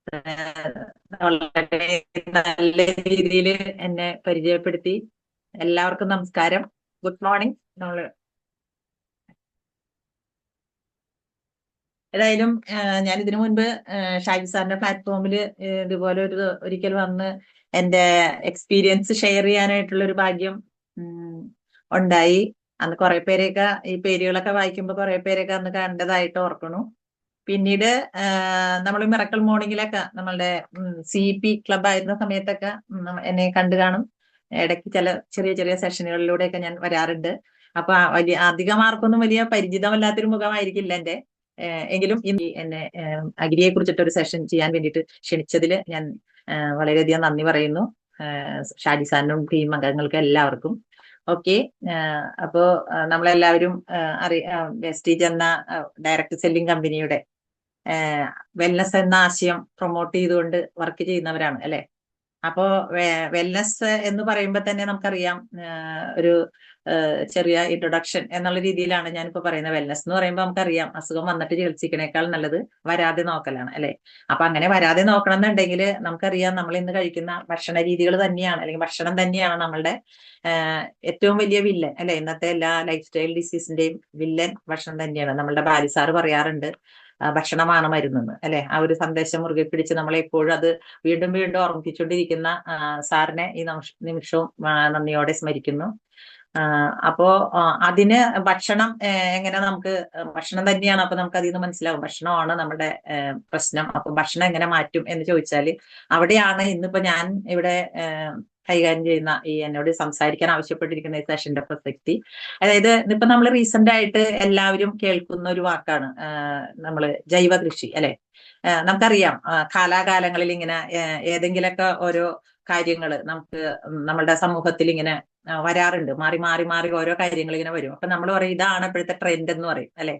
വളരെ നല്ല രീതിയിൽ എന്നെ പരിചയപ്പെടുത്തി. എല്ലാവർക്കും നമസ്കാരം. Good morning. നമ്മള് ഏതായാലും ഞാൻ ഇതിനു മുൻപ് ഷാജി സാറിന്റെ പ്ലാറ്റ്ഫോമിൽ ഇതുപോലെ ഒരിക്കൽ വന്ന് എന്റെ എക്സ്പീരിയൻസ് ഷെയർ ചെയ്യാനായിട്ടുള്ള ഒരു ഭാഗ്യം ഉം, ഉണ്ടായി. അന്ന് കുറെ പേരെയൊക്കെ ഈ പേരുകളൊക്കെ വായിക്കുമ്പോൾ കുറെ പേരെയൊക്കെ അന്ന് കണ്ടതായിട്ട് ഓർക്കണു. പിന്നീട് നമ്മൾ മിറക്കിൾ മോർണിംഗിലൊക്കെ നമ്മളുടെ CP ക്ലബ് ആയിരുന്ന സമയത്തൊക്കെ എന്നെ കണ്ടു കാണും. ഇടയ്ക്ക് ചില ചെറിയ ചെറിയ സെഷനുകളിലൂടെയൊക്കെ ഞാൻ വരാറുണ്ട്. അപ്പൊ വലിയ അധികം ആർക്കൊന്നും വലിയ പരിചിതമല്ലാത്തൊരു മുഖമായിരിക്കില്ല എന്റെ. എങ്കിലും ഇന്ന് എന്നെ അഗ്രിയെ കുറിച്ചിട്ട് ഒരു സെഷൻ ചെയ്യാൻ വേണ്ടിയിട്ട് ക്ഷണിച്ചതിൽ ഞാൻ വളരെയധികം നന്ദി പറയുന്നു. ഷാജി സാറിനും ടീം അംഗങ്ങൾക്കും എല്ലാവർക്കും. ഓക്കെ. അപ്പോ നമ്മളെല്ലാവരും വെസ്റ്റീജ് എന്ന ഡയറക്ട് സെല്ലിംഗ് കമ്പനിയുടെ വെൽനസ് എന്ന ആശയം പ്രൊമോട്ട് ചെയ്തുകൊണ്ട് വർക്ക് ചെയ്യുന്നവരാണ് അല്ലെ. അപ്പോ വെൽനസ് എന്ന് പറയുമ്പോൾ തന്നെ നമുക്കറിയാം, ഒരു ചെറിയ ഇൻട്രൊഡക്ഷൻ എന്നുള്ള രീതിയിലാണ് ഞാനിപ്പോ പറയുന്നത്. വെൽനസ് എന്ന് പറയുമ്പോൾ നമുക്കറിയാം, അസുഖം വന്നിട്ട് ചികിത്സിക്കണേക്കാൾ നല്ലത് വരാതെ നോക്കലാണ് അല്ലെ. അപ്പൊ അങ്ങനെ വരാതെ നോക്കണം എന്നുണ്ടെങ്കിൽ നമുക്കറിയാം, നമ്മൾ ഇന്ന് കഴിക്കുന്ന ഭക്ഷണ രീതികൾ തന്നെയാണ്, അല്ലെങ്കിൽ ഭക്ഷണം തന്നെയാണ് നമ്മളുടെ ഏറ്റവും വലിയ വില്ലൻ അല്ലെ. ഇന്നത്തെ എല്ലാ ലൈഫ് സ്റ്റൈൽ ഡിസീസിന്റെയും വില്ലൻ ഭക്ഷണം തന്നെയാണ്. നമ്മളുടെ ബാലിസാറ് പറയാറുണ്ട്, ഭക്ഷണമാണ് മരുന്നെന്ന് അല്ലെ. ആ ഒരു സന്ദേശം മുറുകെ പിടിച്ച് നമ്മളെ എപ്പോഴും അത് വീണ്ടും വീണ്ടും ഓർമ്മിപ്പിച്ചുകൊണ്ടിരിക്കുന്ന സാറിനെ ഈ നിമിഷവും നന്ദിയോടെ സ്മരിക്കുന്നു. അപ്പോ അതിന് ഭക്ഷണം എങ്ങനെ നമുക്ക് ഭക്ഷണം തന്നെയാണ്. അപ്പൊ നമുക്ക് അതിൽ നിന്ന് മനസ്സിലാവും ഭക്ഷണമാണ് നമ്മുടെ പ്രശ്നം. അപ്പൊ ഭക്ഷണം എങ്ങനെ മാറ്റും എന്ന് ചോദിച്ചാല് അവിടെയാണ് ഇന്നിപ്പോ ഞാൻ ഇവിടെ കൈകാര്യം ചെയ്യുന്ന ഈ എന്നോട് സംസാരിക്കാൻ ആവശ്യപ്പെട്ടിരിക്കുന്ന ഈ സെഷന്റെ പ്രസക്തി. അതായത് ഇപ്പൊ നമ്മൾ റീസെന്റ് ആയിട്ട് എല്ലാവരും കേൾക്കുന്ന ഒരു വാക്കാണ് നമ്മള് ജൈവ കൃഷി അല്ലെ. നമുക്കറിയാം, കാലാകാലങ്ങളിൽ ഇങ്ങനെ ഏതെങ്കിലൊക്കെ ഓരോ കാര്യങ്ങൾ നമുക്ക് നമ്മളുടെ സമൂഹത്തിൽ ഇങ്ങനെ വരാറുണ്ട്. മാറി മാറി മാറി ഓരോ കാര്യങ്ങൾ ഇങ്ങനെ വരും. അപ്പൊ നമ്മൾ പറയും ഇതാണ് ഇപ്പോഴത്തെ ട്രെൻഡ് എന്ന് പറയും അല്ലെ.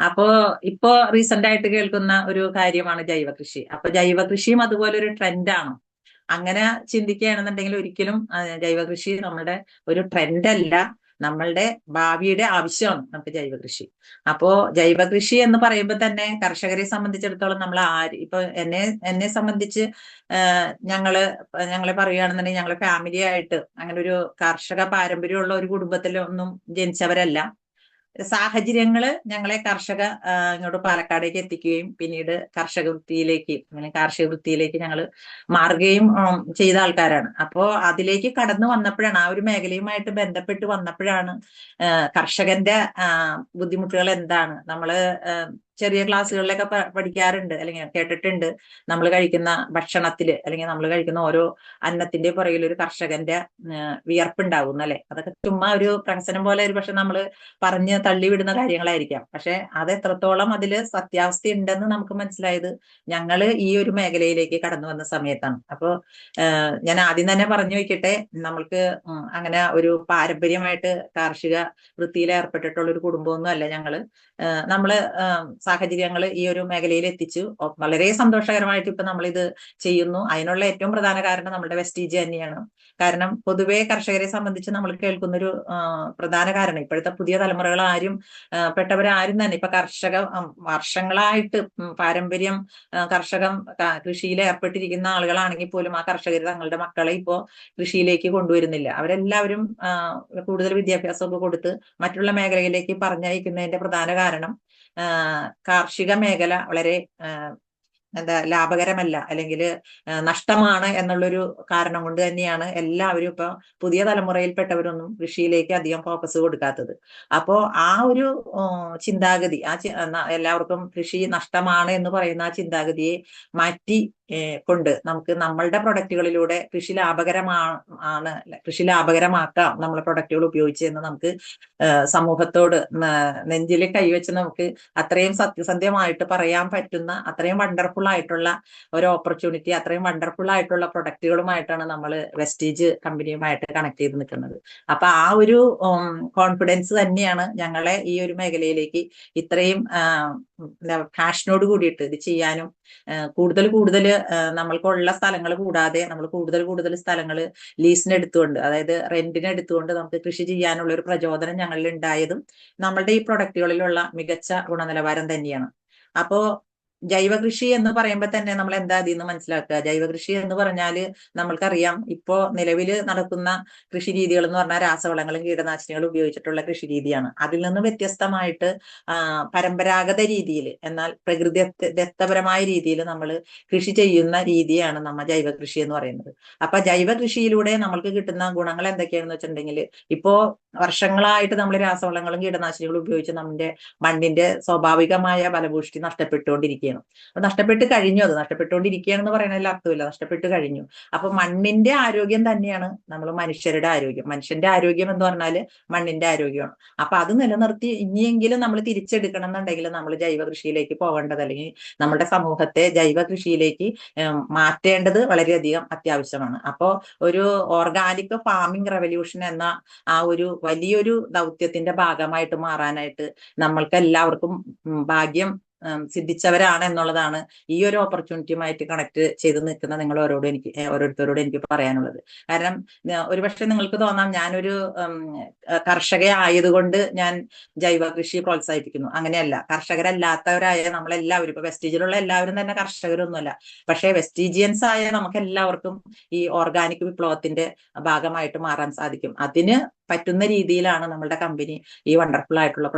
അപ്പോ ഇപ്പോ റീസെന്റ് ആയിട്ട് കേൾക്കുന്ന ഒരു കാര്യമാണ് ജൈവ കൃഷി. അപ്പൊ ജൈവ കൃഷിയും അതുപോലെ ഒരു ട്രെൻഡാണ്. അങ്ങനെ ചിന്തിക്കുകയാണെന്നുണ്ടെങ്കിൽ ഒരിക്കലും ജൈവ കൃഷി നമ്മുടെ ഒരു ട്രെൻഡ് അല്ല, നമ്മളുടെ ഭാവിയുടെ ആവശ്യമാണ് നമുക്ക് ജൈവ കൃഷി. അപ്പോ ജൈവ കൃഷി എന്ന് പറയുമ്പോൾ തന്നെ കർഷകരെ സംബന്ധിച്ചിടത്തോളം നമ്മൾ ഇപ്പൊ എന്നെ സംബന്ധിച്ച് ഞങ്ങളെ പറയുകയാണെന്നുണ്ടെങ്കിൽ ഞങ്ങളെ ഫാമിലി ആയിട്ട് അങ്ങനെ ഒരു കാർഷിക പാരമ്പര്യമുള്ള ഒരു കുടുംബത്തിലൊന്നും ജനിച്ചവരല്ല. സാഹചര്യങ്ങള് ഞങ്ങളെ ഇങ്ങോട്ട് പാലക്കാടേക്ക് എത്തിക്കുകയും പിന്നീട് കാർഷിക വൃത്തിയിലേക്ക് ഞങ്ങൾ മാറുകയും ചെയ്ത ആൾക്കാരാണ്. അപ്പോ അതിലേക്ക് കടന്നു വന്നപ്പോഴാണ്, ആ ഒരു മേഖലയുമായിട്ട് ബന്ധപ്പെട്ട് വന്നപ്പോഴാണ് കർഷകന്റെ ബുദ്ധിമുട്ടുകൾ എന്താണ് നമ്മള് ചെറിയ ക്ലാസ്സുകളിലൊക്കെ പഠിക്കാറുണ്ട് അല്ലെങ്കിൽ കേട്ടിട്ടുണ്ട്. നമ്മൾ കഴിക്കുന്ന ഭക്ഷണത്തില് അല്ലെങ്കിൽ നമ്മൾ കഴിക്കുന്ന ഓരോ അന്നത്തിന്റെ പുറകിൽ ഒരു കർഷകന്റെ വിയർപ്പുണ്ടാവും അല്ലെ. അതൊക്കെ ചുമ്മാ ഒരു പ്രഹസനം പോലെ ഒരു പക്ഷെ നമ്മള് പറഞ്ഞ് തള്ളിവിടുന്ന കാര്യങ്ങളായിരിക്കാം. പക്ഷെ അത് എത്രത്തോളം അതില് സത്യാവസ്ഥ ഉണ്ടെന്ന് നമുക്ക് മനസ്സിലായത് ഞങ്ങള് ഈ ഒരു മേഖലയിലേക്ക് കടന്നു വന്ന സമയത്താണ്. അപ്പോ ഞാൻ ആദ്യം തന്നെ പറഞ്ഞു വെക്കട്ടെ, നമ്മൾക്ക് അങ്ങനെ ഒരു പാരമ്പര്യമായിട്ട് കാർഷിക വൃത്തിയിൽ ഏർപ്പെട്ടിട്ടുള്ള ഒരു കുടുംബമൊന്നും അല്ല ഞങ്ങള്. നമ്മള് സാഹചര്യങ്ങൾ ഈ ഒരു മേഖലയിൽ എത്തിച്ചു. വളരെ സന്തോഷകരമായിട്ട് ഇപ്പൊ നമ്മളിത് ചെയ്യുന്നു. അതിനുള്ള ഏറ്റവും പ്രധാന കാരണം നമ്മുടെ വെസ്റ്റീജ് തന്നെയാണ്. കാരണം പൊതുവെ കർഷകരെ സംബന്ധിച്ച് നമ്മൾ കേൾക്കുന്നൊരു പ്രധാന കാരണം, ഇപ്പോഴത്തെ പുതിയ തലമുറകൾ പെട്ടവരാരും തന്നെ ഇപ്പൊ വർഷങ്ങളായിട്ട് പാരമ്പര്യം കൃഷിയിൽ ഏർപ്പെട്ടിരിക്കുന്ന ആളുകളാണെങ്കിൽ പോലും ആ കർഷകർ തങ്ങളുടെ മക്കളെ ഇപ്പോ കൃഷിയിലേക്ക് കൊണ്ടുവരുന്നില്ല. അവരെല്ലാവരും കൂടുതൽ വിദ്യാഭ്യാസമൊക്കെ കൊടുത്ത് മറ്റുള്ള മേഖലയിലേക്ക് പറഞ്ഞയക്കുന്നതിന്റെ പ്രധാന കാരണം കാർഷിക മേഖല വളരെ ലാഭകരമല്ല, അല്ലെങ്കിൽ നഷ്ടമാണ് എന്നുള്ളൊരു കാരണം കൊണ്ട് തന്നെയാണ് എല്ലാവരും ഇപ്പൊ പുതിയ തലമുറയിൽപ്പെട്ടവരൊന്നും കൃഷിയിലേക്ക് അധികം ഫോക്കസ് കൊടുക്കാത്തത്. അപ്പോ ആ ഒരു ചിന്താഗതി എല്ലാവർക്കും കൃഷി നഷ്ടമാണ് എന്ന് പറയുന്ന ആ ചിന്താഗതിയെ മാറ്റി കൊണ്ട് നമുക്ക് നമ്മളുടെ പ്രൊഡക്റ്റുകളിലൂടെ കൃഷി ലാഭകരമാക്കാം നമ്മളെ പ്രൊഡക്റ്റുകൾ ഉപയോഗിച്ച് എന്ന് നമുക്ക് സമൂഹത്തോട് നെഞ്ചിൽ കൈവച്ച് നമുക്ക് അത്രയും സത്യസന്ധ്യമായിട്ട് പറയാൻ പറ്റുന്ന അത്രയും വണ്ടർഫുൾ ആയിട്ടുള്ള ഒരു ഓപ്പർച്യൂണിറ്റി, അത്രയും വണ്ടർഫുൾ ആയിട്ടുള്ള പ്രൊഡക്റ്റുകളുമായിട്ടാണ് നമ്മൾ വെസ്റ്റീജ് കമ്പനിയുമായിട്ട് കണക്ട് ചെയ്ത് നിൽക്കുന്നത്. അപ്പൊ ആ ഒരു കോൺഫിഡൻസ് തന്നെയാണ് ഞങ്ങളെ ഈ ഒരു മേഖലയിലേക്ക് ഇത്രയും പാഷനോട് കൂടിയിട്ട് ഇത് ചെയ്യാനും കൂടുതൽ കൂടുതൽ നമ്മൾക്കുള്ള സ്ഥലങ്ങൾ കൂടാതെ നമ്മൾ കൂടുതൽ സ്ഥലങ്ങൾ ലീസിന് എടുത്തുകൊണ്ട്, അതായത് റെന്റിന് എടുത്തുകൊണ്ട് നമുക്ക് കൃഷി ചെയ്യാനുള്ള ഒരു പ്രചോദനം ഞങ്ങളിൽ ഉണ്ടായതും നമ്മളുടെ ഈ പ്രൊഡക്റ്റുകളിലുള്ള മികച്ച ഗുണനിലവാരം തന്നെയാണ്. അപ്പോ ജൈവ കൃഷി എന്ന് പറയുമ്പോൾ തന്നെ നമ്മൾ എന്താ അതിൽ നിന്ന് മനസ്സിലാക്കുക? ജൈവ കൃഷി എന്ന് പറഞ്ഞാൽ നമ്മൾക്കറിയാം, ഇപ്പോ നിലവിൽ നടക്കുന്ന കൃഷി രീതികൾ എന്ന് പറഞ്ഞാൽ രാസവളങ്ങളും കീടനാശിനികളും ഉപയോഗിച്ചിട്ടുള്ള കൃഷി രീതിയാണ്. അതിൽ നിന്ന് വ്യത്യസ്തമായിട്ട് പരമ്പരാഗത രീതിയിൽ, എന്നാൽ ദത്തപരമായ രീതിയിൽ നമ്മൾ കൃഷി ചെയ്യുന്ന രീതിയാണ് നമ്മൾ ജൈവ കൃഷി എന്ന് പറയുന്നത്. അപ്പൊ ജൈവ കൃഷിയിലൂടെ നമ്മൾക്ക് കിട്ടുന്ന ഗുണങ്ങൾ എന്തൊക്കെയാണെന്ന് വെച്ചിട്ടുണ്ടെങ്കിൽ, ഇപ്പോ വർഷങ്ങളായിട്ട് നമ്മൾ രാസവളങ്ങളും കീടനാശിനികളും ഉപയോഗിച്ച് നമ്മുടെ മണ്ണിന്റെ സ്വാഭാവികമായ ഫലഭൂഷ്ടി നഷ്ടപ്പെട്ടുകൊണ്ടിരിക്കുകയാണ്. അപ്പൊ നഷ്ടപ്പെട്ട് കഴിഞ്ഞു, അത് നഷ്ടപ്പെട്ടുകൊണ്ടിരിക്കുകയാണെന്ന് പറയുന്നതിൽ അർത്ഥമില്ല, നഷ്ടപ്പെട്ട് കഴിഞ്ഞു. അപ്പൊ മണ്ണിന്റെ ആരോഗ്യം തന്നെയാണ് നമ്മൾ മനുഷ്യരുടെ ആരോഗ്യം. മനുഷ്യന്റെ ആരോഗ്യം എന്ന് പറഞ്ഞാൽ മണ്ണിന്റെ ആരോഗ്യമാണ്. അപ്പൊ അത് നിലനിർത്തി ഇനിയെങ്കിലും നമ്മൾ തിരിച്ചെടുക്കണം എന്നുണ്ടെങ്കിൽ നമ്മൾ ജൈവ കൃഷിയിലേക്ക് പോകേണ്ടത്, അല്ലെങ്കിൽ നമ്മുടെ സമൂഹത്തെ ജൈവ കൃഷിയിലേക്ക് മാറ്റേണ്ടത് വളരെയധികം അത്യാവശ്യമാണ്. അപ്പോൾ ഒരു ഓർഗാനിക് ഫാമിംഗ് റെവല്യൂഷൻ എന്ന ആ ഒരു വലിയൊരു ദൗത്യത്തിന്റെ ഭാഗമായിട്ട് മാറാനായിട്ട് നമ്മൾക്ക് എല്ലാവർക്കും ഭാഗ്യം സിദ്ധിച്ചവരാണ് എന്നുള്ളതാണ് ഈ ഒരു ഓപ്പർച്യൂണിറ്റിയുമായിട്ട് കണക്ട് ചെയ്ത് നിൽക്കുന്ന ഓരോരുത്തരോടും എനിക്ക് പറയാനുള്ളത്. കാരണം ഒരുപക്ഷെ നിങ്ങൾക്ക് തോന്നാം ഞാനൊരു കർഷകയായതുകൊണ്ട് ഞാൻ ജൈവ കൃഷി പ്രോത്സാഹിപ്പിക്കുന്നു. അങ്ങനെയല്ല. കർഷകരല്ലാത്തവരായ നമ്മളെല്ലാവരും, ഇപ്പൊ വെസ്റ്റീജിലുള്ള എല്ലാവരും തന്നെ കർഷകരൊന്നുമല്ല. പക്ഷേ വെസ്റ്റീജിയൻസ് ആയ നമുക്ക് എല്ലാവർക്കും ഈ ഓർഗാനിക് വിപ്ലവത്തിന്റെ ഭാഗമായിട്ട് മാറാൻ സാധിക്കും. അതിന് പറ്റുന്ന രീതിയിലാണ് നമ്മളുടെ കമ്പനി ഈ വണ്ടർഫുൾ ആയിട്ടുള്ള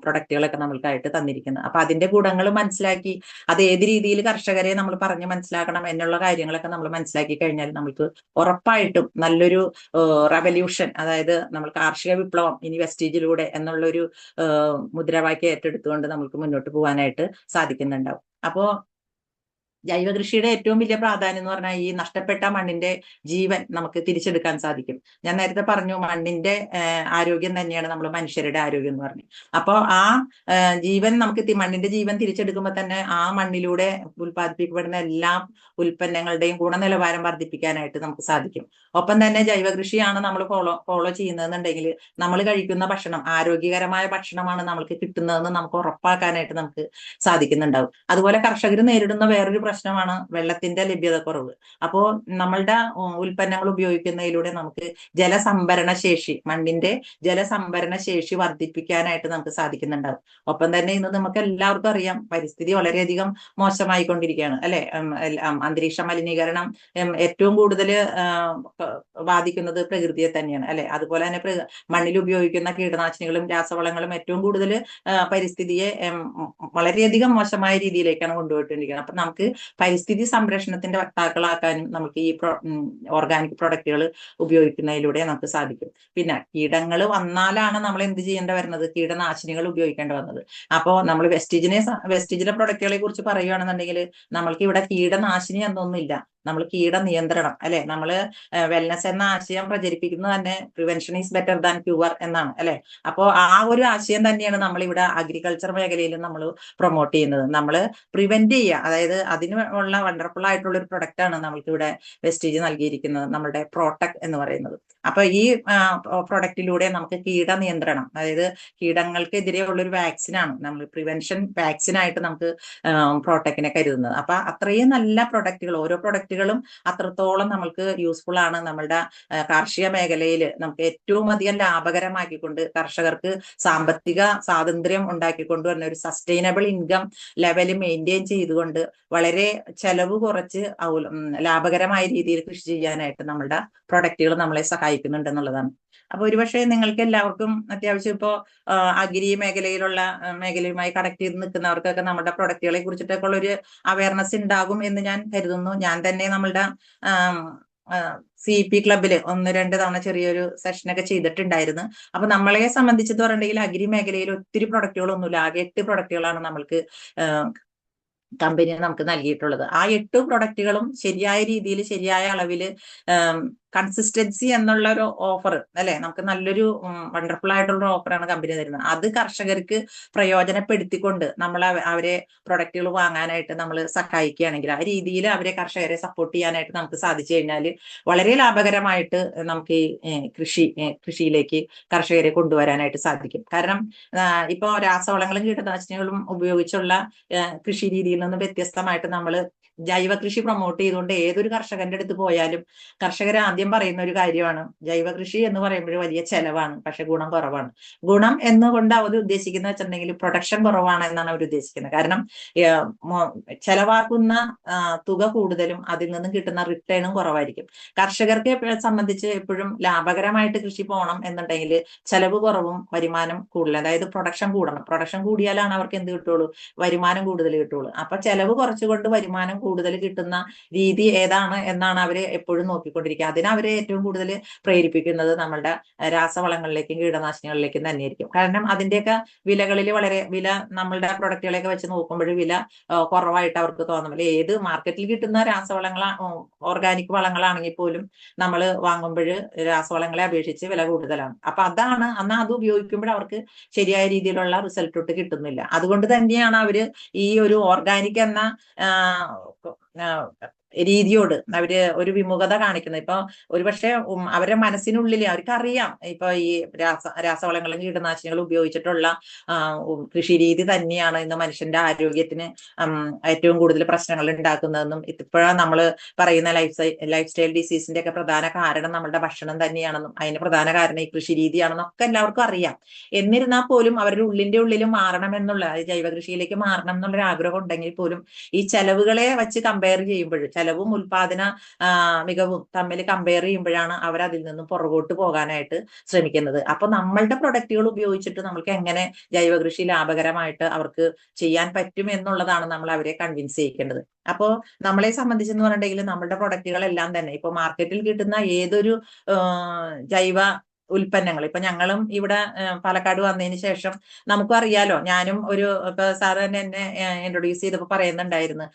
പ്രൊഡക്റ്റുകളൊക്കെ നമ്മൾക്കായിട്ട് തന്നിരിക്കുന്നത്. അപ്പൊ അതിന്റെ ഗുണങ്ങൾ മനസ്സിലാക്കി അത് ഏത് രീതിയിൽ കർഷകരെ നമ്മൾ പറഞ്ഞ് മനസ്സിലാക്കണം എന്നുള്ള കാര്യങ്ങളൊക്കെ നമ്മൾ മനസ്സിലാക്കി കഴിഞ്ഞാൽ നമുക്ക് ഉറപ്പായിട്ടും നല്ലൊരു റവല്യൂഷൻ, അതായത് നമ്മൾ കാർഷിക വിപ്ലവം ഇനി വെസ്റ്റീജിലൂടെ എന്നുള്ളൊരു മുദ്രാവാക്യം ഏറ്റെടുത്തുകൊണ്ട് നമുക്ക് മുന്നോട്ട് പോകാനായിട്ട് സാധിക്കുന്നുണ്ടാവും. അപ്പോ ജൈവ കൃഷിയുടെ ഏറ്റവും വലിയ പ്രാധാന്യം എന്ന് പറഞ്ഞാൽ ഈ നഷ്ടപ്പെട്ട മണ്ണിന്റെ ജീവൻ നമുക്ക് തിരിച്ചെടുക്കാൻ സാധിക്കും. ഞാൻ നേരത്തെ പറഞ്ഞു, മണ്ണിന്റെ ആരോഗ്യം തന്നെയാണ് നമ്മൾ മനുഷ്യരുടെ ആരോഗ്യം എന്ന് പറഞ്ഞു. അപ്പോൾ ആ ജീവൻ നമുക്ക് മണ്ണിന്റെ ജീവൻ തിരിച്ചെടുക്കുമ്പോൾ തന്നെ ആ മണ്ണിലൂടെ ഉൽപ്പാദിപ്പിക്കപ്പെടുന്ന എല്ലാ ഉൽപ്പന്നങ്ങളുടെയും ഗുണനിലവാരം വർദ്ധിപ്പിക്കാനായിട്ട് നമുക്ക് സാധിക്കും. ഒപ്പം തന്നെ ജൈവ കൃഷിയാണ് നമ്മൾ ഫോളോ ചെയ്യുന്നതെന്നുണ്ടെങ്കിൽ നമ്മൾ കഴിക്കുന്ന ഭക്ഷണം ആരോഗ്യകരമായ ഭക്ഷണമാണ് നമ്മൾക്ക് കിട്ടുന്നതെന്ന് നമുക്ക് ഉറപ്പാക്കാനായിട്ട് നമുക്ക് സാധിക്കുന്നുണ്ടാവും. അതുപോലെ കർഷകർ നേരിടുന്ന വേറൊരു പ്രശ്നമാണ് വെള്ളത്തിന്റെ ലഭ്യതക്കുറവ്. അപ്പോൾ നമ്മളുടെ ഉൽപ്പന്നങ്ങൾ ഉപയോഗിക്കുന്നതിലൂടെ നമുക്ക് ജലസംഭരണ ശേഷി, മണ്ണിന്റെ ജലസംഭരണ ശേഷി വർദ്ധിപ്പിക്കാനായിട്ട് നമുക്ക് സാധിക്കുന്നുണ്ടാവും. ഒപ്പം തന്നെ ഇന്ന് നമുക്ക് എല്ലാവർക്കും അറിയാം, പരിസ്ഥിതി വളരെയധികം മോശമായിക്കൊണ്ടിരിക്കുകയാണ്, അല്ലെ? അന്തരീക്ഷ മലിനീകരണം ഏറ്റവും കൂടുതൽ ബാധിക്കുന്നത് പ്രകൃതിയെ തന്നെയാണ്, അല്ലെ? അതുപോലെ തന്നെ മണ്ണിൽ ഉപയോഗിക്കുന്ന കീടനാശിനികളും രാസവളങ്ങളും ഏറ്റവും കൂടുതൽ പരിസ്ഥിതിയെ വളരെയധികം മോശമായ രീതിയിലേക്കാണ് കൊണ്ടുപോയിക്കൊണ്ടിരിക്കുന്നത്. അപ്പൊ നമുക്ക് പരിസ്ഥിതി സംരക്ഷണത്തിന്റെ വക്താക്കളാക്കാനും നമുക്ക് ഈ ഓർഗാനിക് പ്രൊഡക്റ്റുകൾ ഉപയോഗിക്കുന്നതിലൂടെ നമുക്ക് സാധിക്കും. പിന്നെ കീടങ്ങൾ വന്നാലാണ് നമ്മൾ എന്ത് ചെയ്യേണ്ടി വരുന്നത്? കീടനാശിനികൾ ഉപയോഗിക്കേണ്ടി വന്നത്. അപ്പോൾ നമ്മൾ വെസ്റ്റീജിലെ പ്രൊഡക്റ്റുകളെ കുറിച്ച് പറയുകയാണെന്നുണ്ടെങ്കിൽ നമ്മൾക്ക് ഇവിടെ കീടനാശിനി എന്നൊന്നുമില്ല, നമ്മൾ കീട നിയന്ത്രണം, അല്ലെ? നമ്മൾ വെൽനസ് എന്ന ആശയം പ്രചരിപ്പിക്കുന്നത് തന്നെ prevention is better than cure എന്നാണ്, അല്ലെ? അപ്പോൾ ആ ഒരു ആശയം തന്നെയാണ് നമ്മൾ ഇവിടെ അഗ്രികൾച്ചർ മേഖലയിൽ നമ്മൾ പ്രൊമോട്ട് ചെയ്യുന്നത്. നമ്മൾ പ്രിവെന്റ് ചെയ്യുക, അതായത് അതിന് ഉള്ള വണ്ടർഫുൾ ആയിട്ടുള്ള ഒരു പ്രൊഡക്റ്റ് ആണ് നമ്മൾക്ക് ഇവിടെ വെസ്റ്റീജ് നൽകിയിരിക്കുന്നത്, നമ്മുടെ പ്രോട്ടക് എന്ന് പറയുന്നത്. അപ്പൊ ഈ പ്രൊഡക്റ്റിലൂടെ നമുക്ക് കീട നിയന്ത്രണം, അതായത് കീടങ്ങൾക്കെതിരെ ഉള്ള ഒരു വാക്സിനാണ്, നമ്മൾ പ്രിവെൻഷൻ വാക്സിനായിട്ട് നമുക്ക് പ്രോട്ടക്കിനെ കരുതുന്നത്. അപ്പൊ അത്രയും നല്ല പ്രൊഡക്റ്റുകൾ, ഓരോ പ്രൊഡക്റ്റുകളും അത്രത്തോളം നമ്മൾക്ക് യൂസ്ഫുൾ ആണ്. നമ്മളുടെ കാർഷിക മേഖലയിൽ നമുക്ക് ഏറ്റവും അധികം ലാഭകരമാക്കിക്കൊണ്ട് കർഷകർക്ക് സാമ്പത്തിക സ്വാതന്ത്ര്യം ഉണ്ടാക്കിക്കൊണ്ട് വരുന്ന ഒരു സസ്റ്റൈനബിൾ ഇൻകം ലെവൽ മെയിൻറ്റെയിൻ ചെയ്തുകൊണ്ട് വളരെ ചെലവ് കുറച്ച് ലാഭകരമായ രീതിയിൽ കൃഷി ചെയ്യാനായിട്ട് നമ്മളുടെ പ്രൊഡക്റ്റുകൾ നമ്മളെ സഹായിക്കുന്നുണ്ട് എന്നുള്ളതാണ്. അപ്പൊ ഒരുപക്ഷെ നിങ്ങൾക്ക് എല്ലാവർക്കും അത്യാവശ്യം ഇപ്പോ അഗ്രി മേഖലയുമായി കണക്ട് ചെയ്ത് നിൽക്കുന്നവർക്കൊക്കെ നമ്മുടെ പ്രൊഡക്റ്റുകളെ കുറിച്ചിട്ടൊക്കെ ഉള്ള ഒരു അവയർനെസ് ഉണ്ടാകും എന്ന് ഞാൻ കരുതുന്നു. ഞാൻ തന്നെ നമ്മളുടെ CP ക്ലബില് 1-2 തവണ ചെറിയൊരു സെഷനൊക്കെ ചെയ്തിട്ടുണ്ടായിരുന്നു. അപ്പൊ നമ്മളെ സംബന്ധിച്ചെന്ന് പറഞ്ഞിട്ടുണ്ടെങ്കിൽ അഗ്രി മേഖലയിൽ ഒത്തിരി പ്രൊഡക്റ്റുകളൊന്നുമില്ല, ആകെ 8 പ്രൊഡക്റ്റുകളാണ് നമ്മൾക്ക് കമ്പനി നമുക്ക് നൽകിയിട്ടുള്ളത്. ആ 8 പ്രൊഡക്റ്റുകളും ശരിയായ രീതിയിൽ ശരിയായ അളവിൽ കൺസിസ്റ്റൻസി എന്നുള്ള ഒരു ഓഫർ, അല്ലെ? നമുക്ക് നല്ലൊരു വണ്ടർഫുൾ ആയിട്ടുള്ള ഓഫറാണ് കമ്പനി തരുന്നത്. അത് കർഷകർക്ക് പ്രയോജനപ്പെടുത്തിക്കൊണ്ട് നമ്മൾ അവരെ പ്രൊഡക്റ്റുകൾ വാങ്ങാനായിട്ട് നമ്മൾ സഹായിക്കുകയാണെങ്കിൽ, ആ രീതിയിൽ അവരെ കർഷകരെ സപ്പോർട്ട് ചെയ്യാനായിട്ട് നമുക്ക് സാധിച്ചു കഴിഞ്ഞാൽ വളരെ ലാഭകരമായിട്ട് നമുക്ക് ഈ കൃഷിയിലേക്ക് കർഷകരെ കൊണ്ടുവരാനായിട്ട് സാധിക്കും. കാരണം ഇപ്പോൾ രാസവളങ്ങളും കീടനാശിനികളും ഉപയോഗിച്ചുള്ള കൃഷി രീതിയിൽ നിന്ന് വ്യത്യസ്തമായിട്ട് നമ്മൾ ജൈവ കൃഷി പ്രൊമോട്ട് ചെയ്തുകൊണ്ട് ഏതൊരു കർഷകന്റെ അടുത്ത് പോയാലും കർഷകർ ആദ്യം പറയുന്ന ഒരു കാര്യമാണ്, ജൈവ കൃഷി എന്ന് പറയുമ്പോൾ വലിയ ചെലവാണ്, പക്ഷെ ഗുണം കുറവാണ്. ഗുണം എന്നുകൊണ്ട് അവർ ഉദ്ദേശിക്കുന്ന വെച്ചിട്ടുണ്ടെങ്കിൽ പ്രൊഡക്ഷൻ കുറവാണ് എന്നാണ് അവർ ഉദ്ദേശിക്കുന്നത്. കാരണം ചെലവാക്കുന്ന തുക കൂടുതലും അതിൽ നിന്നും കിട്ടുന്ന റിട്ടേണും കുറവായിരിക്കും. കർഷകർക്ക് സംബന്ധിച്ച് എപ്പോഴും ലാഭകരമായിട്ട് കൃഷി പോകണം എന്നുണ്ടെങ്കിൽ ചെലവ് കുറവും വരുമാനം കൂടുതൽ, അതായത് പ്രൊഡക്ഷൻ കൂടണം. പ്രൊഡക്ഷൻ കൂടിയാലാണ് അവർക്ക് എന്ത് കിട്ടുള്ളൂ, വരുമാനം കൂടുതൽ കിട്ടുള്ളൂ. അപ്പൊ ചെലവ് കുറച്ചുകൊണ്ട് വരുമാനം കൂടുതൽ കിട്ടുന്ന രീതി ഏതാണ് എന്നാണ് അവര് എപ്പോഴും നോക്കിക്കൊണ്ടിരിക്കുക. അതിനവരെ ഏറ്റവും കൂടുതൽ പ്രേരിപ്പിക്കുന്നത് നമ്മളുടെ രാസവളങ്ങളിലേക്കും കീടനാശിനികളിലേക്കും തന്നെയായിരിക്കും. കാരണം അതിന്റെയൊക്കെ വിലകളിൽ വില നമ്മളുടെ പ്രൊഡക്റ്റുകളെയൊക്കെ വെച്ച് നോക്കുമ്പോൾ വില കുറവായിട്ട് അവർക്ക് തോന്നും. അല്ലെ, ഏത് മാർക്കറ്റിൽ കിട്ടുന്ന ഓർഗാനിക് വളങ്ങളാണെങ്കിൽ പോലും നമ്മൾ വാങ്ങുമ്പോൾ രാസവളങ്ങളെ അപേക്ഷിച്ച് വില കൂടുതലാണ്. അപ്പൊ അതാണ് അന്ന് അത് ഉപയോഗിക്കുമ്പോൾ അവർക്ക് ശരിയായ രീതിയിലുള്ള റിസൾട്ട് കിട്ടുന്നില്ല. അതുകൊണ്ട് തന്നെയാണ് അവര് ഈ ഒരു ഓർഗാനിക് എന്ന രീതിയോട് അവര് ഒരു വിമുഖത കാണിക്കുന്നത്. ഇപ്പൊ ഒരുപക്ഷെ അവരുടെ മനസ്സിനുള്ളിൽ അവർക്ക് അറിയാം ഇപ്പൊ ഈ രാസവളങ്ങളും കീടനാശിനികളും ഉപയോഗിച്ചിട്ടുള്ള കൃഷി രീതി തന്നെയാണ് ഇന്ന് മനുഷ്യന്റെ ആരോഗ്യത്തിന് ഏറ്റവും കൂടുതൽ പ്രശ്നങ്ങൾ ഉണ്ടാക്കുന്നതെന്നും ഇപ്പോഴാണ് നമ്മൾ പറയുന്ന ലൈഫ് സ്റ്റൈൽ ഡിസീസിന്റെ ഒക്കെ പ്രധാന കാരണം നമ്മുടെ ഭക്ഷണം തന്നെയാണെന്നും അതിന് പ്രധാന കാരണം ഈ കൃഷി രീതിയാണെന്നും ഒക്കെ എല്ലാവർക്കും അറിയാം. എന്നിരുന്നാൽ പോലും അവരുടെ ഉള്ളിൽ മാറണം എന്നുള്ള, ജൈവ കൃഷിയിലേക്ക് മാറണം എന്നുള്ളൊരു ആഗ്രഹം ഉണ്ടെങ്കിൽ പോലും ഈ ചെലവുകളെ വെച്ച് കമ്പയർ ചെയ്യുമ്പോൾ, ചെലവും ഉൽപാദന മികവും തമ്മിൽ കമ്പയർ ചെയ്യുമ്പോഴാണ് അവർ അതിൽ നിന്നും പുറകോട്ട് പോകാനായിട്ട് ശ്രമിക്കുന്നത്. അപ്പൊ നമ്മളുടെ പ്രൊഡക്റ്റുകൾ ഉപയോഗിച്ചിട്ട് നമുക്ക് എങ്ങനെ ജൈവ കൃഷി ലാഭകരമായിട്ട് അവർക്ക് ചെയ്യാൻ പറ്റും എന്നുള്ളതാണ് നമ്മൾ അവരെ കൺവിൻസ് ചെയ്യിക്കേണ്ടത്. അപ്പോ നമ്മളെ സംബന്ധിച്ചെന്ന് പറഞ്ഞിട്ടുണ്ടെങ്കിൽ നമ്മുടെ പ്രൊഡക്റ്റുകളെല്ലാം തന്നെ ഇപ്പൊ മാർക്കറ്റിൽ കിട്ടുന്ന ഏതൊരു ജൈവ ഉൽപ്പന്നങ്ങൾ, ഇപ്പൊ ഞങ്ങളും ഇവിടെ പാലക്കാട് വന്നതിന് ശേഷം നമുക്കും അറിയാലോ, ഞാനും ഇപ്പൊ സാറ് തന്നെ എന്നെ ഇൻട്രൊഡ്യൂസ് ചെയ്തപ്പോ പറയുന്നുണ്ടായിരുന്നു,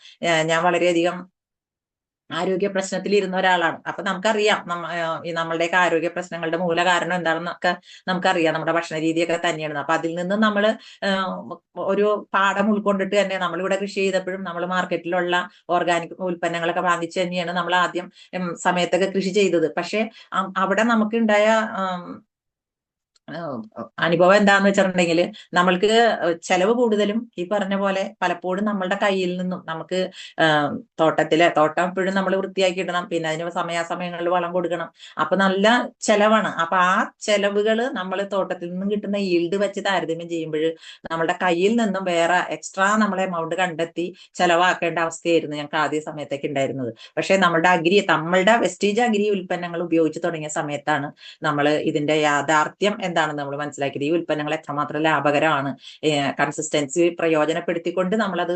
ഞാൻ വളരെയധികം ആരോഗ്യ പ്രശ്നത്തിൽ ഇരുന്ന ഒരാളാണ്. അപ്പൊ നമുക്കറിയാം ഈ നമ്മളുടെയൊക്കെ ആരോഗ്യ പ്രശ്നങ്ങളുടെ മൂല കാരണം എന്താണെന്നൊക്കെ നമുക്കറിയാം, നമ്മുടെ ഭക്ഷണ രീതിയൊക്കെ തന്നെയാണ്. അപ്പൊ അതിൽ നിന്ന് നമ്മൾ ഒരു പാഠം ഉൾക്കൊണ്ടിട്ട് തന്നെ നമ്മളിവിടെ കൃഷി ചെയ്തപ്പോഴും നമ്മൾ മാർക്കറ്റിലുള്ള ഓർഗാനിക് ഉൽപ്പന്നങ്ങളൊക്കെ വാങ്ങിച്ചു തന്നെയാണ് നമ്മൾ ആദ്യം സമയത്തൊക്കെ കൃഷി ചെയ്തത്. പക്ഷെ അവിടെ നമുക്ക് ഉണ്ടായ അനുഭവം എന്താന്ന് വെച്ചിട്ടുണ്ടെങ്കിൽ നമ്മൾക്ക് ചെലവ് കൂടുതലും ഈ പറഞ്ഞ പോലെ പലപ്പോഴും നമ്മളുടെ കയ്യിൽ നിന്നും നമുക്ക് തോട്ടം എപ്പോഴും നമ്മൾ വൃത്തിയാക്കി ഇടണം, പിന്നെ അതിന് സമയാസമയങ്ങളിൽ വളം കൊടുക്കണം. അപ്പൊ നല്ല ചെലവാണ്. അപ്പൊ ആ ചെലവുകൾ നമ്മൾ തോട്ടത്തിൽ നിന്നും കിട്ടുന്ന ഈൽഡ് വെച്ച് താരതമ്യം ചെയ്യുമ്പോൾ നമ്മുടെ കയ്യിൽ നിന്നും വേറെ എക്സ്ട്രാ നമ്മൾ എമൗണ്ട് കണ്ടെത്തി ചെലവാക്കേണ്ട അവസ്ഥയായിരുന്നു ഞങ്ങൾക്ക് ആദ്യ സമയത്തേക്ക് ഉണ്ടായിരുന്നത്. പക്ഷെ നമ്മളുടെ വെസ്റ്റീജ് അഗ്രി ഉൽപ്പന്നങ്ങൾ ഉപയോഗിച്ച് തുടങ്ങിയ സമയത്താണ് നമ്മൾ ഇതിന്റെ യാഥാർത്ഥ്യം എന്താണെന്ന് നമ്മൾ മനസ്സിലാക്കിയത്. ഈ ഉൽപ്പന്നങ്ങൾ എത്രമാത്രം ലാഭകരമാണ്, കൺസിസ്റ്റൻസി പ്രയോജനപ്പെടുത്തിക്കൊണ്ട് നമ്മളത്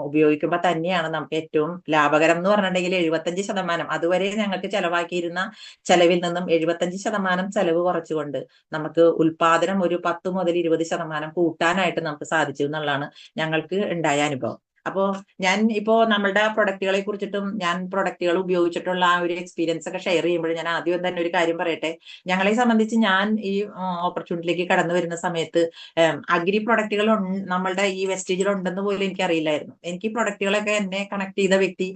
ഉപയോഗിക്കുമ്പോൾ തന്നെയാണ് നമുക്ക് ഏറ്റവും ലാഭകരം എന്ന് പറഞ്ഞിട്ടുണ്ടെങ്കിൽ 75%, അതുവരെ ഞങ്ങൾക്ക് ചെലവാക്കിയിരുന്ന ചെലവിൽ നിന്നും 75% ചെലവ് കുറച്ചുകൊണ്ട് നമുക്ക് ഉൽപാദനം ഒരു 10 മുതൽ 20% കൂട്ടാനായിട്ട് നമുക്ക് സാധിച്ചു എന്നുള്ളതാണ് ഞങ്ങൾക്ക് ഉണ്ടായ അനുഭവം. അപ്പോ ഞാൻ ഇപ്പോ നമ്മളുടെ പ്രൊഡക്റ്റുകളെ കുറിച്ചിട്ടും ഞാൻ പ്രൊഡക്റ്റുകൾ ഉപയോഗിച്ചിട്ടുള്ള ആ ഒരു എക്സ്പീരിയൻസ് ഒക്കെ ഷെയർ ചെയ്യുമ്പോൾ ഞാൻ ആദ്യം തന്നെ ഒരു കാര്യം പറയട്ടെ. ഞങ്ങളെ സംബന്ധിച്ച് ഞാൻ ഈ ഓപ്പർച്യൂണിറ്റിയിലേക്ക് കടന്നു വരുന്ന സമയത്ത് അഗ്രി പ്രൊഡക്റ്റുകൾ നമ്മളുടെ ഈ വെസ്റ്റേജിൽ ഉണ്ടെന്ന് പോലും എനിക്ക് അറിയില്ലായിരുന്നു. എനിക്ക് പ്രൊഡക്റ്റുകളൊക്കെ എന്നെ കണക്ട് ചെയ്ത വ്യക്തി,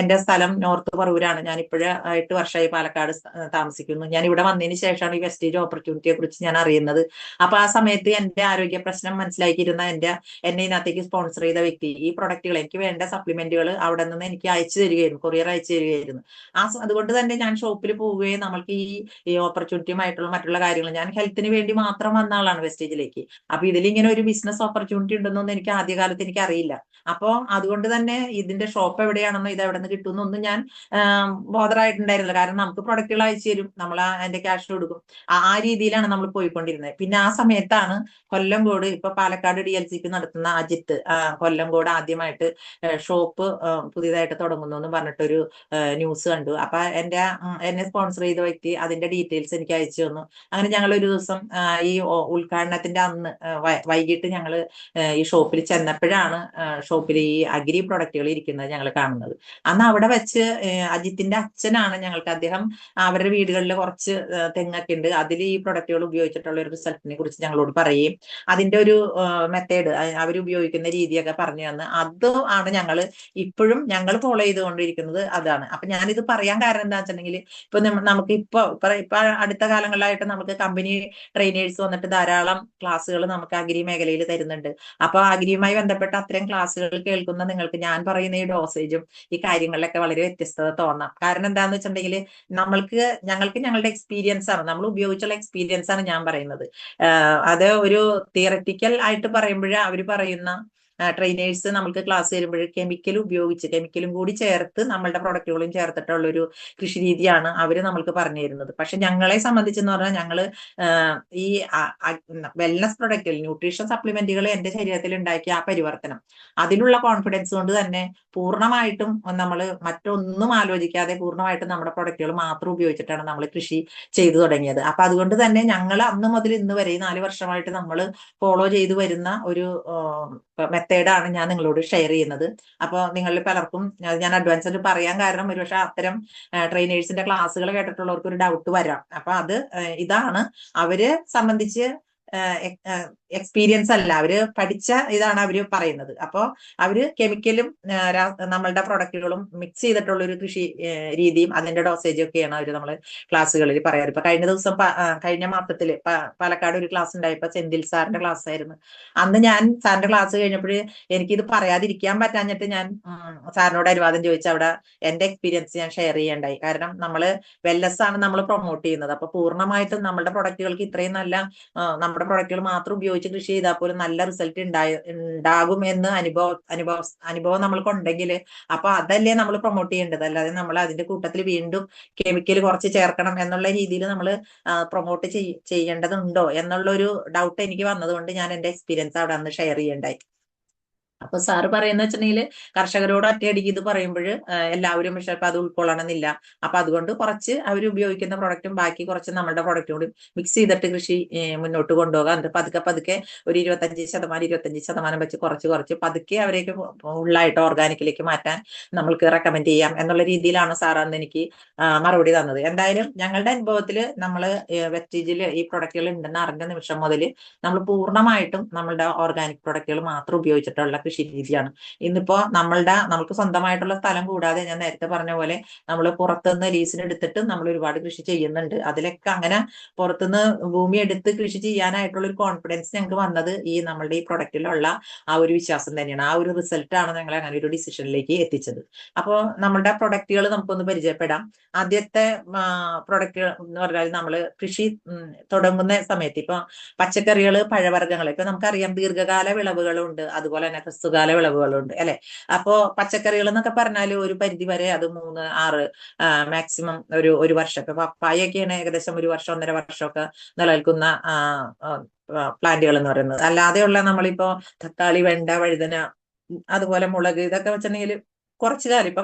എന്റെ സ്ഥലം നോർത്ത് പറവൂരാണ്. ഞാൻ ഇപ്പോഴ് 8 വർഷമായി പാലക്കാട് താമസിക്കുന്നു. ഞാൻ ഇവിടെ വന്നതിന് ശേഷമാണ് ഈ വെസ്റ്റേജ് ഓപ്പർച്യൂണിറ്റിയെ കുറിച്ച് ഞാൻ അറിയുന്നത്. അപ്പൊ ആ സമയത്ത് എന്റെ ആരോഗ്യ പ്രശ്നം മനസ്സിലാക്കിയിരുന്ന എന്നെ ഇതിനകത്തേക്ക് സ്പോൺസർ ചെയ്ത വ്യക്തി ഈ പ്രൊഡക്റ്റുകൾ, എനിക്ക് വേണ്ട സപ്ലിമെന്റുകൾ അവിടെ നിന്ന് എനിക്ക് അയച്ചു തരികയായിരുന്നു, കൊറിയർ അയച്ചു തരികയായിരുന്നു. അതുകൊണ്ട് തന്നെ ഞാൻ ഷോപ്പിൽ പോവുകയും നമ്മൾക്ക് ഈ ഓപ്പർച്യൂണിറ്റിയുമായിട്ടുള്ള മറ്റുള്ള കാര്യങ്ങൾ, ഞാൻ ഹെൽത്തിന് വേണ്ടി മാത്രം വന്ന ആളാണ് വെസ്റ്റേജിലേക്ക്. അപ്പൊ ഇതിലിങ്ങനെ ഒരു ബിസിനസ് ഓപ്പർച്യൂണിറ്റി ഉണ്ടെന്നൊന്നും എനിക്ക് ആദ്യകാലത്ത് എനിക്ക് അറിയില്ല. അപ്പൊ അതുകൊണ്ട് തന്നെ ഇതിന്റെ ഷോപ്പ് എവിടെയാണെന്നോ ഇത് എവിടെ നിന്ന് കിട്ടുന്നൊന്നും ഞാൻ ബോധറായിട്ടുണ്ടായിരുന്നില്ല. കാരണം നമുക്ക് പ്രൊഡക്റ്റുകൾ അയച്ചു തരും, നമ്മൾ അതിന്റെ ക്യാഷ് കൊടുക്കും, ആ രീതിയിലാണ് നമ്മൾ പോയിക്കൊണ്ടിരുന്നത്. പിന്നെ ആ സമയത്താണ് കൊല്ലംകോട്, ഇപ്പൊ പാലക്കാട് DLCP നടത്തുന്ന അജിത്ത് കൊല്ലംകോട് ആദ്യമായിട്ട് ഷോപ്പ് പുതിയതായിട്ട് തുടങ്ങുന്നു എന്ന് പറഞ്ഞിട്ടൊരു ന്യൂസ് കണ്ടു. അപ്പൊ എന്നെ സ്പോൺസർ ചെയ്ത വ്യക്തി അതിന്റെ ഡീറ്റെയിൽസ് എനിക്ക് അയച്ചു തന്നു. അങ്ങനെ ഞങ്ങൾ ഒരു ദിവസം ഈ ഉദ്ഘാടനത്തിന്റെ അന്ന് വൈകിട്ട് ഞങ്ങൾ ഈ ഷോപ്പിൽ ചെന്നപ്പോഴാണ് ഷോപ്പിൽ ഈ അഗ്രി പ്രൊഡക്റ്റുകൾ ഇരിക്കുന്നത് ഞങ്ങൾ കാണുന്നത്. അന്ന് അവിടെ വെച്ച് അജിത്തിന്റെ അച്ഛനാണ് ഞങ്ങൾക്ക്, അദ്ദേഹം അവരുടെ വീടുകളിൽ കുറച്ച് തെങ്ങൊക്കെ ഉണ്ട്, അതിൽ ഈ പ്രൊഡക്റ്റുകൾ ഉപയോഗിച്ചിട്ടുള്ള ഒരു റിസൾട്ടിനെ കുറിച്ച് ഞങ്ങളോട് പറയുകയും അതിന്റെ ഒരു മെത്തേഡ് അവരുപയോഗിക്കുന്ന രീതിയൊക്കെ പറഞ്ഞു തന്ന്, അത് ആണ് ഇപ്പോഴും ഞങ്ങൾ ഫോളോ ചെയ്തുകൊണ്ടിരിക്കുന്നത് അതാണ്. അപ്പൊ ഞാനിത് പറയാൻ കാരണം എന്താ വെച്ചിട്ടുണ്ടെങ്കിൽ, ഇപ്പൊ നമുക്ക് ഇപ്പൊ അടുത്ത കാലങ്ങളിലായിട്ട് നമുക്ക് കമ്പനി ട്രെയിനേഴ്സ് വന്നിട്ട് ധാരാളം ക്ലാസ്സുകൾ നമുക്ക് അഗ്രി മേഖലയിൽ തരുന്നുണ്ട്. അപ്പൊ അഗ്രിയുമായി ബന്ധപ്പെട്ട അത്തരം ക്ലാസ്സുകൾ ക്ലാസ്സുകൾ കേൾക്കുന്ന നിങ്ങൾക്ക് ഞാൻ പറയുന്ന ഈ ഡോസേജും ഈ കാര്യങ്ങളിലൊക്കെ വളരെ വ്യത്യസ്തത തോന്നാം. കാരണം എന്താന്ന് വെച്ചിട്ടുണ്ടെങ്കിൽ ഞങ്ങൾക്ക് ഞങ്ങളുടെ എക്സ്പീരിയൻസ് ആണ്, നമ്മൾ ഉപയോഗിച്ചുള്ള എക്സ്പീരിയൻസ് ആണ് ഞാൻ പറയുന്നത്. അത് ഒരു തിയററ്റിക്കൽ ആയിട്ട് പറയുമ്പോൾ അവർ പറയുന്ന ട്രെയിനേഴ്സ് നമുക്ക് ക്ലാസ് തരുമ്പോൾ കെമിക്കലും കൂടി ചേർത്ത് നമ്മളുടെ പ്രൊഡക്റ്റുകളും ചേർത്തിട്ടുള്ള ഒരു കൃഷി രീതിയാണ് അവർ നമ്മൾക്ക് പറഞ്ഞു തരുന്നത്. പക്ഷെ ഞങ്ങളെ സംബന്ധിച്ചെന്ന് പറഞ്ഞാൽ ഞങ്ങള് ഈ വെൽനസ് പ്രൊഡക്റ്റിൽ ന്യൂട്രീഷൻ സപ്ലിമെന്റുകൾ എന്റെ ശരീരത്തിൽ ഉണ്ടാക്കിയ ആ പരിവർത്തനം, അതിലുള്ള കോൺഫിഡൻസ് കൊണ്ട് തന്നെ പൂർണ്ണമായിട്ടും നമ്മൾ മറ്റൊന്നും ആലോചിക്കാതെ പൂർണ്ണമായിട്ടും നമ്മുടെ പ്രൊഡക്റ്റുകൾ മാത്രം ഉപയോഗിച്ചിട്ടാണ് നമ്മൾ കൃഷി ചെയ്തു തുടങ്ങിയത്. അപ്പൊ അതുകൊണ്ട് തന്നെ ഞങ്ങൾ അന്ന് മുതൽ ഇന്ന് വരെ 4 വർഷമായിട്ട് നമ്മൾ ഫോളോ ചെയ്തു വരുന്ന ഒരു മെത്തേഡാണ് ഞാൻ നിങ്ങളോട് ഷെയർ ചെയ്യുന്നത്. അപ്പോൾ നിങ്ങളിൽ പലർക്കും ഞാൻ അഡ്വാൻസ് ആയിട്ട് പറയാൻ കാരണം ഒരുപക്ഷെ അത്തരം ട്രെയിനേഴ്സിന്റെ ക്ലാസ്സുകൾ കേട്ടിട്ടുള്ളവർക്ക് ഒരു ഡൗട്ട് വരാം. അപ്പൊ അത് ഇതാണ് അവര് സംബന്ധിച്ച് എക്സ്പീരിയൻസ് അല്ല, അവര് പഠിച്ച ഇതാണ് അവര് പറയുന്നത്. അപ്പോൾ അവര് കെമിക്കലും നമ്മളുടെ പ്രൊഡക്റ്റുകളും മിക്സ് ചെയ്തിട്ടുള്ള ഒരു കൃഷി രീതിയും അതിന്റെ ഡോസേജും ഒക്കെയാണ് അവര് നമ്മള് ക്ലാസ്സുകളിൽ പറയാറ്. ഇപ്പൊ കഴിഞ്ഞ മാസത്തില് പാലക്കാട് ഒരു ക്ലാസ് ഉണ്ടായപ്പോ സെന്തിൽ സാറിന്റെ ക്ലാസ് ആയിരുന്നു. അന്ന് ഞാൻ സാറിന്റെ ക്ലാസ് കഴിഞ്ഞപ്പോൾ എനിക്കിത് പറയാതിരിക്കാൻ പറ്റാഞ്ഞിട്ട് ഞാൻ സാറിനോട് അനുവാദം ചോദിച്ചു അവിടെ എന്റെ എക്സ്പീരിയൻസ് ഞാൻ ഷെയർ ചെയ്യണ്ടായി. കാരണം നമ്മള് വെൽനസ് ആണ് നമ്മൾ പ്രൊമോട്ട് ചെയ്യുന്നത്. അപ്പൊ പൂർണ്ണമായിട്ടും നമ്മുടെ പ്രൊഡക്റ്റുകൾക്ക് ഇത്രയും നല്ല നമ്മുടെ പ്രൊഡക്റ്റുകൾ മാത്രം ഉപയോഗിച്ച് കൃഷി ചെയ്താൽ പോലും നല്ല റിസൾട്ട് ഉണ്ടാകും എന്ന് അനുഭവം നമ്മൾക്കുണ്ടെങ്കിൽ അപ്പൊ അതല്ലേ നമ്മൾ പ്രൊമോട്ട് ചെയ്യേണ്ടത്. അല്ലാതെ നമ്മൾ അതിന്റെ കൂട്ടത്തിൽ വീണ്ടും കെമിക്കൽ കുറച്ച് ചേർക്കണം എന്നുള്ള രീതിയിൽ നമ്മൾ പ്രൊമോട്ട് ചെയ്യേണ്ടതുണ്ടോ എന്നുള്ളൊരു ഡൗട്ട് എനിക്ക് വന്നതുകൊണ്ട് ഞാൻ എന്റെ എക്സ്പീരിയൻസ് അവിടെ അന്ന് ഷെയർ ചെയ്യണ്ടായി. അപ്പൊ സാറ് പറയുന്ന വെച്ചിട്ടുണ്ടെങ്കിൽ കർഷകരോട് ഒറ്റയടിക്ക് ഇത് പറയുമ്പോൾ എല്ലാവരും പക്ഷെ അത് ഉൾക്കൊള്ളണമെന്നില്ല. അപ്പൊ അതുകൊണ്ട് കുറച്ച് അവർ ഉപയോഗിക്കുന്ന പ്രൊഡക്റ്റും ബാക്കി കുറച്ച് നമ്മുടെ പ്രൊഡക്റ്റും കൂടി മിക്സ് ചെയ്തിട്ട് കൃഷി മുന്നോട്ട് കൊണ്ടുപോകാം. എന്നിട്ട് പതുക്കെ ഒരു 25% വെച്ച് കുറച്ച് പതുക്കെ അവരേക്ക് ഫുള്ളായിട്ട് ഓർഗാനിക്കിലേക്ക് മാറ്റാൻ നമ്മൾക്ക് റെക്കമെൻഡ് ചെയ്യാം എന്നുള്ള രീതിയിലാണ് സാർ അന്ന് എനിക്ക് മറുപടി തന്നത്. എന്തായാലും ഞങ്ങളുടെ അനുഭവത്തിൽ നമ്മൾ വെസ്റ്റീജിൽ ഈ പ്രൊഡക്റ്റുകൾ ഉണ്ടെന്ന് അറിഞ്ഞ നിമിഷം മുതൽ നമ്മൾ പൂർണ്ണമായിട്ടും നമ്മളുടെ ഓർഗാനിക് പ്രൊഡക്റ്റുകൾ മാത്രം ഉപയോഗിച്ചിട്ടുള്ള കൃഷി രീതിയാണ്. ഇന്നിപ്പോ നമുക്ക് സ്വന്തമായിട്ടുള്ള സ്ഥലം കൂടാതെ ഞാൻ നേരത്തെ പറഞ്ഞ പോലെ നമ്മൾ പുറത്തുനിന്ന് ലീസിന് എടുത്തിട്ട് നമ്മൾ ഒരുപാട് കൃഷി ചെയ്യുന്നുണ്ട്. അതിലൊക്കെ അങ്ങനെ പുറത്തുനിന്ന് ഭൂമി എടുത്ത് കൃഷി ചെയ്യാനായിട്ടുള്ള ഒരു കോൺഫിഡൻസ് ഞങ്ങൾക്ക് വന്നത് ഈ നമ്മളുടെ ഈ പ്രൊഡക്റ്റിലുള്ള ആ ഒരു വിശ്വാസം തന്നെയാണ്. ആ ഒരു റിസൾട്ടാണ് ഞങ്ങളെ അങ്ങനെ ഒരു ഡിസിഷനിലേക്ക് എത്തിച്ചത്. അപ്പോൾ നമ്മളുടെ പ്രൊഡക്റ്റുകൾ നമുക്കൊന്ന് പരിചയപ്പെടാം. ആദ്യത്തെ പ്രൊഡക്റ്റ് എന്ന് പറഞ്ഞാൽ നമ്മൾ കൃഷി തുടങ്ങുന്ന സമയത്ത് ഇപ്പൊ പച്ചക്കറികൾ, പഴവർഗ്ഗങ്ങൾ ഇപ്പൊ നമുക്കറിയാം ദീർഘകാല വിളവുകളുണ്ട്, അതുപോലെ തന്നെ ഹ്രസ്വകാല വിളവുകളുണ്ട് അല്ലെ. അപ്പോ പച്ചക്കറികൾ എന്നൊക്കെ പറഞ്ഞാൽ ഒരു പരിധി വരെ അത് 3, 6 മാക്സിമം ഒരു വർഷം. ഇപ്പൊ പപ്പായൊക്കെയാണ് ഏകദേശം 1 വർഷം 1.5 വർഷമൊക്കെ നിലനിൽക്കുന്ന പ്ലാന്റുകൾ എന്ന് പറയുന്നത്. അല്ലാതെയുള്ള നമ്മളിപ്പോ തക്കാളി, വെണ്ട, വഴുതന, അതുപോലെ മുളക് ഇതൊക്കെ വെച്ചിട്ടുണ്ടെങ്കിൽ കുറച്ചു കാലം ഇപ്പൊ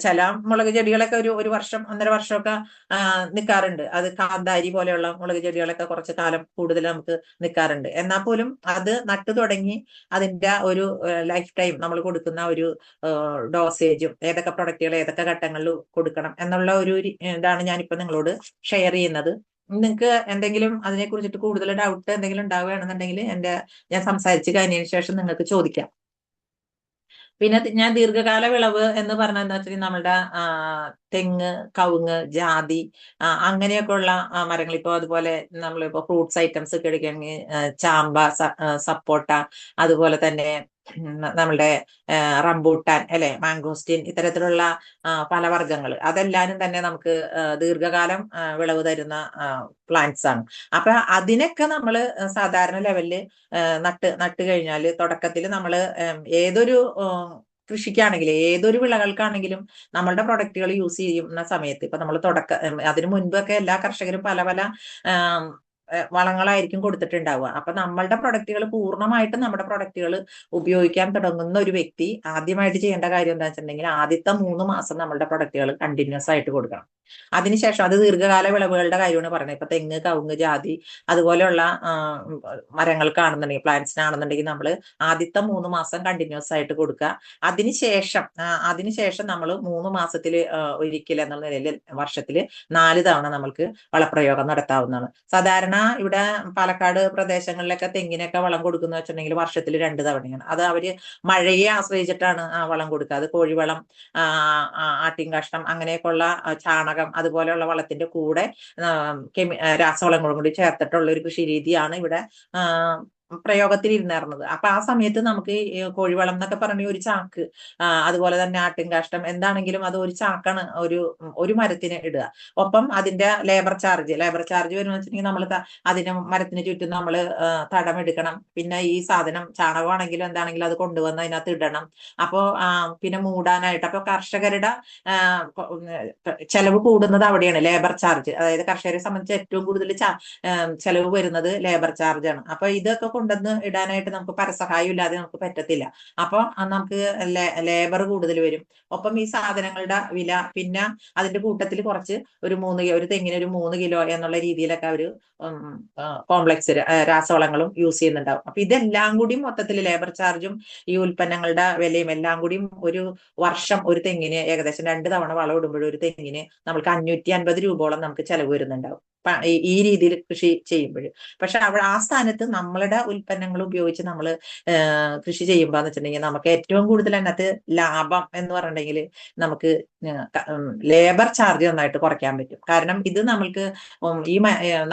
ചില മുളക് ചെടികളൊക്കെ ഒരു വർഷം 1.5 വർഷമൊക്കെ നിൽക്കാറുണ്ട്. അത് കാന്താരി പോലെയുള്ള മുളക് ചെടികളൊക്കെ കുറച്ച് കാലം കൂടുതൽ നമുക്ക് നിൽക്കാറുണ്ട്. എന്നാൽ പോലും അത് നട്ടു തുടങ്ങി അതിന്റെ ഒരു ലൈഫ് ടൈം നമ്മൾ കൊടുക്കുന്ന ഒരു ഡോസേജും ഏതൊക്കെ പ്രൊഡക്റ്റുകൾ ഏതൊക്കെ ഘട്ടങ്ങളിൽ കൊടുക്കണം എന്നുള്ള ഒരു ഇതാണ് ഞാനിപ്പോ നിങ്ങളോട് ഷെയർ ചെയ്യുന്നത്. നിങ്ങൾക്ക് എന്തെങ്കിലും അതിനെ കുറിച്ചിട്ട് കൂടുതൽ ഡൗട്ട് എന്തെങ്കിലും ഉണ്ടാവുകയാണെന്നുണ്ടെങ്കിൽ ഞാൻ സംസാരിച്ച് കഴിഞ്ഞതിന് ശേഷം നിങ്ങൾക്ക് ചോദിക്കാം. പിന്നെ ഞാൻ ദീർഘകാല വിളവ് എന്ന് പറഞ്ഞാൽ എന്താ വെച്ചാൽ നമ്മളുടെ തെങ്ങ്, കവുങ്ങ്, ജാതി അങ്ങനെയൊക്കെ ഉള്ള മരങ്ങൾ. ഇപ്പൊ അതുപോലെ നമ്മളിപ്പോ ഫ്രൂട്ട്സ് ഐറ്റംസ് ഒക്കെ എടുക്കുകയാണെങ്കിൽ ചാമ്പ, സപ്പോട്ട, അതുപോലെ തന്നെ നമ്മളുടെ റംബൂട്ടാൻ അല്ലെ, മാംഗോസ്റ്റിൻ, ഇത്തരത്തിലുള്ള ഫലവർഗ്ഗങ്ങൾ അതെല്ലാനും തന്നെ നമുക്ക് ദീർഘകാലം വിളവ് തരുന്ന പ്ലാന്റ്സ് ആണ്. അപ്പൊ അതിനൊക്കെ നമ്മൾ സാധാരണ ലെവലില് നട്ട് കഴിഞ്ഞാൽ തുടക്കത്തിൽ നമ്മൾ ഏതൊരു കൃഷിക്കാണെങ്കിലും ഏതൊരു വിളകൾക്കാണെങ്കിലും നമ്മളുടെ പ്രൊഡക്റ്റുകൾ യൂസ് ചെയ്യുന്ന സമയത്ത് ഇപ്പൊ നമ്മൾ അതിനു മുൻപൊക്കെ എല്ലാ കർഷകരും പല വളങ്ങളായിരിക്കും കൊടുത്തിട്ടുണ്ടാവുക. അപ്പൊ നമ്മളുടെ പ്രൊഡക്റ്റുകൾ പൂർണ്ണമായിട്ടും നമ്മുടെ പ്രൊഡക്റ്റുകൾ ഉപയോഗിക്കാൻ തുടങ്ങുന്ന ഒരു വ്യക്തി ആദ്യമായിട്ട് ചെയ്യേണ്ട കാര്യം എന്താ വെച്ചിട്ടുണ്ടെങ്കിൽ ആദ്യത്തെ 3 മാസം നമ്മളുടെ പ്രൊഡക്റ്റുകൾ കണ്ടിന്യൂസ് ആയിട്ട് കൊടുക്കണം. അതിനുശേഷം അത് ദീർഘകാല വിളവുകളുടെ കാര്യമാണ് പറയുന്നത്. ഇപ്പൊ തെങ്ങ്, കവുങ്ങ്, ജാതി അതുപോലെയുള്ള മരങ്ങൾക്കാണെന്നുണ്ടെങ്കിൽ പ്ലാന്റ്സിനാണെന്നുണ്ടെങ്കിൽ നമ്മൾ ആദ്യത്തെ 3 മാസം കണ്ടിന്യൂസ് ആയിട്ട് കൊടുക്കുക. അതിനുശേഷം നമ്മൾ 3 മാസത്തിൽ ഒരിക്കൽ എന്നുള്ള നിലയിൽ വർഷത്തിൽ 4 തവണ നമ്മൾക്ക് വളപ്രയോഗം നടത്താവുന്നതാണ്. സാധാരണ ഇവിടെ പാലക്കാട് പ്രദേശങ്ങളിലൊക്കെ തെങ്ങിനൊക്കെ വളം കൊടുക്കുന്ന വെച്ചിട്ടുണ്ടെങ്കിൽ വർഷത്തിൽ 2 തവണയാണ്. അത് അവര് മഴയെ ആശ്രയിച്ചിട്ടാണ് ആ വളം കൊടുക്കുക. അത് കോഴിവളം, ആട്ടിൻ കാഷ്ടം, അങ്ങനെയൊക്കെയുള്ള ചാണകം, അതുപോലെയുള്ള വളത്തിന്റെ കൂടെ രാസവളങ്ങളും കൂടി ചേർത്തിട്ടുള്ള ഒരു കൃഷി രീതിയാണ് ഇവിടെ പ്രയോഗത്തിൽ ഇരുന്നായിരുന്നത്. അപ്പൊ ആ സമയത്ത് നമുക്ക് ഈ കോഴിവളം എന്നൊക്കെ പറഞ്ഞ ഒരു ചാക്ക്, അതുപോലെ തന്നെ ആട്ടിൻ കാഷ്ടം എന്താണെങ്കിലും അത് ഒരു ചാക്കാണ് ഒരു മരത്തിന് ഇടുക. ഒപ്പം അതിന്റെ ലേബർ ചാർജ് വരുന്ന വെച്ചിട്ടുണ്ടെങ്കിൽ നമ്മൾ അതിന് മരത്തിന് ചുറ്റും നമ്മൾ തടമെടുക്കണം. പിന്നെ ഈ സാധനം ചാണകമാണെങ്കിലും എന്താണെങ്കിലും അത് കൊണ്ടുവന്ന് അതിനകത്ത് ഇടണം. അപ്പോ പിന്നെ മൂടാനായിട്ട്, അപ്പൊ കർഷകരുടെ ചെലവ് കൂടുന്നത് അവിടെയാണ്, ലേബർ ചാർജ്. അതായത് കർഷകരെ സംബന്ധിച്ച് ഏറ്റവും കൂടുതൽ ചെലവ് വരുന്നത് ലേബർ ചാർജ് ആണ്. അപ്പൊ ഇതൊക്കെ കൊണ്ടുവന്ന് ഇടാനായിട്ട് നമുക്ക് പരസഹായം ഇല്ലാതെ നമുക്ക് പറ്റത്തില്ല. അപ്പൊ നമുക്ക് ലേബർ കൂടുതൽ വരും. ഒപ്പം ഈ സാധനങ്ങളുടെ വില, പിന്നെ അതിന്റെ കൂട്ടത്തിൽ കുറച്ച് ഒരു തെങ്ങിന് ഒരു 3 കിലോ എന്നുള്ള രീതിയിലൊക്കെ അവര് കോംപ്ലക്സ് രാസവളങ്ങളും യൂസ് ചെയ്യുന്നുണ്ടാവും. അപ്പൊ ഇതെല്ലാം കൂടി മൊത്തത്തിൽ ലേബർ ചാർജും ഈ ഉൽപ്പന്നങ്ങളുടെ വിലയും എല്ലാം കൂടി ഒരു വർഷം ഒരു തെങ്ങിന് ഏകദേശം 2 തവണ വളം ഇടുമ്പോഴും ഒരു തെങ്ങിന് നമുക്ക് 550 രൂപയോളം നമുക്ക് ചെലവ് വരുന്നുണ്ടാവും ഈ രീതിയിൽ കൃഷി ചെയ്യുമ്പോൾ. പക്ഷെ ആ സ്ഥാനത്ത് നമ്മളുടെ ഉൽപ്പന്നങ്ങൾ ഉപയോഗിച്ച് നമ്മൾ കൃഷി ചെയ്യുമ്പോൾ എന്ന് വെച്ചിട്ടുണ്ടെങ്കിൽ നമുക്ക് ഏറ്റവും കൂടുതൽ അതിനകത്ത് ലാഭം എന്ന് പറഞ്ഞിട്ടുണ്ടെങ്കിൽ നമുക്ക് ലേബർ ചാർജ് നന്നായിട്ട് കുറയ്ക്കാൻ പറ്റും. കാരണം ഇത് നമ്മൾക്ക് ഈ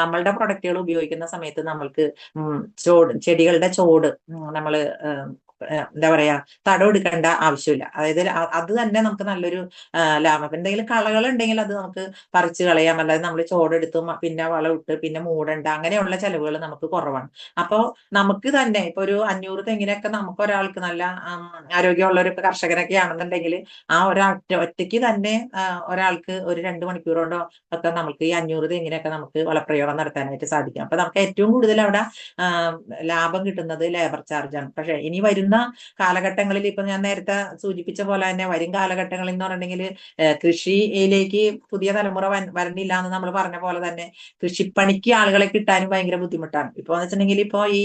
നമ്മളുടെ പ്രൊഡക്റ്റുകൾ ഉപയോഗിക്കുന്ന സമയത്ത് നമ്മൾക്ക് ചെടികളുടെ ചോട് നമ്മൾ എന്താ പറയാ തടം എടുക്കേണ്ട ആവശ്യമില്ല. അതായത് അത് തന്നെ നമുക്ക് നല്ലൊരു ലാഭം. എന്തെങ്കിലും കളകൾ ഉണ്ടെങ്കിൽ അത് നമുക്ക് പറിച്ചു കളയാം. അല്ലാതെ നമ്മൾ ചോടെടുത്ത് പിന്നെ വളം ഇട്ട് പിന്നെ മൂടണ്ട, അങ്ങനെയുള്ള ചെലവുകൾ നമുക്ക് കുറവാണ്. അപ്പൊ നമുക്ക് തന്നെ ഇപ്പൊ ഒരു 500 തെങ്ങിനൊക്കെ നമുക്ക് ഒരാൾക്ക് നല്ല ആരോഗ്യമുള്ള ഒരു കർഷകനൊക്കെ ആണെന്നുണ്ടെങ്കിൽ ആ ഒറ്റയ്ക്ക് തന്നെ ഒരാൾക്ക് ഒരു 2 മണിക്കൂർ കൊണ്ടോ ഒക്കെ നമുക്ക് ഈ 500 തെങ്ങിനൊക്കെ നമുക്ക് വളപ്രയോഗം നടത്താനായിട്ട് സാധിക്കും. അപ്പൊ നമുക്ക് ഏറ്റവും കൂടുതൽ അവിടെ ലാഭം കിട്ടുന്നത് ലേബർ ചാർജ് ആണ്. പക്ഷെ ഇനി വരുന്ന കാലഘട്ടങ്ങളിൽ ഇപ്പൊ ഞാൻ നേരത്തെ സൂചിപ്പിച്ച പോലെ തന്നെ വരും കാലഘട്ടങ്ങളിൽ എന്ന് പറഞ്ഞിട്ടുണ്ടെങ്കിൽ കൃഷിയിലേക്ക് പുതിയ തലമുറ വരണില്ല എന്ന് നമ്മൾ പറഞ്ഞ പോലെ തന്നെ കൃഷിപ്പണിക്ക് ആളുകളെ കിട്ടാനും ഭയങ്കര ബുദ്ധിമുട്ടാണ്. ഇപ്പൊ എന്ന് വെച്ചിട്ടുണ്ടെങ്കിൽ ഇപ്പൊ ഈ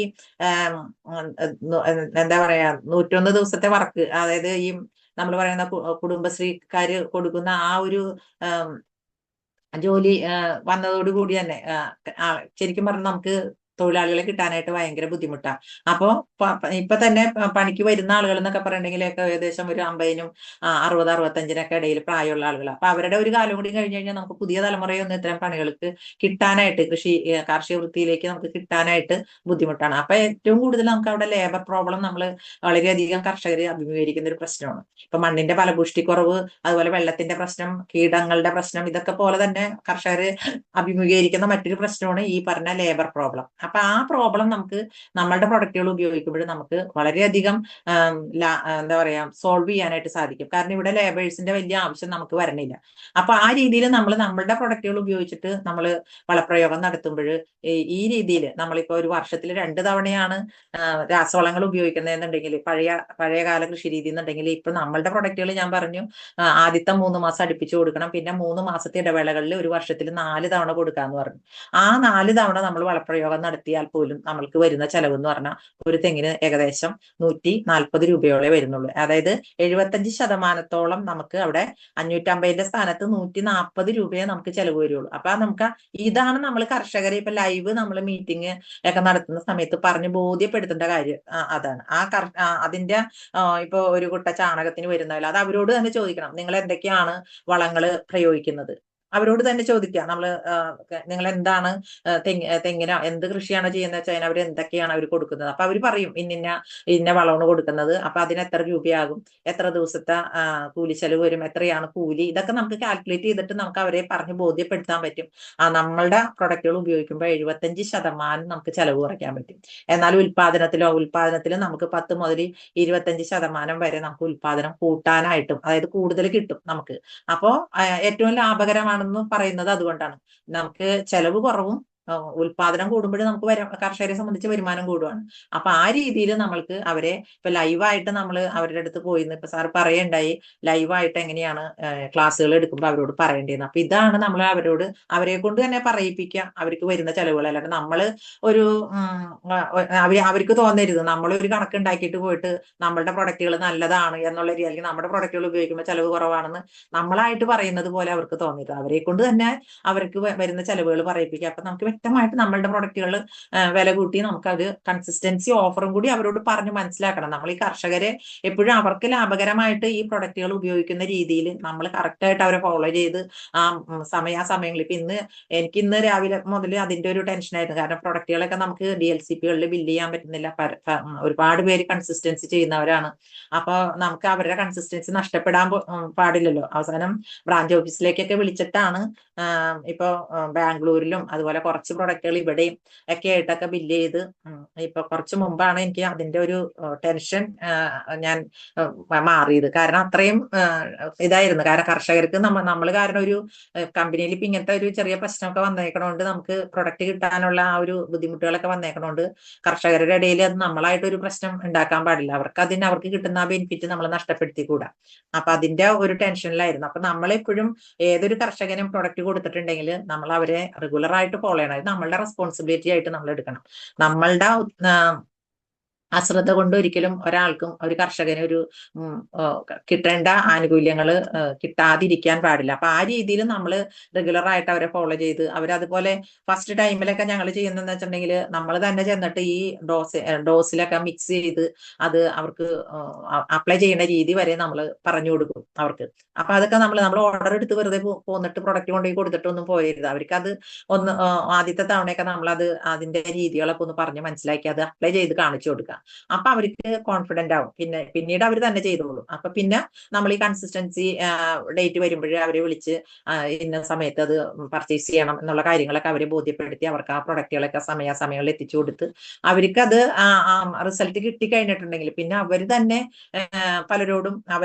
എന്താ പറയാ 101 ദിവസത്തെ വർക്ക്, അതായത് ഈ നമ്മൾ പറയുന്ന കുടുംബശ്രീക്കാര് കൊടുക്കുന്ന ആ ഒരു ജോലി വന്നതോടുകൂടി തന്നെ ശരിക്കും പറഞ്ഞാൽ നമുക്ക് തൊഴിലാളികളെ കിട്ടാനായിട്ട് ഭയങ്കര ബുദ്ധിമുട്ടാണ്. അപ്പോ ഇപ്പൊ തന്നെ പണിക്ക് വരുന്ന ആളുകൾ എന്നൊക്കെ പറയണമെങ്കിൽ ഏകദേശം ഒരു 50-നും 60-65-നൊക്കെ ഇടയിൽ പ്രായമുള്ള ആളുകൾ. അപ്പൊ അവരുടെ ഒരു കാലം കൂടി കഴിഞ്ഞ് കഴിഞ്ഞാൽ നമുക്ക് പുതിയ തലമുറയൊന്നും ഇത്തരം പണികൾക്ക് കിട്ടാനായിട്ട്, കാർഷിക വൃത്തിയിലേക്ക് നമുക്ക് കിട്ടാനായിട്ട് ബുദ്ധിമുട്ടാണ്. അപ്പൊ ഏറ്റവും കൂടുതൽ നമുക്ക് അവിടെ ലേബർ പ്രോബ്ലം നമ്മൾ വളരെയധികം കർഷകർ അഭിമുഖീകരിക്കുന്ന ഒരു പ്രശ്നമാണ്. ഇപ്പൊ മണ്ണിന്റെ ഫലപുഷ്ടിക്കുറവ്, അതുപോലെ വെള്ളത്തിന്റെ പ്രശ്നം, കീടങ്ങളുടെ പ്രശ്നം, ഇതൊക്കെ പോലെ തന്നെ കർഷകർ അഭിമുഖീകരിക്കുന്ന മറ്റൊരു പ്രശ്നമാണ് ഈ പറഞ്ഞ ലേബർ പ്രോബ്ലം. അപ്പൊ ആ പ്രോബ്ലം നമുക്ക് നമ്മളുടെ പ്രൊഡക്റ്റുകൾ ഉപയോഗിക്കുമ്പോൾ നമുക്ക് വളരെയധികം എന്താ പറയാ സോൾവ് ചെയ്യാനായിട്ട് സാധിക്കും. കാരണം ഇവിടെ ലേബേഴ്സിന്റെ വലിയ ആവശ്യം നമുക്ക് വരണില്ല. അപ്പൊ ആ രീതിയിൽ നമ്മൾ നമ്മളുടെ പ്രൊഡക്റ്റുകൾ ഉപയോഗിച്ചിട്ട് നമ്മൾ വളപ്രയോഗം നടത്തുമ്പോൾ ഈ രീതിയിൽ നമ്മളിപ്പോ ഒരു വർഷത്തിൽ 2 തവണയാണ് രാസവളങ്ങൾ ഉപയോഗിക്കുന്നതെന്നുണ്ടെങ്കിൽ, പഴയകാല കൃഷി രീതി എന്നുണ്ടെങ്കിൽ, ഇപ്പൊ നമ്മളുടെ പ്രൊഡക്റ്റുകൾ ഞാൻ പറഞ്ഞു ആദ്യത്തെ 3 മാസം അടുപ്പിച്ച് കൊടുക്കണം. പിന്നെ 3 മാസത്തെ ഇടവേളകളിൽ ഒരു വർഷത്തിൽ 4 തവണ കൊടുക്കാന്ന് പറഞ്ഞു. ആ 4 തവണ നമ്മൾ വളപ്രയോഗം നടത്തിയാൽ പോലും നമ്മൾക്ക് വരുന്ന ചെലവ് എന്ന് പറഞ്ഞാൽ ഒരു തെങ്ങിന് ഏകദേശം 140 രൂപയോളെ വരുന്നുള്ളൂ. അതായത് 75% നമുക്ക് അവിടെ 550ന്റെ സ്ഥാനത്ത് 140 രൂപയെ നമുക്ക് ചെലവ് വരുള്ളൂ. അപ്പൊ നമുക്ക് ഇതാണ് നമ്മൾ കർഷകരെ ഇപ്പൊ ലൈവ് നമ്മൾ മീറ്റിംഗ് ഒക്കെ നടത്തുന്ന സമയത്ത് പറഞ്ഞ് ബോധ്യപ്പെടുത്തേണ്ട കാര്യം അതാണ്. അതിന്റെ ഇപ്പൊ ഒരു കുട്ട ചാണകത്തിന് വരുന്നതല്ല, അത് അവരോട് തന്നെ ചോദിക്കണം. നിങ്ങൾ എന്തൊക്കെയാണ് വളങ്ങള് പ്രയോഗിക്കുന്നത്? അവരോട് തന്നെ ചോദിക്കാം. നിങ്ങൾ എന്താണ് തെങ്ങിന എന്ത് കൃഷിയാണ് ചെയ്യുന്നത് വെച്ചാൽ അവർ എന്തൊക്കെയാണ് അവർ കൊടുക്കുന്നത്. അപ്പൊ അവർ പറയും ഇന്ന വളമാണ് കൊടുക്കുന്നത്. അപ്പൊ അതിന് എത്ര രൂപയാകും, എത്ര ദിവസത്തെ കൂലി ചെലവ് വരും, എത്രയാണ് കൂലി, ഇതൊക്കെ നമുക്ക് കാൽക്കുലേറ്റ് ചെയ്തിട്ട് നമുക്ക് അവരെ പറഞ്ഞ് ബോധ്യപ്പെടുത്താൻ പറ്റും. നമ്മളുടെ പ്രൊഡക്റ്റുകൾ ഉപയോഗിക്കുമ്പോൾ 75% നമുക്ക് ചെലവ് കുറയ്ക്കാൻ പറ്റും. എന്നാൽ ഉൽപാദനത്തിൽ നമുക്ക് 10 മുതൽ 25% വരെ നമുക്ക് ഉൽപാദനം കൂട്ടാനായിട്ടും, അതായത് കൂടുതൽ കിട്ടും നമുക്ക്. അപ്പോ ഏറ്റവും ലാഭകരമാണെന്ന് പറയുന്നത് അതുകൊണ്ടാണ്. നമുക്ക് ചെലവ് കുറവും ഉൽപാദനം കൂടുമ്പോൾ നമുക്ക് കർഷകരെ സംബന്ധിച്ച് വരുമാനം കൂടുവാണ്. അപ്പൊ ആ രീതിയിൽ നമ്മൾക്ക് അവരെ ഇപ്പൊ ലൈവായിട്ട് നമ്മൾ അവരുടെ അടുത്ത് പോയിന്ന് ഇപ്പൊ സാർ പറയണ്ടായി, ലൈവായിട്ട് എങ്ങനെയാണ് ക്ലാസ്സുകൾ എടുക്കുമ്പോൾ അവരോട് പറയേണ്ടതെന്ന്. അപ്പൊ ഇതാണ് നമ്മൾ അവരെ കൊണ്ട് തന്നെ പറയിപ്പിക്കുക അവർക്ക് വരുന്ന ചെലവുകൾ. അല്ലാണ്ട് നമ്മൾ ഒരു അവർക്ക് തോന്നരുത് നമ്മളൊരു കണക്കുണ്ടാക്കിയിട്ട് പോയിട്ട് നമ്മളുടെ പ്രൊഡക്റ്റുകൾ നല്ലതാണ് എന്നുള്ള രീതി, അല്ലെങ്കിൽ നമ്മുടെ പ്രൊഡക്റ്റുകൾ ഉപയോഗിക്കുമ്പോൾ ചെലവ് കുറവാണെന്ന് നമ്മളായിട്ട് പറയുന്നത് പോലെ അവർക്ക് തോന്നരുത്. അവരെ കൊണ്ട് തന്നെ അവർക്ക് വരുന്ന ചെലവുകൾ പറയിപ്പിക്കുക. അപ്പൊ നമുക്ക് വ്യക്തമായിട്ട് നമ്മളുടെ പ്രൊഡക്റ്റുകൾ വില കൂട്ടി നമുക്ക് അത് കൺസിസ്റ്റൻസി ഓഫറും കൂടി അവരോട് പറഞ്ഞ് മനസ്സിലാക്കണം. നമ്മൾ ഈ കർഷകരെ എപ്പോഴും അവർക്ക് ലാഭകരമായിട്ട് ഈ പ്രൊഡക്റ്റുകൾ ഉപയോഗിക്കുന്ന രീതിയിൽ നമ്മൾ കറക്റ്റായിട്ട് അവരെ ഫോളോ ചെയ്ത് ആ സമയങ്ങളിൽ ഇപ്പൊ എനിക്ക് ഇന്ന് രാവിലെ മുതൽ അതിന്റെ ഒരു ടെൻഷനായിരുന്നു. കാരണം പ്രൊഡക്റ്റുകളൊക്കെ നമുക്ക് DLCP-കളിൽ ബില്ല് ചെയ്യാൻ പറ്റുന്നില്ല. ഒരുപാട് പേര് കൺസിസ്റ്റൻസി ചെയ്യുന്നവരാണ്. അപ്പൊ നമുക്ക് അവരുടെ കൺസിസ്റ്റൻസി നഷ്ടപ്പെടാൻ പാടില്ലല്ലോ. അവസാനം ബ്രാഞ്ച് ഓഫീസിലേക്കൊക്കെ വിളിച്ചിട്ടാണ് ഇപ്പൊ ബാംഗ്ലൂരിലും അതുപോലെ കുറച്ച് പ്രൊഡക്റ്റുകൾ ഇവിടെയും ഒക്കെ ആയിട്ടൊക്കെ ബില്ല് ചെയ്ത് ഇപ്പൊ കുറച്ച് മുമ്പാണ് എനിക്ക് അതിന്റെ ഒരു ടെൻഷൻ ഞാൻ മാറിയത്. കാരണം അത്രയും ഇതായിരുന്നു. കാരണം കർഷകർക്ക് നമ്മൾ കാരണം ഒരു കമ്പനിയിൽ ഇപ്പൊ ഇങ്ങനത്തെ ഒരു ചെറിയ പ്രശ്നമൊക്കെ വന്നേക്കണോണ്ട് നമുക്ക് പ്രൊഡക്റ്റ് കിട്ടാനുള്ള ആ ഒരു ബുദ്ധിമുട്ടുകളൊക്കെ വന്നേക്കണോണ്ട് കർഷകരുടെ ഇടയിൽ അത് നമ്മളായിട്ട് ഒരു പ്രശ്നം ഉണ്ടാക്കാൻ പാടില്ല. അവർക്ക് കിട്ടുന്ന ആ ബെനിഫിറ്റ് നമ്മൾ നഷ്ടപ്പെടുത്തിക്കൂടാ. അപ്പൊ അതിന്റെ ഒരു ടെൻഷനിലായിരുന്നു. അപ്പൊ നമ്മളെപ്പോഴും ഏതൊരു കർഷകനും പ്രൊഡക്റ്റ് കൊടുത്തിട്ടുണ്ടെങ്കിൽ നമ്മൾ അവരെ റെഗുലർ ആയിട്ട് ഫോളോ ചെയ്യണം. ഇത് നമ്മളുടെ റെസ്പോൺസിബിലിറ്റി ആയിട്ട് നമ്മൾ എടുക്കണം. നമ്മളുടെ അശ്രദ്ധ കൊണ്ട് ഒരിക്കലും ഒരാൾക്കും ഒരു കർഷകന് ഒരു കിട്ടേണ്ട ആനുകൂല്യങ്ങൾ കിട്ടാതിരിക്കാൻ പാടില്ല. അപ്പൊ ആ രീതിയിൽ നമ്മൾ റെഗുലർ ആയിട്ട് അവരെ ഫോളോ ചെയ്ത് അവരതുപോലെ ഫസ്റ്റ് ടൈമിലൊക്കെ ഞങ്ങൾ ചെയ്യുന്നതെന്ന് വെച്ചിട്ടുണ്ടെങ്കിൽ നമ്മൾ തന്നെ ചെന്നിട്ട് ഈ ഡോസിലൊക്കെ മിക്സ് ചെയ്ത് അത് അവർക്ക് അപ്ലൈ ചെയ്യുന്ന രീതി വരെ നമ്മൾ പറഞ്ഞു കൊടുക്കും അവർക്ക്. അപ്പൊ അതൊക്കെ നമ്മൾ ഓർഡർ എടുത്ത് വെറുതെ പോന്നിട്ട് പ്രൊഡക്റ്റ് കൊണ്ടുപോയി കൊടുത്തിട്ടൊന്നും പോയരുത്. അവർക്ക് അത് ഒന്ന് ആദ്യത്തെ തവണയൊക്കെ നമ്മളത് അതിന്റെ രീതികളൊക്കെ ഒന്ന് പറഞ്ഞ് മനസ്സിലാക്കി അത് അപ്ലൈ ചെയ്ത് കാണിച്ചു കൊടുക്കുക. അപ്പൊ അവർക്ക് കോൺഫിഡന്റ് ആവും. പിന്നീട് അവർ തന്നെ ചെയ്തോളും. അപ്പൊ പിന്നെ നമ്മൾ ഈ കൺസിസ്റ്റൻസി ഡേറ്റ് വരുമ്പോഴേ അവരെ വിളിച്ച് ഇന്ന സമയത്ത് അത് പർച്ചേസ് ചെയ്യണം എന്നുള്ള കാര്യങ്ങളൊക്കെ അവരെ ബോധ്യപ്പെടുത്തി അവർക്ക് ആ പ്രൊഡക്റ്റുകളൊക്കെ സമയാസമയങ്ങളിൽ എത്തിച്ചു കൊടുത്ത് അവർക്ക് അത് റിസൾട്ട് കിട്ടിക്കഴിഞ്ഞിട്ടുണ്ടെങ്കിൽ പിന്നെ അവർ തന്നെ പലരോടും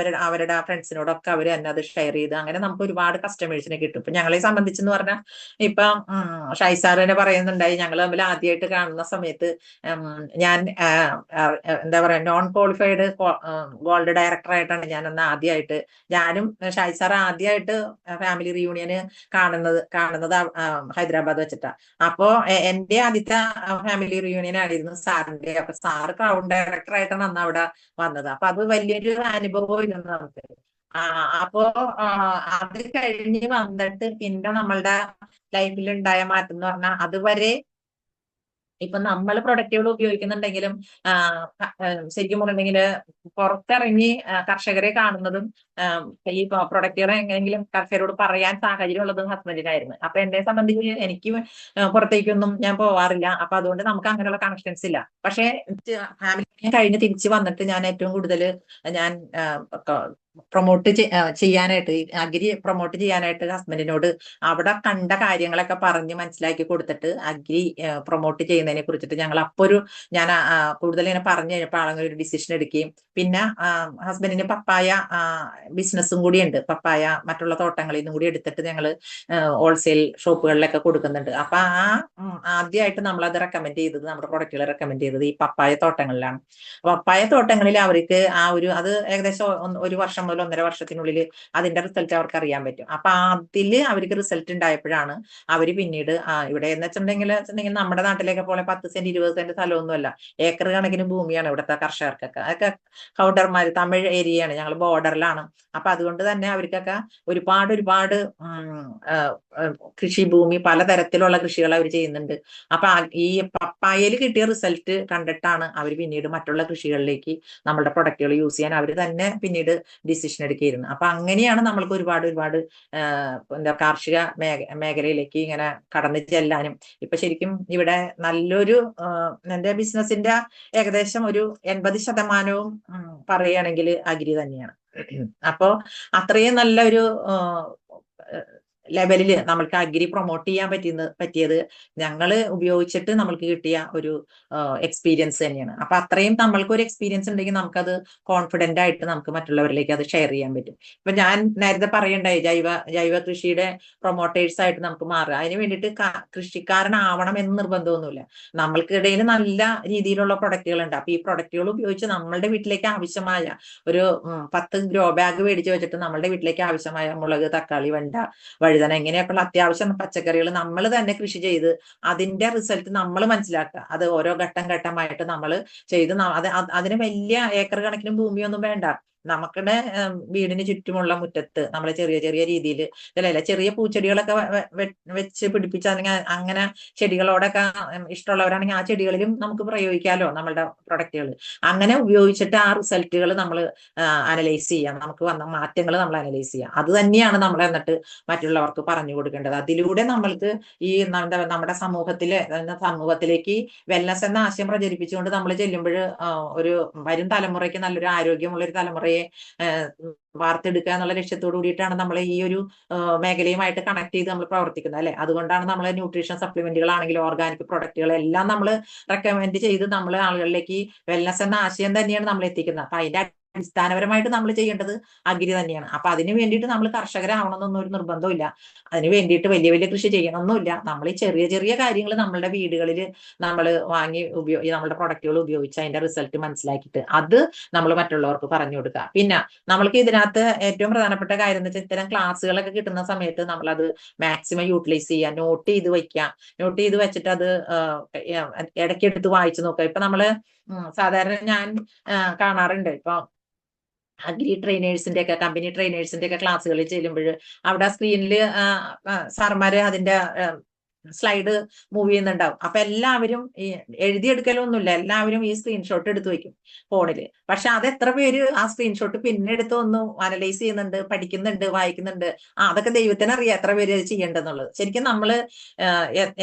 അവരുടെ ഫ്രണ്ട്സിനോടൊക്കെ അവർ തന്നെ അത് ഷെയർ ചെയ്ത് അങ്ങനെ നമുക്ക് ഒരുപാട് കസ്റ്റമേഴ്സിനെ കിട്ടും. ഇപ്പൊ ഞങ്ങളെ സംബന്ധിച്ചെന്ന് പറഞ്ഞാൽ ഇപ്പൊ ഷൈ സാർ തന്നെ പറയുന്നുണ്ടായി, ഞങ്ങൾ തമ്മിൽ ആദ്യമായിട്ട് കാണുന്ന സമയത്ത് ഞാൻ എന്താ പറയാ നോൺ ക്വാളിഫൈഡ് ഗോൾഡ് ഡയറക്ടർ ആയിട്ടാണ് ആദ്യമായിട്ട് ഞാനും ഷാജി സാർ ആദ്യമായിട്ട് ഫാമിലി റിയൂണിയന് കാണുന്നത് ഹൈദരാബാദ് വെച്ചിട്ടാ. അപ്പോ എന്റെ ആദ്യത്തെ ഫാമിലി റിയൂണിയൻ ആയിരുന്നു സാറിന്റെ. അപ്പൊ സാറ് ക്രൗൺ ഡയറക്ടർ ആയിട്ടാണ് അന്ന് അവിടെ വന്നത്. അപ്പൊ അത് വലിയൊരു അനുഭവം ഇരുന്നു നമുക്ക്. അപ്പോ അത് കഴിഞ്ഞ് വന്നിട്ട് പിന്നെ നമ്മളുടെ ലൈഫിൽ ഉണ്ടായ മാറ്റം എന്ന് പറഞ്ഞാൽ അതുവരെ ഇപ്പൊ നമ്മൾ പ്രൊഡക്റ്റുകൾ ഉപയോഗിക്കുന്നുണ്ടെങ്കിലും ശരിക്കും പറഞ്ഞിട്ടുണ്ടെങ്കിൽ പുറത്തിറങ്ങി കർഷകരെ കാണുന്നതും ഈ പ്രൊഡക്റ്റുകളെ എങ്ങനെയെങ്കിലും കർഷകരോട് പറയാൻ സാഹചര്യം ഉള്ളതും ഹസ്ബൻഡിനായിരുന്നു. അപ്പൊ എന്നെ സംബന്ധിച്ച് എനിക്ക് പുറത്തേക്കൊന്നും ഞാൻ പോവാറില്ല. അപ്പൊ അതുകൊണ്ട് നമുക്ക് അങ്ങനെയുള്ള കണക്ഷൻസ് ഇല്ല. പക്ഷെ ഫാമിലി കഴിഞ്ഞ് തിരിച്ചു വന്നിട്ട് ഞാൻ ഏറ്റവും കൂടുതൽ ഞാൻ പ്രൊമോട്ട് ചെയ്യാനായിട്ട് അഗ്രി പ്രൊമോട്ട് ചെയ്യാനായിട്ട് ഹസ്ബൻഡിനോട് അവിടെ കണ്ട കാര്യങ്ങളൊക്കെ പറഞ്ഞ് മനസ്സിലാക്കി കൊടുത്തിട്ട് അഗ്രി പ്രൊമോട്ട് ചെയ്യുന്നതിനെ കുറിച്ചിട്ട് ഞാൻ കൂടുതൽ ഇങ്ങനെ പറഞ്ഞു കഴിഞ്ഞപ്പോൾ ആളങ്ങനെ ഒരു ഡിസിഷൻ എടുക്കുകയും പിന്നെ ഹസ്ബൻഡിന് പപ്പായ ബിസിനസ്സും കൂടി ഉണ്ട്. പപ്പായ മറ്റുള്ള തോട്ടങ്ങളിൽ നിന്നും കൂടി എടുത്തിട്ട് ഞങ്ങൾ ഹോൾസെയിൽ ഷോപ്പുകളിലൊക്കെ കൊടുക്കുന്നുണ്ട്. അപ്പൊ ആദ്യമായിട്ട് നമ്മളത് റെക്കമെൻഡ് ചെയ്തത് നമ്മുടെ പ്രൊഡക്റ്റുകൾ റെക്കമെൻഡ് ചെയ്തത് ഈ പപ്പായ തോട്ടങ്ങളിലാണ്. പപ്പായ തോട്ടങ്ങളിൽ അവർക്ക് അത് ഏകദേശം ഒരു വർഷം മുതൽ 1.5 വർഷത്തിനുള്ളിൽ അതിന്റെ റിസൾട്ട് അവർക്ക് അറിയാൻ പറ്റും. അപ്പൊ അതില് അവർക്ക് റിസൾട്ട് ഉണ്ടായപ്പോഴാണ് അവര് പിന്നീട് ഇവിടെ എന്ന് വെച്ചിട്ടുണ്ടെങ്കിൽ നമ്മുടെ നാട്ടിലേക്ക് പോലെ 10 സെന്റ് 20 സെന്റ് സ്ഥലമൊന്നുമല്ല, ഏക്കർ കണക്കിന് ഭൂമിയാണ് ഇവിടുത്തെ കർഷകർക്കൊക്കെ. അതൊക്കെ കൗണ്ടർമാര് തമിഴ് ഏരിയയാണ്, ഞങ്ങൾ ബോർഡറിലാണ്. അപ്പൊ അതുകൊണ്ട് തന്നെ അവർക്കൊക്കെ ഒരുപാട് കൃഷിഭൂമി പലതരത്തിലുള്ള കൃഷികൾ അവർ ചെയ്യുന്നുണ്ട്. അപ്പൊ ഈ പപ്പായയിൽ കിട്ടിയ റിസൾട്ട് കണ്ടിട്ടാണ് അവർ പിന്നീട് മറ്റുള്ള കൃഷികളിലേക്ക് നമ്മളുടെ പ്രൊഡക്റ്റുകൾ യൂസ് ചെയ്യാൻ അവർ തന്നെ പിന്നീട് ഡിസിഷൻ എടുക്കുകയായിരുന്നു. അപ്പൊ അങ്ങനെയാണ് നമ്മൾക്ക് ഒരുപാട് എന്താ കാർഷിക മേഖലയിലേക്ക് ഇങ്ങനെ കടന്നു ചെല്ലാനും ഇപ്പൊ ശരിക്കും ഇവിടെ നല്ലൊരു എന്റെ ബിസിനസിന്റെ ഏകദേശം ഒരു 80% പറയുകയാണെങ്കിൽ അഗ്രി തന്നെയാണ്. അപ്പോ അത്രയും നല്ലൊരു ലെവലില് നമ്മൾക്ക് അഗ്രി പ്രൊമോട്ട് ചെയ്യാൻ പറ്റിയത് ഞങ്ങള് ഉപയോഗിച്ചിട്ട് നമ്മൾക്ക് കിട്ടിയ ഒരു എക്സ്പീരിയൻസ് തന്നെയാണ്. അപ്പൊ അത്രയും നമ്മൾക്ക് ഒരു എക്സ്പീരിയൻസ് ഉണ്ടെങ്കിൽ നമുക്കത് കോൺഫിഡന്റ് ആയിട്ട് നമുക്ക് മറ്റുള്ളവരിലേക്ക് അത് ഷെയർ ചെയ്യാൻ പറ്റും. ഇപ്പൊ ഞാൻ നേരത്തെ പറയണ്ടായി ജൈവ കൃഷിയുടെ പ്രൊമോട്ടേഴ്സ് ആയിട്ട് നമുക്ക് മാറുക. അതിന് വേണ്ടിയിട്ട് കൃഷിക്കാരനാവണം എന്ന് നിർബന്ധമൊന്നുമില്ല. നമ്മൾക്കിടയിൽ നല്ല രീതിയിലുള്ള പ്രൊഡക്റ്റുകൾ ഉണ്ട്. അപ്പൊ ഈ പ്രൊഡക്റ്റുകൾ ഉപയോഗിച്ച് നമ്മളുടെ വീട്ടിലേക്ക് ആവശ്യമായ ഒരു 10 ഗ്രോ ബാഗ് മേടിച്ച് വെച്ചിട്ട് നമ്മളുടെ വീട്ടിലേക്ക് ആവശ്യമായ മുളക്, തക്കാളി, വെണ്ട, വഴുതന ഇങ്ങനെയൊക്കെയുള്ള അത്യാവശ്യം പച്ചക്കറികൾ നമ്മൾ തന്നെ കൃഷി ചെയ്ത് അതിന്റെ റിസൾട്ട് നമ്മൾ മനസ്സിലാക്കുക. അത് ഓരോ ഘട്ടമായിട്ട് നമ്മൾ ചെയ്ത് അതിന് വലിയ ഏക്കർ കണക്കിന് ഭൂമിയൊന്നും വേണ്ട. നമുക്കിടെ വീടിന് ചുറ്റുമുള്ള മുറ്റത്ത് നമ്മൾ ചെറിയ ചെറിയ രീതിയിൽ അല്ല ചെറിയ പൂച്ചെടികളൊക്കെ വെച്ച് പിടിപ്പിച്ച അല്ലെങ്കിൽ അങ്ങനെ ചെടികളോടൊക്കെ ഇഷ്ടമുള്ളവരാണെങ്കിൽ ആ ചെടികളിലും നമുക്ക് പ്രയോഗിക്കാമല്ലോ നമ്മളുടെ പ്രൊഡക്റ്റുകൾ. അങ്ങനെ ഉപയോഗിച്ചിട്ട് ആ റിസൾട്ടുകൾ നമ്മൾ അനലൈസ് ചെയ്യാം, നമുക്ക് വന്ന മാറ്റങ്ങൾ നമ്മൾ അനലൈസ് ചെയ്യാം. അത് തന്നെയാണ് നമ്മൾ എന്നിട്ട് മറ്റുള്ളവർക്ക് പറഞ്ഞു കൊടുക്കേണ്ടത്. അതിലൂടെ നമ്മൾക്ക് ഈ നമ്മുടെ സമൂഹത്തിലേക്ക് വെൽനസ് എന്ന ആശയം പ്രചരിപ്പിച്ചുകൊണ്ട് നമ്മൾ ചെല്ലുമ്പോൾ ഒരു വരും തലമുറയ്ക്ക് നല്ലൊരു ആരോഗ്യമുള്ള ഒരു തലമുറയെ വാർത്തെടുക്കുക എന്നുള്ള ലക്ഷ്യത്തോടു കൂടിയിട്ടാണ് നമ്മൾ ഈ ഒരു മേഖലയുമായിട്ട് കണക്ട് ചെയ്ത് നമ്മൾ പ്രവർത്തിക്കുന്നത് അല്ലെ. അതുകൊണ്ടാണ് നമ്മൾ ന്യൂട്രീഷൻ സപ്ലിമെന്റുകളാണെങ്കിലും ഓർഗാനിക് പ്രൊഡക്റ്റുകൾ എല്ലാം നമ്മൾ റെക്കമെൻഡ് ചെയ്ത് നമ്മൾ ആളുകളിലേക്ക് വെൽനസ് എന്ന ആശയം തന്നെയാണ് നമ്മൾ എത്തിക്കുന്നത്. അപ്പൊ അതിന്റെ അടിസ്ഥാനപരമായിട്ട് നമ്മൾ ചെയ്യേണ്ടത് അഗ്രി തന്നെയാണ്. അപ്പൊ അതിന് വേണ്ടിയിട്ട് നമ്മൾ കർഷകരാവണമെന്നൊന്നും ഒരു നിർബന്ധമില്ല, അതിന് വേണ്ടിയിട്ട് വലിയ വലിയ കൃഷി ചെയ്യണമെന്നില്ല. നമ്മൾ ഈ ചെറിയ ചെറിയ കാര്യങ്ങൾ നമ്മളുടെ വീടുകളിൽ നമ്മൾ നമ്മുടെ പ്രൊഡക്റ്റുകൾ ഉപയോഗിച്ച് അതിന്റെ റിസൾട്ട് മനസ്സിലാക്കിയിട്ട് അത് നമ്മൾ മറ്റുള്ളവർക്ക് പറഞ്ഞു കൊടുക്കുക. പിന്നെ നമ്മൾക്ക് ഇതിനകത്ത് ഏറ്റവും പ്രധാനപ്പെട്ട കാര്യം എന്ന് വെച്ചാൽ ഇത്തരം ക്ലാസ്സുകളൊക്കെ കിട്ടുന്ന സമയത്ത് നമ്മളത് മാക്സിമം യൂട്ടിലൈസ് ചെയ്യുക, നോട്ട് ചെയ്ത് വെക്കുക. നോട്ട് ചെയ്ത് വെച്ചിട്ട് അത് ഇടയ്ക്കെടുത്ത് വായിച്ചു നോക്കുക. ഇപ്പൊ നമ്മള് സാധാരണ ഞാൻ കാണാറുണ്ട്, ഇപ്പൊ അഗ്രി ട്രെയിനേഴ്സിന്റെ ഒക്കെ കമ്പനി ട്രെയിനേഴ്സിന്റെ ഒക്കെ ക്ലാസ്സുകളിൽ ചെല്ലുമ്പോൾ അവിടെ സ്ക്രീനിൽ സാർമാര് അതിന്റെ സ്ലൈഡ് മൂവ് ചെയ്യുന്നുണ്ടാവും. അപ്പൊ എല്ലാവരും ഈ എഴുതിയെടുക്കലൊന്നുമില്ല, എല്ലാവരും ഈ സ്ക്രീൻഷോട്ട് എടുത്തു വെക്കും ഫോണില്. പക്ഷെ അത് എത്ര പേര് ആ സ്ക്രീൻഷോട്ട് പിന്നെ എടുത്ത് ഒന്ന് അനലൈസ് ചെയ്യുന്നുണ്ട്, പഠിക്കുന്നുണ്ട്, വായിക്കുന്നുണ്ട്? അതൊക്കെ ദൈവത്തിനറിയാം എത്ര പേര് ചെയ്യേണ്ടതെന്നുള്ളത്. ശരിക്കും നമ്മള്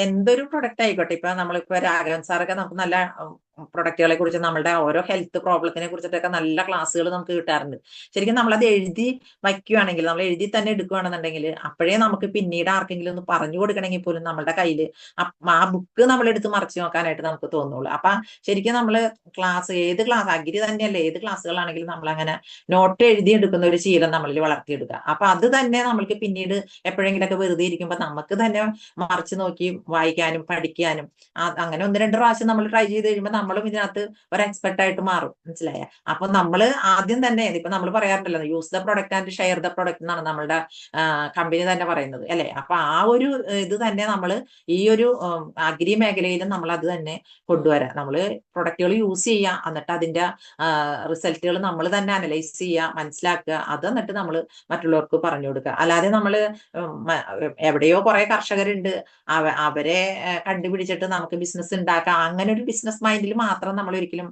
എന്തൊരു പ്രൊഡക്റ്റ് ആയിക്കോട്ടെ, ഇപ്പൊ നമ്മളിപ്പോ രാഘവൻ സാറൊക്കെ നമുക്ക് നല്ല പ്രൊഡക്റ്റുകളെ കുറിച്ച് നമ്മളുടെ ഓരോ ഹെൽത്ത് പ്രോബ്ലത്തിനെ കുറിച്ചിട്ടൊക്കെ നല്ല ക്ലാസ്സുകൾ നമുക്ക് കിട്ടാറുണ്ട്. ശരിക്കും നമ്മളത് എഴുതി വയ്ക്കുകയാണെങ്കിൽ, നമ്മൾ എഴുതി തന്നെ എടുക്കുകയാണെന്നുണ്ടെങ്കിൽ അപ്പോഴേ നമുക്ക് പിന്നീട് ആർക്കെങ്കിലും ഒന്ന് പറഞ്ഞു കൊടുക്കണമെങ്കിൽ പോലും നമ്മളുടെ കയ്യിൽ ആ ബുക്ക് നമ്മളെടുത്ത് മറിച്ച് നോക്കാനായിട്ട് നമുക്ക് തോന്നുള്ളൂ. അപ്പൊ ശരിക്കും നമ്മള് ഏത് ക്ലാസ് അഗ്രി തന്നെയല്ല ഏത് ക്ലാസ്സുകളാണെങ്കിലും നമ്മൾ അങ്ങനെ നോട്ട് എഴുതി എടുക്കുന്ന ഒരു ശീലം നമ്മളിൽ വളർത്തിയെടുക്കുക. അപ്പൊ അത് തന്നെ നമ്മൾക്ക് പിന്നീട് എപ്പോഴെങ്കിലൊക്കെ വെറുതെ ഇരിക്കുമ്പോൾ നമുക്ക് തന്നെ മറിച്ച് നോക്കി വായിക്കാനും പഠിക്കാനും അങ്ങനെ 1-2 പ്രാവശ്യം നമ്മൾ ട്രൈ ചെയ്ത് കഴിയുമ്പോൾ നമ്മളും ഇതിനകത്ത് ഒരു എക്സ്പെർട്ട് ആയിട്ട് മാറും. മനസ്സിലായ? അപ്പൊ നമ്മൾ ആദ്യം തന്നെ ഇപ്പൊ നമ്മൾ പറയാറുണ്ടല്ലോ, use the product and share the product എന്നാണ് നമ്മളുടെ കമ്പനി തന്നെ പറയുന്നത് അല്ലെ. അപ്പൊ ആ ഒരു ഇത് തന്നെ നമ്മൾ ഈ ഒരു അഗ്രി മേഖലയിലും നമ്മൾ അത് തന്നെ കൊണ്ടുവരാം. നമ്മൾ പ്രൊഡക്റ്റുകൾ യൂസ് ചെയ്യുക, എന്നിട്ട് അതിന്റെ റിസൾട്ടുകൾ നമ്മൾ തന്നെ അനലൈസ് ചെയ്യുക, മനസ്സിലാക്കുക, അത് എന്നിട്ട് നമ്മൾ മറ്റുള്ളവർക്ക് പറഞ്ഞു കൊടുക്കുക. അല്ലാതെ നമ്മൾ എവിടെയോ കുറെ കർഷകരുണ്ട്, അവരെ കണ്ടുപിടിച്ചിട്ട് നമുക്ക് ബിസിനസ് ഉണ്ടാക്കാം, അങ്ങനെ ഒരു ബിസിനസ് മൈൻഡിൽ മാത്രം നമ്മൾ ഒരിക്കലും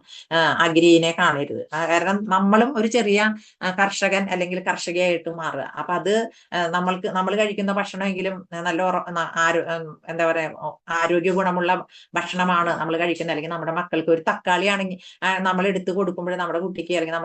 അഗ്രിയെ കാണരുത്. കാരണം നമ്മളും ഒരു ചെറിയ കർഷകൻ അല്ലെങ്കിൽ കർഷകയായിട്ട് മാറുക. അപ്പൊ അത് നമ്മൾ കഴിക്കുന്ന ഭക്ഷണമെങ്കിലും നല്ല എന്താ പറയാ ആരോഗ്യ ഗുണമുള്ള ഭക്ഷണമാണ് നമ്മൾ കഴിക്കുന്നത്. അല്ലെങ്കിൽ നമ്മുടെ മക്കൾക്ക് ഒരു തക്കാളി ആണെങ്കിൽ നമ്മൾ എടുത്തു കൊടുക്കുമ്പോൾ നമ്മുടെ കുട്ടിക്ക് അല്ലെങ്കിൽ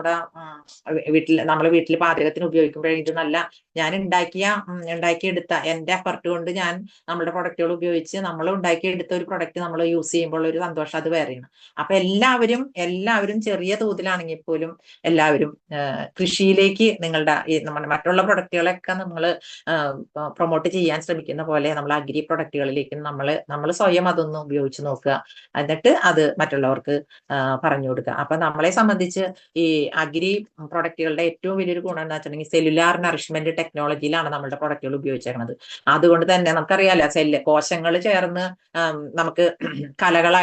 നമ്മുടെ വീട്ടിൽ പാചകത്തിന് ഉപയോഗിക്കുമ്പോഴേ ഇത് നല്ല ഞാൻ ഉണ്ടാക്കിയെടുത്ത എന്റെ എഫർട്ട് കൊണ്ട് ഞാൻ നമ്മുടെ പ്രൊഡക്റ്റുകൾ ഉപയോഗിച്ച് നമ്മൾ ഉണ്ടാക്കിയെടുത്ത ഒരു പ്രൊഡക്റ്റ് നമ്മൾ യൂസ് ചെയ്യുമ്പോൾ ഒരു സന്തോഷം അത് വേറെയാണ്. അപ്പൊ എല്ലാവരും ചെറിയ തോതിലാണെങ്കിൽ പോലും എല്ലാവരും കൃഷിയിലേക്ക് നമ്മുടെ മറ്റുള്ള പ്രൊഡക്റ്റുകളൊക്കെ നമ്മൾ പ്രൊമോട്ട് ചെയ്യാൻ ശ്രമിക്കുന്ന പോലെ നമ്മൾ അഗ്രി പ്രൊഡക്റ്റുകളിലേക്ക് നമ്മൾ സ്വയം അതൊന്ന് ഉപയോഗിച്ച് നോക്കുക, എന്നിട്ട് അത് മറ്റുള്ളവർക്ക് പറഞ്ഞു കൊടുക്കുക. അപ്പൊ നമ്മളെ സംബന്ധിച്ച് ഈ അഗ്രി പ്രൊഡക്റ്റുകളുടെ ഏറ്റവും വലിയൊരു ഗുണം എന്താ വെച്ചിട്ടുണ്ടെങ്കിൽ സെല്ലുലാർ നറിഷ്മെന്റ് ടെക്നോളജിയിലാണ് നമ്മുടെ പ്രൊഡക്റ്റുകൾ ഉപയോഗിച്ചിരിക്കുന്നത്. അതുകൊണ്ട് തന്നെ നമുക്കറിയാലോ, കോശങ്ങൾ ചേർന്ന് നമുക്ക് കലകൾ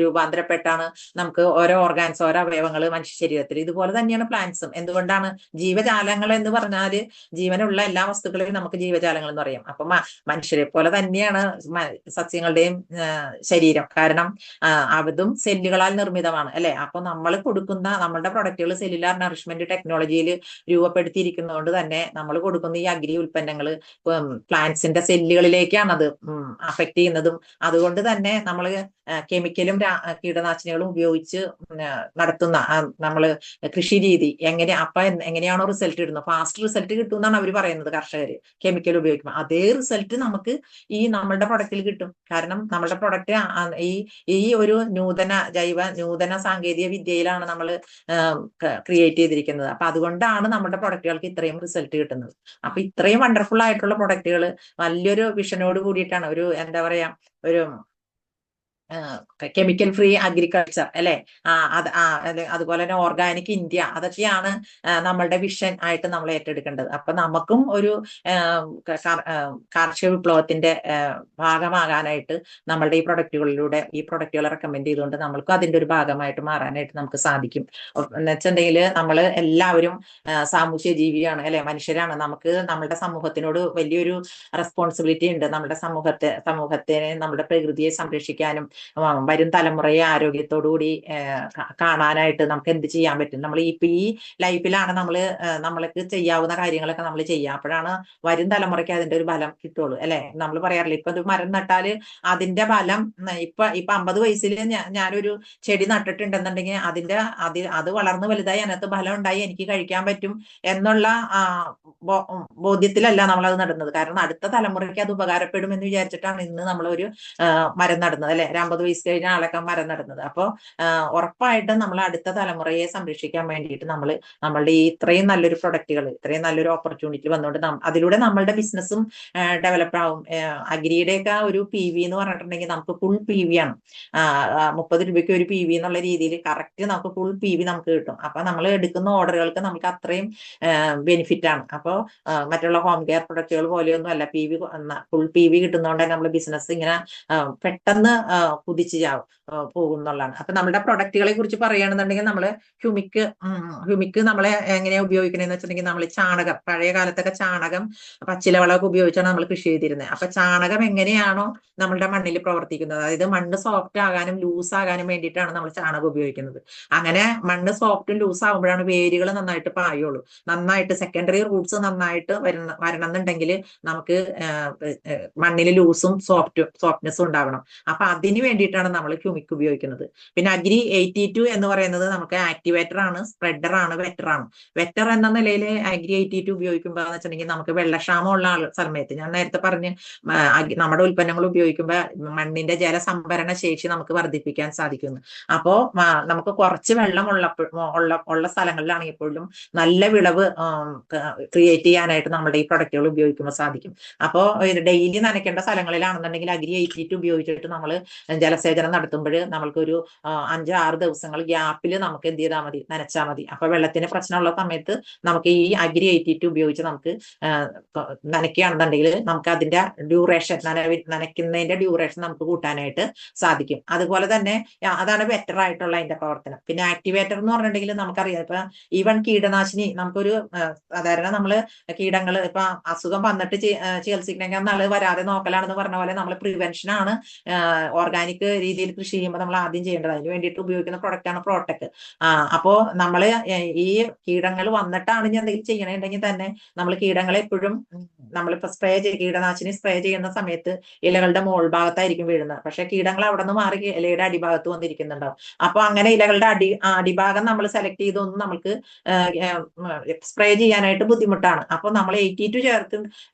രൂപാന്തരപ്പെട്ടാണ് നമുക്ക് ഓരോ ഓർഗാൻസ്, ഓരോ അവയവങ്ങൾ മനുഷ്യ ശരീരത്തിൽ. ഇതുപോലെ തന്നെയാണ് പ്ലാന്റ്സും. എന്തുകൊണ്ടാണ് ജീവജാലങ്ങൾ എന്ന് പറഞ്ഞാല് ജീവനുള്ള എല്ലാ വസ്തുക്കളെയും നമുക്ക് ജീവജാലങ്ങൾ എന്ന് പറയാം. അപ്പൊ മനുഷ്യരെ പോലെ തന്നെയാണ് സസ്യങ്ങളുടെയും ശരീരം. കാരണം അതും സെല്ലുകളാൽ നിർമ്മിതമാണ് അല്ലെ. അപ്പൊ നമ്മൾ കൊടുക്കുന്ന നമ്മളുടെ പ്രൊഡക്റ്റുകൾ സെല്ലുലാർ നറിഷ്മെന്റ് ടെക്നോളജിയിൽ രൂപപ്പെടുത്തിയിരിക്കുന്നതുകൊണ്ട് തന്നെ നമ്മൾ കൊടുക്കുന്ന ഈ അഗ്രി ഉൽപ്പന്നങ്ങൾ പ്ലാന്റ്സിന്റെ സെല്ലുകളിലേക്കാണ് അത് അഫക്ട് ചെയ്യുന്നതും. അതുകൊണ്ട് തന്നെ നമ്മൾ കെമിക്കലും കീടനാശിനികളും ഉപയോഗിച്ച് നടത്തുന്ന നമ്മൾ കൃഷി രീതി എങ്ങനെയാണോ റിസൾട്ട് കിട്ടുന്നത്, ഫാസ്റ്റ് റിസൾട്ട് കിട്ടും എന്നാണ് അവർ പറയുന്നത് കർഷകര് കെമിക്കൽ ഉപയോഗിക്കുമ്പോൾ. അതേ റിസൾട്ട് നമുക്ക് ഈ നമ്മളുടെ പ്രൊഡക്റ്റിൽ കിട്ടും. കാരണം നമ്മളുടെ പ്രൊഡക്റ്റ് ഈ ഒരു നൂതന സാങ്കേതിക വിദ്യയിലാണ് നമ്മൾ ക്രിയേറ്റ് ചെയ്തിരിക്കുന്നത്. അപ്പൊ അതുകൊണ്ടാണ് നമ്മുടെ പ്രൊഡക്റ്റുകൾക്ക് ഇത്രയും റിസൾട്ട് കിട്ടുന്നത്. അപ്പൊ ഇത്രയും വണ്ടർഫുൾ ആയിട്ടുള്ള പ്രൊഡക്റ്റുകൾ വലിയൊരു വിഷനോട് കൂടിയിട്ടാണ്, ഒരു എന്താ പറയാ, ഒരു കെമിക്കൽ ഫ്രീ അഗ്രികൾച്ചർ അല്ലെ, അതുപോലെ തന്നെ ഓർഗാനിക് ഇന്ത്യ, അതൊക്കെയാണ് നമ്മളുടെ വിഷൻ ആയിട്ട് നമ്മൾ ഏറ്റെടുക്കേണ്ടത്. അപ്പൊ നമുക്കും ഒരു കാർഷിക വിപ്ലവത്തിന്റെ ഭാഗമാകാനായിട്ട് നമ്മളുടെ ഈ പ്രൊഡക്റ്റുകളെ റെക്കമെൻഡ് ചെയ്തുകൊണ്ട് നമ്മൾക്കും അതിന്റെ ഒരു ഭാഗമായിട്ട് മാറാനായിട്ട് നമുക്ക് സാധിക്കും. എന്ന് വെച്ചിട്ടുണ്ടെങ്കിൽ നമ്മൾ എല്ലാവരും സാമൂഹ്യ ജീവിയാണ് അല്ലെ, മനുഷ്യരാണ്. നമുക്ക് നമ്മുടെ സമൂഹത്തിനോട് വലിയൊരു റെസ്പോൺസിബിലിറ്റി ഉണ്ട്. നമ്മുടെ സമൂഹത്തെ നമ്മുടെ പ്രകൃതിയെ സംരക്ഷിക്കാനും വരും തലമുറയെ ആരോഗ്യത്തോടുകൂടി കാണാനായിട്ട് നമുക്ക് എന്ത് ചെയ്യാൻ പറ്റും. നമ്മൾ ഈ ലൈഫിലാണ് നമ്മൾക്ക് ചെയ്യാവുന്ന കാര്യങ്ങളൊക്കെ നമ്മൾ ചെയ്യുക. അപ്പോഴാണ് വരും തലമുറയ്ക്ക് അതിന്റെ ഒരു ബലം കിട്ടുള്ളൂ അല്ലെ. നമ്മൾ പറയാറില്ല, ഇപ്പൊ ഒരു മരം നട്ടാല് അതിന്റെ ബലം ഇപ്പൊ 50 വയസ്സിൽ ഞാനൊരു ചെടി നട്ടിട്ടുണ്ടെന്നുണ്ടെങ്കിൽ അത് വളർന്ന് വലുതായി അതിനകത്ത് ബലം ഉണ്ടായി എനിക്ക് കഴിക്കാൻ പറ്റും എന്നുള്ള ബോധ്യത്തിലല്ല നമ്മളത് നടുന്നത്. കാരണം അടുത്ത തലമുറയ്ക്ക് അത് ഉപകാരപ്പെടും എന്ന് വിചാരിച്ചിട്ടാണ് ഇന്ന് നമ്മളൊരു മരം നടുന്നത് അല്ലെ. 50 വയസ്സ് കഴിഞ്ഞ ആളൊക്കെ മരം നടുന്നത്. അപ്പോൾ ഉറപ്പായിട്ടും നമ്മൾ അടുത്ത തലമുറയെ സംരക്ഷിക്കാൻ വേണ്ടിയിട്ട് നമ്മളുടെ ഈ ഇത്രയും നല്ലൊരു പ്രൊഡക്റ്റുകൾ, ഇത്രയും നല്ലൊരു ഓപ്പർച്യൂണിറ്റി വന്നുകൊണ്ട് അതിലൂടെ നമ്മളുടെ ബിസിനസ്സും ഡെവലപ്പ് ആവും. അഗ്രിയുടെയൊക്കെ ഒരു PV എന്ന് പറഞ്ഞിട്ടുണ്ടെങ്കിൽ നമുക്ക് ഫുൾ PV ആണ്. 30 രൂപയ്ക്ക് ഒരു PV എന്നുള്ള രീതിയിൽ കറക്റ്റ് നമുക്ക് ഫുൾ PV നമുക്ക് കിട്ടും. അപ്പൊ നമ്മൾ എടുക്കുന്ന ഓർഡറുകൾക്ക് നമുക്ക് അത്രയും ബെനിഫിറ്റ് ആണ്. അപ്പോൾ മറ്റുള്ള ഹോം കെയർ പ്രൊഡക്റ്റുകൾ പോലെയൊന്നും അല്ല, ഫുൾ PV കിട്ടുന്നതുകൊണ്ട് നമ്മൾ ബിസിനസ് ഇങ്ങനെ പെട്ടെന്ന് കുതിച്ചു പോകും എന്നുള്ളതാണ്. അപ്പൊ നമ്മുടെ പ്രൊഡക്റ്റുകളെ കുറിച്ച് പറയുകയാണെന്നുണ്ടെങ്കിൽ നമ്മള് ഹ്യൂമിക് നമ്മളെ എങ്ങനെയാ ഉപയോഗിക്കണമെന്ന് വെച്ചിട്ടുണ്ടെങ്കിൽ നമ്മൾ ചാണകം, പഴയ കാലത്തൊക്കെ ചാണകം പച്ചിലവളമൊക്കെ ഉപയോഗിച്ചാണ് നമ്മൾ കൃഷി ചെയ്തിരുന്നത്. അപ്പൊ ചാണകം എങ്ങനെയാണോ നമ്മളുടെ മണ്ണിൽ പ്രവർത്തിക്കുന്നത്, അതായത് മണ്ണ് സോഫ്റ്റ് ആകാനും ലൂസ് ആകാനും വേണ്ടിയിട്ടാണ് നമ്മൾ ചാണകം ഉപയോഗിക്കുന്നത്. അങ്ങനെ മണ്ണ് സോഫ്റ്റും ലൂസ് ആകുമ്പോഴാണ് വേരുകൾ നന്നായിട്ട് പായുള്ളൂ. നന്നായിട്ട് സെക്കൻഡറി റൂട്ട്സ് നന്നായിട്ട് വരണം എന്നുണ്ടെങ്കിൽ നമുക്ക് മണ്ണിൽ ലൂസും സോഫ്റ്റ്നെസ്സും ഉണ്ടാവണം. അപ്പൊ അതിന് വേണ്ടിയിട്ടാണ് നമ്മൾ ഹ്യൂമിക് ഉപയോഗിക്കുന്നത്. പിന്നെ അഗ്രി 82 എന്ന് പറയുന്നത് നമുക്ക് ആക്ടിവേറ്റർ ആണ്, സ്പ്രെഡർ ആണ്, വെറ്റർ ആണ്. വെറ്റർ എന്ന നിലയിൽ അഗ്രി 82 ഉപയോഗിക്കുമ്പോൾ എന്ന് വെച്ചിട്ടുണ്ടെങ്കിൽ നമുക്ക് വെള്ളക്ഷാമമുള്ള സമയത്ത് ഞാൻ നേരത്തെ പറഞ്ഞ് നമ്മുടെ ഉൽപ്പന്നങ്ങൾ ഉപയോഗിക്കുമ്പോൾ മണ്ണിന്റെ ജലസംഭരണ ശേഷി നമുക്ക് വർദ്ധിപ്പിക്കാൻ സാധിക്കുന്നു. അപ്പോ നമുക്ക് കുറച്ച് വെള്ളം ഉള്ള സ്ഥലങ്ങളിലാണെങ്കിൽ പോലും നല്ല വിളവ് ക്രിയേറ്റ് ചെയ്യാനായിട്ട് നമ്മുടെ ഈ പ്രൊഡക്റ്റുകൾ ഉപയോഗിക്കുമ്പോൾ സാധിക്കും. അപ്പോൾ ഡെയിലി നനയ്ക്കേണ്ട സ്ഥലങ്ങളിലാണെന്നുണ്ടെങ്കിൽ അഗ്രി 82 ഉപയോഗിച്ചിട്ട് നമ്മൾ ജലസേചനം നടത്തുമ്പോൾ നമ്മൾക്കൊരു 5-6 ദിവസങ്ങൾ ഗ്യാപ്പിൽ നമുക്ക് എന്ത് ചെയ്താൽ മതി, നനച്ചാൽ മതി. അപ്പൊ വെള്ളത്തിന് പ്രശ്നമുള്ള സമയത്ത് നമുക്ക് ഈ അഗ്രി 82 ഉപയോഗിച്ച് നമുക്ക് നനയ്ക്കുകയാണെന്നുണ്ടെങ്കിൽ നമുക്ക് അതിന്റെ ഡ്യൂറേഷൻ, നനയ്ക്കുന്നതിന്റെ ഡ്യൂറേഷൻ നമുക്ക് കൂട്ടാനായിട്ട് സാധിക്കും. അതുപോലെ തന്നെ അതാണ് ബെറ്റർ ആയിട്ടുള്ള അതിന്റെ പ്രവർത്തനം. പിന്നെ ആക്ടിവേറ്റർ എന്ന് പറഞ്ഞിട്ടുണ്ടെങ്കിൽ നമുക്കറിയാം, ഇപ്പൊ ഈവൻ കീടനാശിനി നമുക്കൊരു സാധാരണ നമ്മള് കീടങ്ങൾ ഇപ്പൊ അസുഖം വന്നിട്ട് ചികിത്സിക്കണമെങ്കിൽ നാളെ വരാതെ നോക്കലാണെന്ന് പറഞ്ഞ പോലെ നമ്മൾ പ്രിവെൻഷൻ ആണ് ഓർഗാനിക് രീതിയിൽ കൃഷി ചെയ്യുമ്പോൾ നമ്മൾ ആദ്യം ചെയ്യേണ്ടത്. അതിന് വേണ്ടിയിട്ട് ഉപയോഗിക്കുന്ന പ്രൊഡക്റ്റ് ആണ് പ്രോട്ടക്. അപ്പോ നമ്മള് ഈ കീടങ്ങൾ വന്നിട്ടാണ് ഇനി എന്തെങ്കിലും ചെയ്യണമെങ്കിൽ തന്നെ നമ്മൾ കീടങ്ങളെ എപ്പോഴും നമ്മളിപ്പോ കീടനാശിനി സ്പ്രേ ചെയ്യുന്ന സമയത്ത് ഇലകളുടെ മോൾ ഭാഗത്തായിരിക്കും വീഴുന്നത്. പക്ഷെ കീടങ്ങൾ അവിടെ നിന്ന് മാറി ഇലയുടെ അടിഭാഗത്ത് വന്നിരിക്കുന്നുണ്ടാവും. അപ്പൊ അങ്ങനെ ഇലകളുടെ അടിഭാഗം നമ്മൾ സെലക്ട് ചെയ്തൊന്നും നമുക്ക് സ്പ്രേ ചെയ്യാനായിട്ട് ബുദ്ധിമുട്ടാണ്. അപ്പൊ നമ്മൾ 82 ചേർത്ത്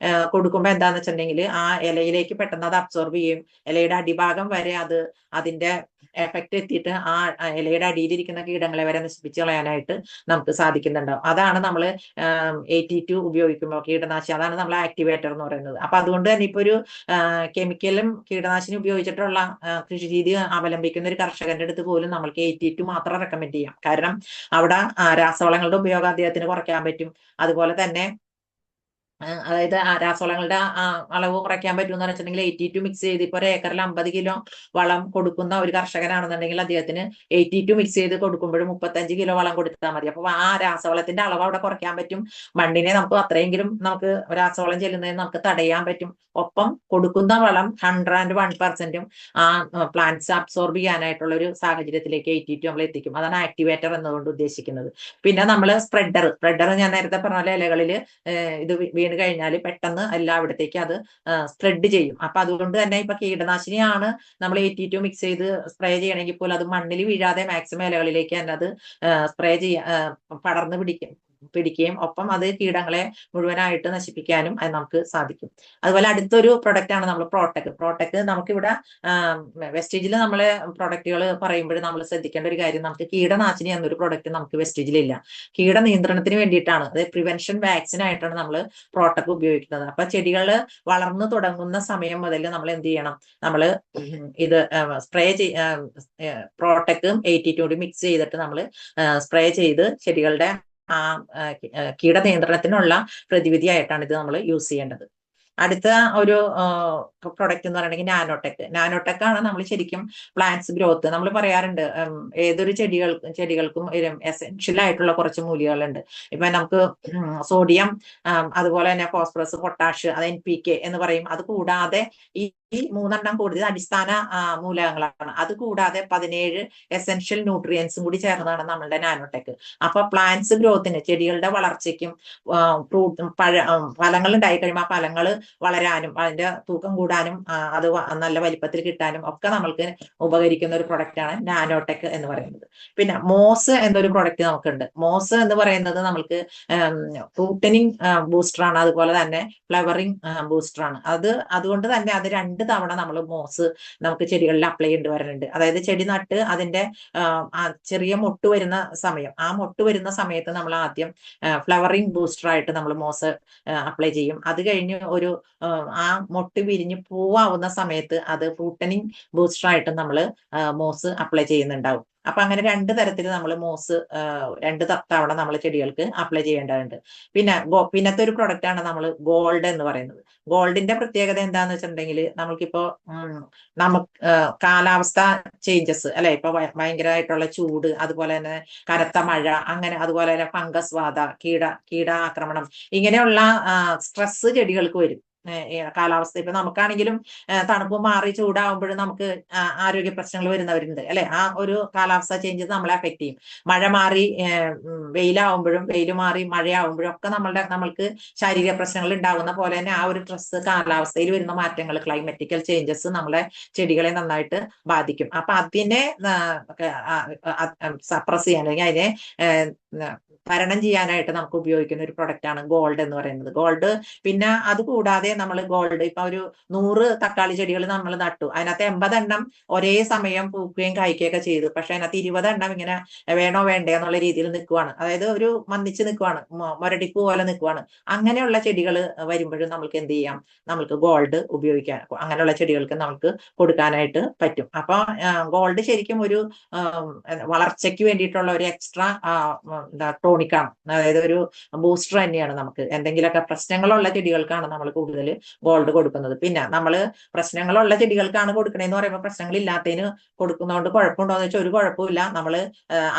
കൊടുക്കുമ്പോൾ എന്താന്ന് വെച്ചിട്ടുണ്ടെങ്കിൽ ആ ഇലയിലേക്ക് പെട്ടെന്ന് അത് അബ്സോർബ് ചെയ്യും. ഇലയുടെ അടിഭാഗം വരെ അതിന്റെ എഫക്റ്റ് എത്തിയിട്ട് ആ ഇലയുടെ അടിയിലിരിക്കുന്ന കീടങ്ങളെ വരെ നശിപ്പിച്ച് കളയാനായിട്ട് നമുക്ക് സാധിക്കുന്നുണ്ടാവും. അതാണ് നമ്മൾ 82 ഉപയോഗിക്കുമ്പോൾ കീടനാശിനി, അതാണ് നമ്മൾ ആക്ടിവേറ്റർ എന്ന് പറയുന്നത്. അപ്പൊ അതുകൊണ്ട് തന്നെ ഇപ്പൊ ഒരു കെമിക്കലും കീടനാശിനി ഉപയോഗിച്ചിട്ടുള്ള കൃഷി രീതി അവലംബിക്കുന്ന ഒരു കർഷകന്റെ അടുത്ത് പോലും നമ്മൾക്ക് 82 മാത്രം റെക്കമെൻഡ് ചെയ്യാം. കാരണം അവിടെ രാസവളങ്ങളുടെ ഉപയോഗം അദ്ദേഹത്തിന് കുറയ്ക്കാൻ പറ്റും. അതുപോലെ തന്നെ അതായത് രാസവളങ്ങളുടെ അളവ് കുറയ്ക്കാൻ പറ്റുമെന്ന് വെച്ചിട്ടുണ്ടെങ്കിൽ 82 മിക്സ് ചെയ്ത് ഇപ്പൊ ഒരു ഏക്കറിൽ 50 കിലോ വളം കൊടുക്കുന്ന ഒരു കർഷകനാണെന്നുണ്ടെങ്കിൽ അദ്ദേഹത്തിന് 82 മിക്സ് ചെയ്ത് കൊടുക്കുമ്പോഴും 35 കിലോ വളം കൊടുത്താൽ മതി. അപ്പൊ ആ രാസവളത്തിന്റെ അളവ് അവിടെ കുറയ്ക്കാൻ പറ്റും. മണ്ണിനെ നമുക്ക് അത്രയെങ്കിലും നമുക്ക് രാസവളം ചെല്ലുന്നതിന് നമുക്ക് തടയാൻ പറ്റും. ഒപ്പം കൊടുക്കുന്ന വളം 101% ആ പ്ലാന്റ്സ് അബ്സോർബ് ചെയ്യാനായിട്ടുള്ള ഒരു സാഹചര്യത്തിലേക്ക് 82 നമ്മൾ എത്തിക്കും. അതാണ് ആക്ടിവേറ്റർ എന്നതുകൊണ്ട് ഉദ്ദേശിക്കുന്നത്. പിന്നെ നമ്മൾ സ്പ്രെഡർ ഞാൻ നേരത്തെ പറഞ്ഞ പോലെ ഇലകളിൽ ഇത് വീണ് കഴിഞ്ഞാൽ പെട്ടെന്ന് എല്ലായിടത്തേക്ക് അത് സ്പ്രെഡ് ചെയ്യും. അപ്പൊ അതുകൊണ്ട് തന്നെ ഇപ്പൊ കീടനാശിനിയാണ് നമ്മൾ 82 മിക്സ് ചെയ്ത് സ്പ്രേ ചെയ്യണമെങ്കിൽ പോലും അത് മണ്ണിൽ വീഴാതെ മാക്സിമം ഇലകളിലേക്ക് തന്നെ അത് സ്പ്രേ പടർന്ന് പിടിക്കുകയും ഒപ്പം അത് കീടങ്ങളെ മുഴുവനായിട്ട് നശിപ്പിക്കാനും അത് നമുക്ക് സാധിക്കും. അതുപോലെ അടുത്തൊരു പ്രൊഡക്റ്റ് ആണ് നമ്മൾ പ്രോട്ടക് നമുക്കിവിടെ വെസ്റ്റേജിൽ നമ്മളെ പ്രൊഡക്റ്റുകൾ പറയുമ്പോൾ നമ്മൾ ശ്രദ്ധിക്കേണ്ട ഒരു കാര്യം, നമുക്ക് കീടനാശിനി എന്നൊരു പ്രൊഡക്റ്റ് നമുക്ക് വെസ്റ്റേജിലില്ല. കീട നിയന്ത്രണത്തിന് വേണ്ടിയിട്ടാണ്, അത് പ്രിവെൻഷൻ വാക്സിൻ ആയിട്ടാണ് നമ്മൾ പ്രോട്ടക് ഉപയോഗിക്കുന്നത്. അപ്പൊ ചെടികൾ വളർന്നു തുടങ്ങുന്ന സമയം മുതൽ നമ്മൾ എന്ത് ചെയ്യണം, നമ്മൾ ഇത് സ്പ്രേ പ്രോട്ടക്കും 82 മിക്സ് ചെയ്തിട്ട് നമ്മൾ സ്പ്രേ ചെയ്ത് ചെടികളുടെ ആ കീട നിയന്ത്രണത്തിനുള്ള പ്രതിവിധിയായിട്ടാണ് ഇത് നമ്മൾ യൂസ് ചെയ്യേണ്ടത്. അടുത്ത ഒരു പ്രൊഡക്റ്റ് എന്ന് പറയുന്നത് നാനോടെക് ആണ്. നമ്മൾ ശരിക്കും പ്ലാന്റ്സ് ഗ്രോത്ത് നമ്മൾ പറയാറുണ്ട്, ഏതൊരു ചെടികൾക്കും എസെൻഷ്യൽ ആയിട്ടുള്ള കുറച്ച് മൂല്യങ്ങളുണ്ട്. ഇപ്പൊ നമുക്ക് സോഡിയം, അതുപോലെ തന്നെ ഫോസ്ഫറസ്, പൊട്ടാഷ്, അത് NPK എന്ന് പറയും. അത് കൂടാതെ ഈ 3 കൂടുതൽ അടിസ്ഥാന മൂലകങ്ങളാണ്. അത് കൂടാതെ 17 എസെൻഷ്യൽ ന്യൂട്രിയൻസും കൂടി ചേർന്നതാണ് നമ്മളുടെ നാനോടെക്. അപ്പൊ പ്ലാന്റ്സ് ഗ്രോത്തിന്, ചെടികളുടെ വളർച്ചയ്ക്കും ഫലങ്ങൾ ഉണ്ടായി കഴിയുമ്പോൾ ആ ഫലങ്ങൾ വളരാനും അതിന്റെ തൂക്കം കൂടാനും അത് നല്ല വലിപ്പത്തിൽ കിട്ടാനും ഒക്കെ നമ്മൾക്ക് ഉപകരിക്കുന്ന ഒരു പ്രൊഡക്റ്റ് ആണ് നാനോടെക് എന്ന് പറയുന്നത്. പിന്നെ മോസ് എന്നൊരു പ്രൊഡക്റ്റ് നമുക്കുണ്ട്. മോസ് എന്ന് പറയുന്നത് നമ്മൾക്ക് ഫ്രൂട്ടനിങ് ബൂസ്റ്റർ ആണ്, അതുപോലെ തന്നെ ഫ്ലവറിങ് ബൂസ്റ്റർ ആണ്. അതുകൊണ്ട് തന്നെ അത് 2 തവണ നമ്മൾ മോസ് നമുക്ക് ചെടികളിൽ അപ്ലൈ ചെയ്യേണ്ടി വരുന്നുണ്ട്. അതായത് ചെടി നട്ട് അതിന്റെ ചെറിയ മൊട്ട് വരുന്ന സമയം, ആ മൊട്ട് വരുന്ന സമയത്ത് നമ്മൾ ആദ്യം ഫ്ലവറിങ് ബൂസ്റ്റർ ആയിട്ട് നമ്മൾ മോസ് അപ്ലൈ ചെയ്യും. അത് കഴിഞ്ഞ് ഒരു ആ മൊട്ട് വിരിഞ്ഞ് പൂവാവുന്ന സമയത്ത് അത് ഫ്രൂട്ടനിങ് ബൂസ്റ്റർ ആയിട്ട് നമ്മൾ മോസ് അപ്ലൈ ചെയ്യുന്നുണ്ടാവും. അപ്പൊ അങ്ങനെ 2 തരത്തിൽ നമ്മൾ മോസ് 2 തവണ നമ്മൾ ചെടികൾക്ക് അപ്ലൈ ചെയ്യേണ്ടതുണ്ട്. പിന്നത്തെ ഒരു പ്രൊഡക്റ്റ് ആണ് നമ്മൾ ഗോൾഡ് എന്ന് പറയുന്നത്. ഗോൾഡിന്റെ പ്രത്യേകത എന്താന്ന് വെച്ചിട്ടുണ്ടെങ്കിൽ, നമുക്കിപ്പോ നമുക്ക് കാലാവസ്ഥ ചേഞ്ചസ് അല്ലെ, ഇപ്പൊ ഭയങ്കരമായിട്ടുള്ള ചൂട്, അതുപോലെ തന്നെ കനത്ത മഴ, അങ്ങനെ അതുപോലെ തന്നെ ഫംഗസ് ബാധ, കീടാക്രമണം, ഇങ്ങനെയുള്ള സ്ട്രെസ് ചെടികൾക്ക് വരും. കാലാവസ്ഥ ഇപ്പൊ നമുക്കാണെങ്കിലും തണുപ്പ് മാറി ചൂടാവുമ്പോഴും നമുക്ക് ആരോഗ്യ പ്രശ്നങ്ങൾ വരുന്നവരുണ്ട് അല്ലെ. ആ ഒരു കാലാവസ്ഥ ചേഞ്ചസ് നമ്മളെ അഫക്ട് ചെയ്യും. മഴ മാറി വെയിലാവുമ്പോഴും, വെയിൽ മാറി മഴയാവുമ്പോഴും ഒക്കെ നമ്മൾക്ക് ശാരീരിക പ്രശ്നങ്ങൾ ഉണ്ടാവുന്ന പോലെ തന്നെ ആ ഒരു സ്ട്രെസ്, കാലാവസ്ഥയിൽ വരുന്ന മാറ്റങ്ങൾ, ക്ലൈമറ്റിക്കൽ ചേഞ്ചസ് നമ്മളെ ചെടികളെ നന്നായിട്ട് ബാധിക്കും. അപ്പൊ അതിനെ സപ്രസ് ചെയ്യാൻ, അല്ലെങ്കിൽ അതിനെ തരണം ചെയ്യാനായിട്ട് നമുക്ക് ഉപയോഗിക്കുന്ന ഒരു പ്രൊഡക്റ്റ് ആണ് ഗോൾഡ് എന്ന് പറയുന്നത്. ഗോൾഡ് പിന്നെ അത് കൂടാതെ നമ്മൾ ഗോൾഡ് ഇപ്പൊ ഒരു 100 തക്കാളി ചെടികൾ നമ്മൾ നട്ടു, അതിനകത്ത് 80 എണ്ണം ഒരേ സമയം പൂക്കുകയും കായ്ക്കുകയൊക്കെ ചെയ്തു. പക്ഷെ അതിനകത്ത് 20 എണ്ണം ഇങ്ങനെ വേണോ വേണ്ടേ എന്നുള്ള രീതിയിൽ നിൽക്കുവാണ്, അതായത് ഒരു മന്ദിച്ച് നിൽക്കുവാണ്, മുരടിപ്പ് പോലെ നിൽക്കുവാണ്. അങ്ങനെയുള്ള ചെടികൾ വരുമ്പോഴും നമുക്ക് എന്ത് ചെയ്യാം, നമുക്ക് ഗോൾഡ് ഉപയോഗിക്കാൻ, അങ്ങനെയുള്ള ചെടികൾക്ക് നമുക്ക് കൊടുക്കാനായിട്ട് പറ്റും. അപ്പൊ ഗോൾഡ് ശരിക്കും ഒരു വളർച്ചയ്ക്ക് വേണ്ടിയിട്ടുള്ള ഒരു എക്സ്ട്രാ ടോണിക്കാണ്, അതായത് ഒരു ബൂസ്റ്റർ തന്നെയാണ്. നമുക്ക് എന്തെങ്കിലുമൊക്കെ പ്രശ്നങ്ങളുള്ള ചെടികൾക്കാണ് നമ്മൾ കൂടുതൽ ഗോൾഡ് കൊടുക്കുന്നത്. പിന്നെ നമ്മൾ പ്രശ്നങ്ങളുള്ള ചെടികൾക്കാണ് കൊടുക്കണേന്ന് പറയുമ്പോൾ പ്രശ്നങ്ങളില്ലാത്തതിന് കൊടുക്കുന്നതുകൊണ്ട് കുഴപ്പമുണ്ടോ എന്ന് വെച്ചാൽ ഒരു കുഴപ്പമില്ല. നമ്മൾ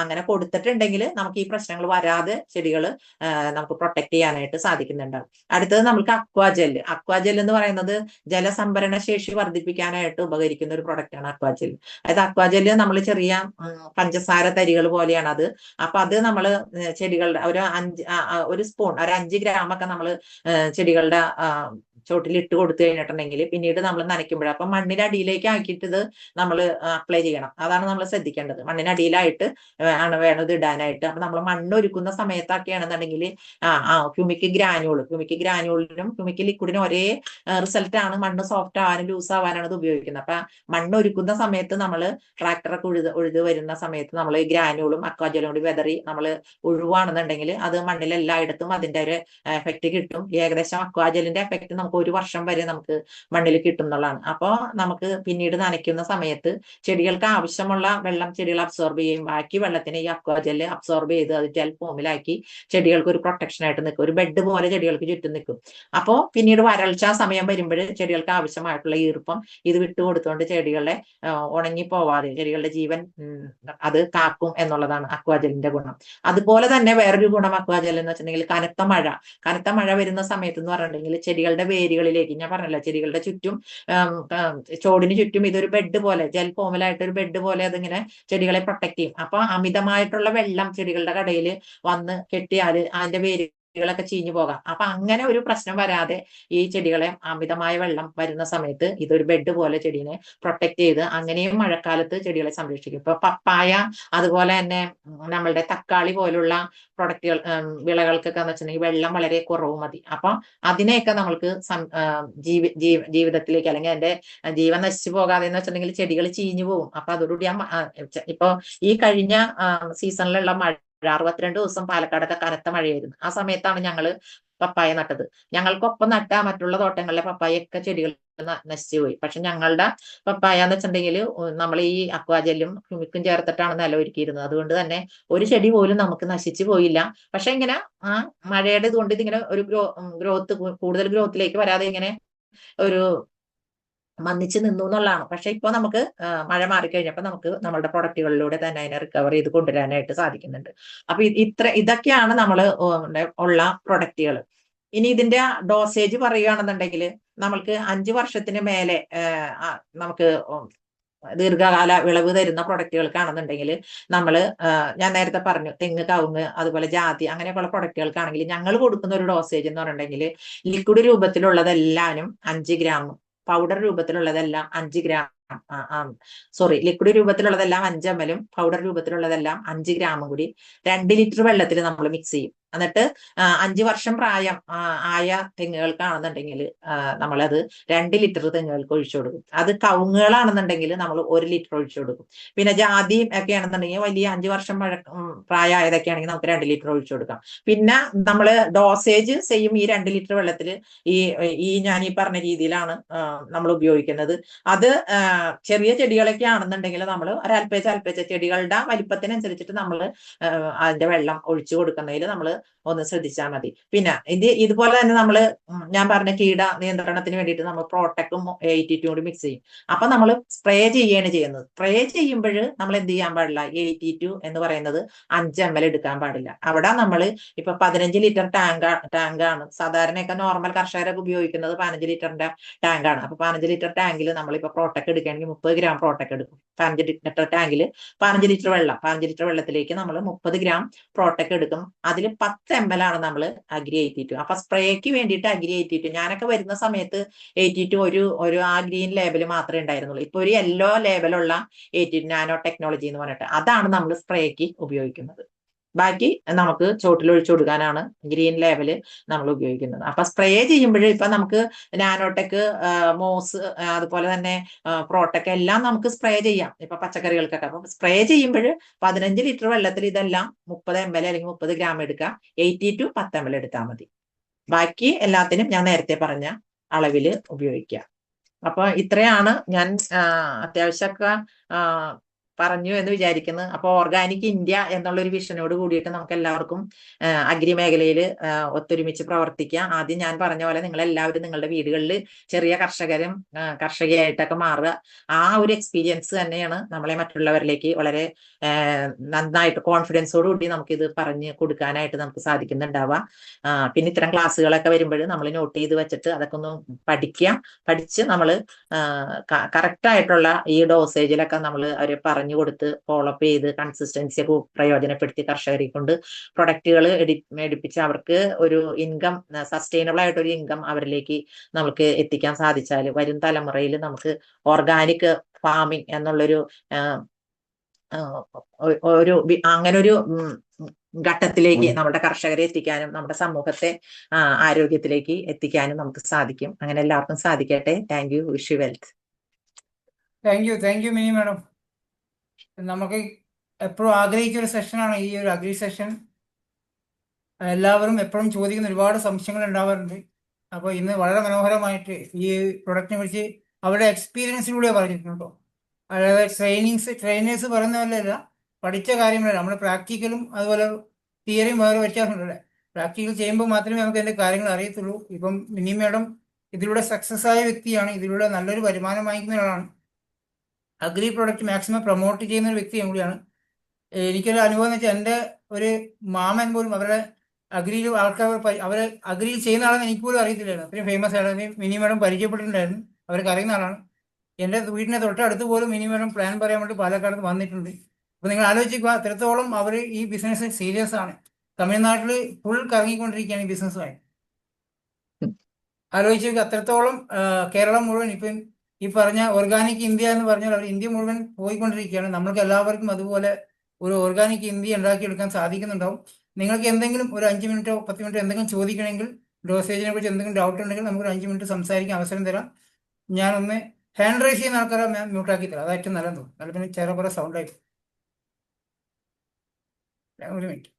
അങ്ങനെ കൊടുത്തിട്ടുണ്ടെങ്കിൽ നമുക്ക് ഈ പ്രശ്നങ്ങൾ വരാതെ ചെടികൾ നമുക്ക് പ്രൊട്ടക്ട് ചെയ്യാനായിട്ട് സാധിക്കുന്നുണ്ടാവും. അടുത്തത് നമുക്ക് അക്വാജെൽ എന്ന് പറയുന്നത് ജലസംഭരണ ശേഷി വർദ്ധിപ്പിക്കാനായിട്ട് ഉപകരിക്കുന്ന ഒരു പ്രൊഡക്റ്റ് ആണ് അക്വാജെൽ. അതായത് അക്വാജെൽ നമ്മൾ ചെറിയ പഞ്ചസാര തരികൾ പോലെയാണ് അത്. അപ്പൊ അത് നമ്മൾ ചെടികളുടെ ഒരു സ്പൂൺ, ഒരു 5 ഗ്രാമൊക്കെ നമ്മൾ ചെടികളുടെ ചോട്ടിൽ ഇട്ട് കൊടുത്തു കഴിഞ്ഞിട്ടുണ്ടെങ്കിൽ പിന്നീട് നമ്മൾ നനയ്ക്കുമ്പോൾ, അപ്പൊ മണ്ണിനടിയിലേക്ക് ആക്കിയിട്ട് ഇത് നമ്മൾ അപ്ലൈ ചെയ്യണം. അതാണ് നമ്മൾ ശ്രദ്ധിക്കേണ്ടത്. മണ്ണിനടിയിലായിട്ട് വേണം ഇത് ഇടാനായിട്ട്. അപ്പൊ നമ്മൾ മണ്ണ് ഒരുക്കുന്ന സമയത്തൊക്കെയാണെന്നുണ്ടെങ്കിൽ ഹ്യൂമിക് ഗ്രാനുളിനും ഹ്യൂമിക് ലിക്വിഡിനും ഒരേ റിസൾട്ട് ആണ്. മണ്ണ് സോഫ്റ്റ് ആവാനും ലൂസ് ആവാനാണ് ഇത് ഉപയോഗിക്കുന്നത്. അപ്പൊ മണ്ണ് ഒരുക്കുന്ന സമയത്ത് നമ്മൾ ട്രാക്ടറൊക്കെ ഉഴുത് വരുന്ന സമയത്ത് നമ്മൾ ഈ ഗ്രാനുളും അക്വാജലും കൂടി വെതറി നമ്മൾ ഉഴുവാണെന്നുണ്ടെങ്കിൽ അത് മണ്ണിൽ എല്ലായിടത്തും അതിന്റെ ഒരു എഫക്ട് കിട്ടും. ഏകദേശം അക്വാജലിന്റെ എഫക്ട് നമുക്ക് 1 വർഷം വരെ നമുക്ക് മണ്ണിൽ കിട്ടും എന്നുള്ളതാണ്. അപ്പോൾ നമുക്ക് പിന്നീട് നനയ്ക്കുന്ന സമയത്ത് ചെടികൾക്ക് ആവശ്യമുള്ള വെള്ളം ചെടികൾ അബ്സോർബ് ചെയ്യും. ബാക്കി വെള്ളത്തിനെ ഈ അക്വാജല് അബ്സോർബ് ചെയ്ത് അത് ജെൽ ഫോമിലാക്കി ചെടികൾക്ക് ഒരു പ്രൊട്ടക്ഷൻ ആയിട്ട് നിൽക്കും, ഒരു ബെഡ് പോലെ ചെടികൾക്ക് ചുറ്റും നിൽക്കും. അപ്പോൾ പിന്നീട് വരൾച്ച സമയം വരുമ്പോൾ ചെടികൾക്ക് ആവശ്യമായിട്ടുള്ള ഈർപ്പം ഇത് വിട്ടുകൊടുത്തുകൊണ്ട് ചെടികളെ ഉണങ്ങിപ്പോവാതെ ചെടികളുടെ ജീവൻ അത് കാക്കും എന്നുള്ളതാണ് അക്വാജലിന്റെ ഗുണം. അതുപോലെ തന്നെ വേറൊരു ഗുണം അക്വാജൽ എന്ന് വെച്ചിട്ടുണ്ടെങ്കിൽ കനത്ത മഴ വരുന്ന സമയത്ത് എന്ന് പറഞ്ഞിട്ടുണ്ടെങ്കിൽ ചെടികളുടെ വേരുകളിലേക്ക്, ഞാൻ പറഞ്ഞല്ലോ ചെടികളുടെ ചുറ്റും ചോടിന് ചുറ്റും ഇതൊരു ബെഡ് പോലെ, ജെൽ ഫോമിലായിട്ട് ഒരു ബെഡ് പോലെ അതിങ്ങനെ ചെടികളെ പ്രൊട്ടക്ട് ചെയ്യും. അപ്പൊ അമിതമായിട്ടുള്ള വെള്ളം ചെടികളുടെ കടയിൽ വന്ന് കെട്ടിയാൽ അതിന്റെ വേര് ചെടികളൊക്കെ ചീഞ്ഞു പോകാം. അപ്പൊ അങ്ങനെ ഒരു പ്രശ്നം വരാതെ ഈ ചെടികളെ അമിതമായ വെള്ളം വരുന്ന സമയത്ത് ഇതൊരു ബെഡ് പോലെ ചെടീനെ പ്രൊട്ടക്ട് ചെയ്ത് അങ്ങനെയും മഴക്കാലത്ത് ചെടികളെ സംരക്ഷിക്കും. ഇപ്പൊ പപ്പായ, അതുപോലെ തന്നെ നമ്മളുടെ തക്കാളി പോലുള്ള പ്രൊഡക്റ്റുകൾ, വിളകൾക്കൊക്കെ എന്ന് വെച്ചിട്ടുണ്ടെങ്കിൽ വെള്ളം വളരെ കുറവ് മതി. അപ്പൊ അതിനെയൊക്കെ നമ്മൾക്ക് ജീവിതത്തിലേക്ക്, അല്ലെങ്കിൽ അതിന്റെ ജീവൻ നശിച്ചു പോകാതെ എന്ന് വെച്ചിട്ടുണ്ടെങ്കിൽ ചെടികൾ ചീഞ്ഞു പോകും. അപ്പൊ അതോടുകൂടി ഇപ്പൊ ഈ കഴിഞ്ഞ സീസണിലുള്ള മഴ 62 ദിവസം പാലക്കാടൊക്കെ കനത്ത മഴയായിരുന്നു. ആ സമയത്താണ് ഞങ്ങള് പപ്പായ നട്ടത്. ഞങ്ങൾക്കൊപ്പം നട്ട മറ്റുള്ള തോട്ടങ്ങളിലെ പപ്പായൊക്കെ ചെടികൾ നശിച്ചു പോയി. പക്ഷെ ഞങ്ങളുടെ പപ്പായ എന്ന് വെച്ചിട്ടുണ്ടെങ്കിൽ നമ്മൾ ഈ അക്വാജെല്ലും ഹ്യൂമിക്കും ചേർത്തിട്ടാണ് നില ഒരുക്കിയിരുന്നത്. അതുകൊണ്ട് തന്നെ ഒരു ചെടി പോലും നമുക്ക് നശിച്ചു പോയില്ല. പക്ഷെ ഇങ്ങനെ ആ മഴയുടെ ഇതുകൊണ്ട് ഇതിങ്ങനെ ഒരു ഗ്രോത്ത്, കൂടുതൽ ഗ്രോത്തിലേക്ക് വരാതെ ഇങ്ങനെ ഒരു മന്ദിച്ച് നിന്നു എന്നുള്ളതാണ്. പക്ഷെ ഇപ്പൊ നമുക്ക് മഴ മാറിക്കഴിഞ്ഞപ്പോ നമുക്ക് നമ്മളുടെ പ്രൊഡക്റ്റുകളിലൂടെ തന്നെ അതിനെ റിക്കവർ ചെയ്ത് കൊണ്ടുവരാനായിട്ട് സാധിക്കുന്നുണ്ട്. അപ്പൊ ഇതൊക്കെയാണ് നമ്മൾ ഉള്ള പ്രൊഡക്റ്റുകൾ. ഇനി ഇതിന്റെ ഡോസേജ് പറയുകയാണെന്നുണ്ടെങ്കിൽ നമ്മൾക്ക് 5 വർഷത്തിന് മേലെ നമുക്ക് ദീർഘകാല വിളവ് തരുന്ന പ്രൊഡക്റ്റുകൾക്കാണെന്നുണ്ടെങ്കിൽ നമ്മൾ, ഞാൻ നേരത്തെ പറഞ്ഞു, തെങ്ങ്, കവുങ്ങ്, അതുപോലെ ജാതി, അങ്ങനെയൊക്കെയുള്ള പ്രൊഡക്റ്റുകൾക്കാണെങ്കിൽ ഞങ്ങൾ കൊടുക്കുന്ന ഒരു ഡോസേജ് എന്ന് പറഞ്ഞിട്ടുണ്ടെങ്കിൽ ലിക്വിഡ് രൂപത്തിലുള്ളതെല്ലാനും 5 ഗ്രാം, പൗഡർ രൂപത്തിലുള്ളതെല്ലാം 5 ഗ്രാം, ലിക്വിഡ് രൂപത്തിലുള്ളതെല്ലാം 5 ml, പൗഡർ രൂപത്തിലുള്ളതെല്ലാം 5 ഗ്രാമും കൂടി 2 ലിറ്റർ വെള്ളത്തിൽ നമ്മൾ മിക്സ് ചെയ്യും. എന്നിട്ട് 5 വർഷം പ്രായം ആയ തെങ്ങുകൾക്കാണെന്നുണ്ടെങ്കിൽ നമ്മളത് 2 ലിറ്റർ തെങ്ങുകൾക്ക് ഒഴിച്ചു കൊടുക്കും. അത് കവുങ്ങുകളാണെന്നുണ്ടെങ്കിൽ നമ്മൾ 1 ലിറ്റർ ഒഴിച്ചു കൊടുക്കും. പിന്നെ ജാതിയും ഒക്കെ ആണെന്നുണ്ടെങ്കിൽ വലിയ 5 വർഷം പ്രായമായതൊക്കെ ആണെങ്കിൽ നമുക്ക് 2 ലിറ്റർ ഒഴിച്ചു കൊടുക്കാം. പിന്നെ നമ്മൾ ഡോസേജ് സെയിം ഈ 2 ലിറ്റർ വെള്ളത്തിൽ ഈ ഞാൻ ഈ പറഞ്ഞ രീതിയിലാണ് നമ്മൾ ഉപയോഗിക്കുന്നത്. അത് ചെറിയ ചെടികളൊക്കെ ആണെന്നുണ്ടെങ്കിൽ നമ്മൾ അല്പേച്ച ചെടികളുടെ വലിപ്പത്തിനനുസരിച്ചിട്ട് നമ്മൾ അതിന്റെ വെള്ളം ഒഴിച്ചു കൊടുക്കുന്നതിൽ നമ്മൾ ഒന്ന് ശ്രദ്ധിച്ചാൽ മതി. പിന്നെ ഇതുപോലെ തന്നെ നമ്മൾ, ഞാൻ പറഞ്ഞ കീട നിയന്ത്രണത്തിന് വേണ്ടിയിട്ട് നമ്മൾ പ്രോട്ടക്കും 82 കൂടി മിക്സ് ചെയ്യും. അപ്പൊ നമ്മൾ സ്പ്രേ ചെയ്യുകയാണ് ചെയ്യുന്നത്. സ്പ്രേ ചെയ്യുമ്പോൾ നമ്മൾ എന്ത് ചെയ്യാൻ പാടില്ല, 82 എന്ന് പറയുന്നത് 5 ml എടുക്കാൻ പാടില്ല. അവിടെ നമ്മൾ ഇപ്പൊ 15 ലിറ്റർ ടാങ്കാണ് സാധാരണയൊക്കെ നോർമൽ കർഷകരൊക്കെ ഉപയോഗിക്കുന്നത്. 15 ലിറ്ററിന്റെ ടാങ്കാണ്. അപ്പൊ 15 ലിറ്റർ ടാങ്കിൽ നമ്മളിപ്പോ പ്രോട്ടക്ട് എടുക്കുകയാണെങ്കിൽ 30 ഗ്രാം പ്രോട്ടക്ട് എടുക്കും. 15 ലിറ്റർ ടാങ്കിൽ 15 ലിറ്റർ വെള്ളം, 15 ലിറ്റർ വെള്ളത്തിലേക്ക് നമ്മൾ 30 ഗ്രാം പ്രോട്ടക്ട് എടുക്കും. അതിൽ 10 ml ആണ് നമ്മൾ അഗ്രി 82. അപ്പൊ സ്പ്രേക്ക് വേണ്ടിയിട്ട് അഗ്രി 82, ഞാനൊക്കെ വരുന്ന സമയത്ത് 82 ഒരു ആ ഗ്രീൻ ലേബൽ മാത്രമേ ഉണ്ടായിരുന്നുള്ളൂ. ഇപ്പൊ ഒരു യെല്ലോ ലേബലുള്ള 82 നാനോ ടെക്നോളജി എന്ന് പറഞ്ഞിട്ട് അതാണ് നമ്മൾ സ്പ്രേക്ക് ഉപയോഗിക്കുന്നത്. ബാക്കി നമുക്ക് ചോട്ടിൽ ഒഴിച്ചു കൊടുക്കാനാണ് ഗ്രീൻ ലേബല് നമ്മൾ ഉപയോഗിക്കുന്നത്. അപ്പൊ സ്പ്രേ ചെയ്യുമ്പോൾ ഇപ്പൊ നമുക്ക് നാനോടെക്, മോസ്, അതുപോലെ തന്നെ പ്രോട്ടക് എല്ലാം നമുക്ക് സ്പ്രേ ചെയ്യാം ഇപ്പൊ പച്ചക്കറികൾക്കൊക്കെ. അപ്പൊ സ്പ്രേ ചെയ്യുമ്പോൾ 15 ലിറ്റർ വെള്ളത്തിൽ ഇതെല്ലാം 30 ml അല്ലെങ്കിൽ 30 ഗ്രാം എടുക്കാം. 82 10 ml എടുത്താൽ മതി. ബാക്കി എല്ലാത്തിനും ഞാൻ നേരത്തെ പറഞ്ഞ അളവില് ഉപയോഗിക്കുക. അപ്പൊ ഇത്രയാണ് ഞാൻ അത്യാവശ്യമൊക്കെ പറഞ്ഞു എന്ന് വിചാരിക്കുന്നു. അപ്പൊ ഓർഗാനിക് ഇന്ത്യ എന്നുള്ള ഒരു വിഷനോട് കൂടിയിട്ട് നമുക്ക് എല്ലാവർക്കും അഗ്രി മേഖലയിൽ ഒത്തൊരുമിച്ച് പ്രവർത്തിക്കാം. ആദ്യം ഞാൻ പറഞ്ഞ പോലെ നിങ്ങൾ എല്ലാവരും നിങ്ങളുടെ വീടുകളിൽ ചെറിയ കർഷകരും കർഷകയായിട്ടൊക്കെ മാറുക. ആ ഒരു എക്സ്പീരിയൻസ് തന്നെയാണ് നമ്മളെ മറ്റുള്ളവരിലേക്ക് വളരെ നന്നായിട്ട് കോൺഫിഡൻസോടുകൂടി നമുക്ക് ഇത് പറഞ്ഞു കൊടുക്കാനായിട്ട് നമുക്ക് സാധിക്കുന്നുണ്ടാവുക. പിന്നെ ഇത്തരം ക്ലാസ്സുകളൊക്കെ വരുമ്പോൾ നമ്മൾ നോട്ട് ചെയ്ത് വെച്ചിട്ട് അതൊക്കെ ഒന്ന് പഠിച്ച് നമ്മൾ കറക്റ്റ് ആയിട്ടുള്ള ഈ ഡോസേജിലൊക്കെ നമ്മൾ അവരെ പറഞ്ഞു കൊടുത്ത് ഫോളോഅപ്പ് ചെയ്ത് കൺസിസ്റ്റൻസി ഒക്കെ പ്രയോജനപ്പെടുത്തി കർഷകരെ കൊണ്ട് പ്രൊഡക്റ്റുകൾ എടുപ്പിച്ച് അവർക്ക് ഒരു ഇൻകം, സസ്റ്റൈനബിൾ ആയിട്ടൊരു ഇൻകം അവരിലേക്ക് നമുക്ക് എത്തിക്കാൻ സാധിച്ചാൽ വരും തലമുറയിൽ നമുക്ക് ഓർഗാനിക് ഫാമിംഗ് എന്നുള്ളൊരു അങ്ങനൊരു ഘട്ടത്തിലേക്ക് നമ്മുടെ കർഷകരെ എത്തിക്കാനും നമ്മുടെ സമൂഹത്തെ ആരോഗ്യത്തിലേക്ക് എത്തിക്കാനും നമുക്ക് സാധിക്കും. അങ്ങനെ എല്ലാവർക്കും സാധിക്കട്ടെ. Thank you. Wish you wealth. Thank you mini madam. നമുക്ക് എപ്പോഴും ആഗ്രഹിച്ചൊരു സെഷനാണ് ഈ ഒരു അഗ്രി സെഷൻ. എല്ലാവരും എപ്പോഴും ചോദിക്കുന്ന ഒരുപാട് സംശയങ്ങൾ ഉണ്ടാവാറുണ്ട്. അപ്പോൾ ഇന്ന് വളരെ മനോഹരമായിട്ട് ഈ പ്രൊഡക്റ്റിനെ കുറിച്ച് അവരുടെ എക്സ്പീരിയൻസിലൂടെ പറഞ്ഞിട്ടുണ്ടോ. അതായത് ട്രെയിനേഴ്സ് പറയുന്ന പോലെയല്ല, പഠിച്ച കാര്യങ്ങളല്ല. നമ്മൾ പ്രാക്ടിക്കലും അതുപോലെ തിയറിയും വേറെ വ്യത്യാസമുണ്ടല്ലേ. പ്രാക്ടിക്കൽ ചെയ്യുമ്പോൾ മാത്രമേ നമുക്ക് അതിൻ്റെ കാര്യങ്ങൾ അറിയത്തുള്ളൂ. ഇപ്പം മിനി മാഡം ഇതിലൂടെ സക്സസ് ആയ വ്യക്തിയാണ്. ഇതിലൂടെ നല്ലൊരു വരുമാനം വാങ്ങിക്കുന്ന ഒരാളാണ്. അഗ്രി പ്രൊഡക്റ്റ് മാക്സിമം പ്രൊമോട്ട് ചെയ്യുന്ന ഒരു വ്യക്തിയും കൂടിയാണ്. എനിക്കൊരു അനുഭവം എന്ന് വെച്ചാൽ, എൻ്റെ ഒരു മാമൻ പോലും അവരുടെ അഗ്രിയിൽ ആൾക്കാർ അവർ അഗ്രിയിൽ ചെയ്യുന്ന ആളെന്ന് എനിക്ക് പോലും അറിയത്തില്ലായിരുന്നു. അത്രയും ഫേമസ് ആണ്. മിനി മാഡം പരിചയപ്പെട്ടിട്ടുണ്ടായിരുന്നു. അവർക്ക് അറിയുന്ന ആളാണ്. എൻ്റെ വീടിൻ്റെ തൊട്ടടുത്ത് പോലും മിനി മാഡം പ്ലാൻ പറയാൻ വേണ്ടി പാലക്കാട് വന്നിട്ടുണ്ട്. അപ്പോൾ നിങ്ങൾ ആലോചിക്കുക, അത്രത്തോളം അവർ ഈ ബിസിനസ് സീരിയസ് ആണ്. തമിഴ്നാട്ടിൽ ഫുൾ കറങ്ങിക്കൊണ്ടിരിക്കുകയാണ് ഈ ബിസിനസ്സുമായി. ആലോചിച്ച് നോക്കുക, അത്രത്തോളം കേരളം മുഴുവൻ ഇപ്പം ഈ പറഞ്ഞ ഓർഗാനിക് ഇന്ത്യ എന്ന് പറഞ്ഞാൽ അവർ ഇന്ത്യ മുഴുവൻ പോയിക്കൊണ്ടിരിക്കുകയാണ്. നമ്മൾക്ക് എല്ലാവർക്കും അതുപോലെ ഒരു ഓർഗാനിക് ഇന്ത്യ ഉണ്ടാക്കിയെടുക്കാൻ സാധിക്കുന്നുണ്ടാവും. നിങ്ങൾക്ക് എന്തെങ്കിലും ഒരു 5 മിനിറ്റോ 10 മിനിറ്റോ എന്തെങ്കിലും ചോദിക്കണമെങ്കിൽ, ഡോസേജിനെ കുറിച്ച് എന്തെങ്കിലും ഡൗട്ട് ഉണ്ടെങ്കിൽ നമുക്ക് ഒരു 5 മിനിറ്റ് സംസാരിക്കാൻ അവസരം തരാം. ഞാനൊന്ന് ഹാൻഡ് റൈസ് ചെയ്യുന്ന ആൾക്കാരെ ഞാൻ മ്യൂട്ടാക്കി തരാം. അതാ ഏറ്റവും നല്ലത് തോന്നും. നല്ല പിന്നെ ചേറെ കുറെ സൗണ്ട് ആയിട്ട്. ഒരു മിനിറ്റ്.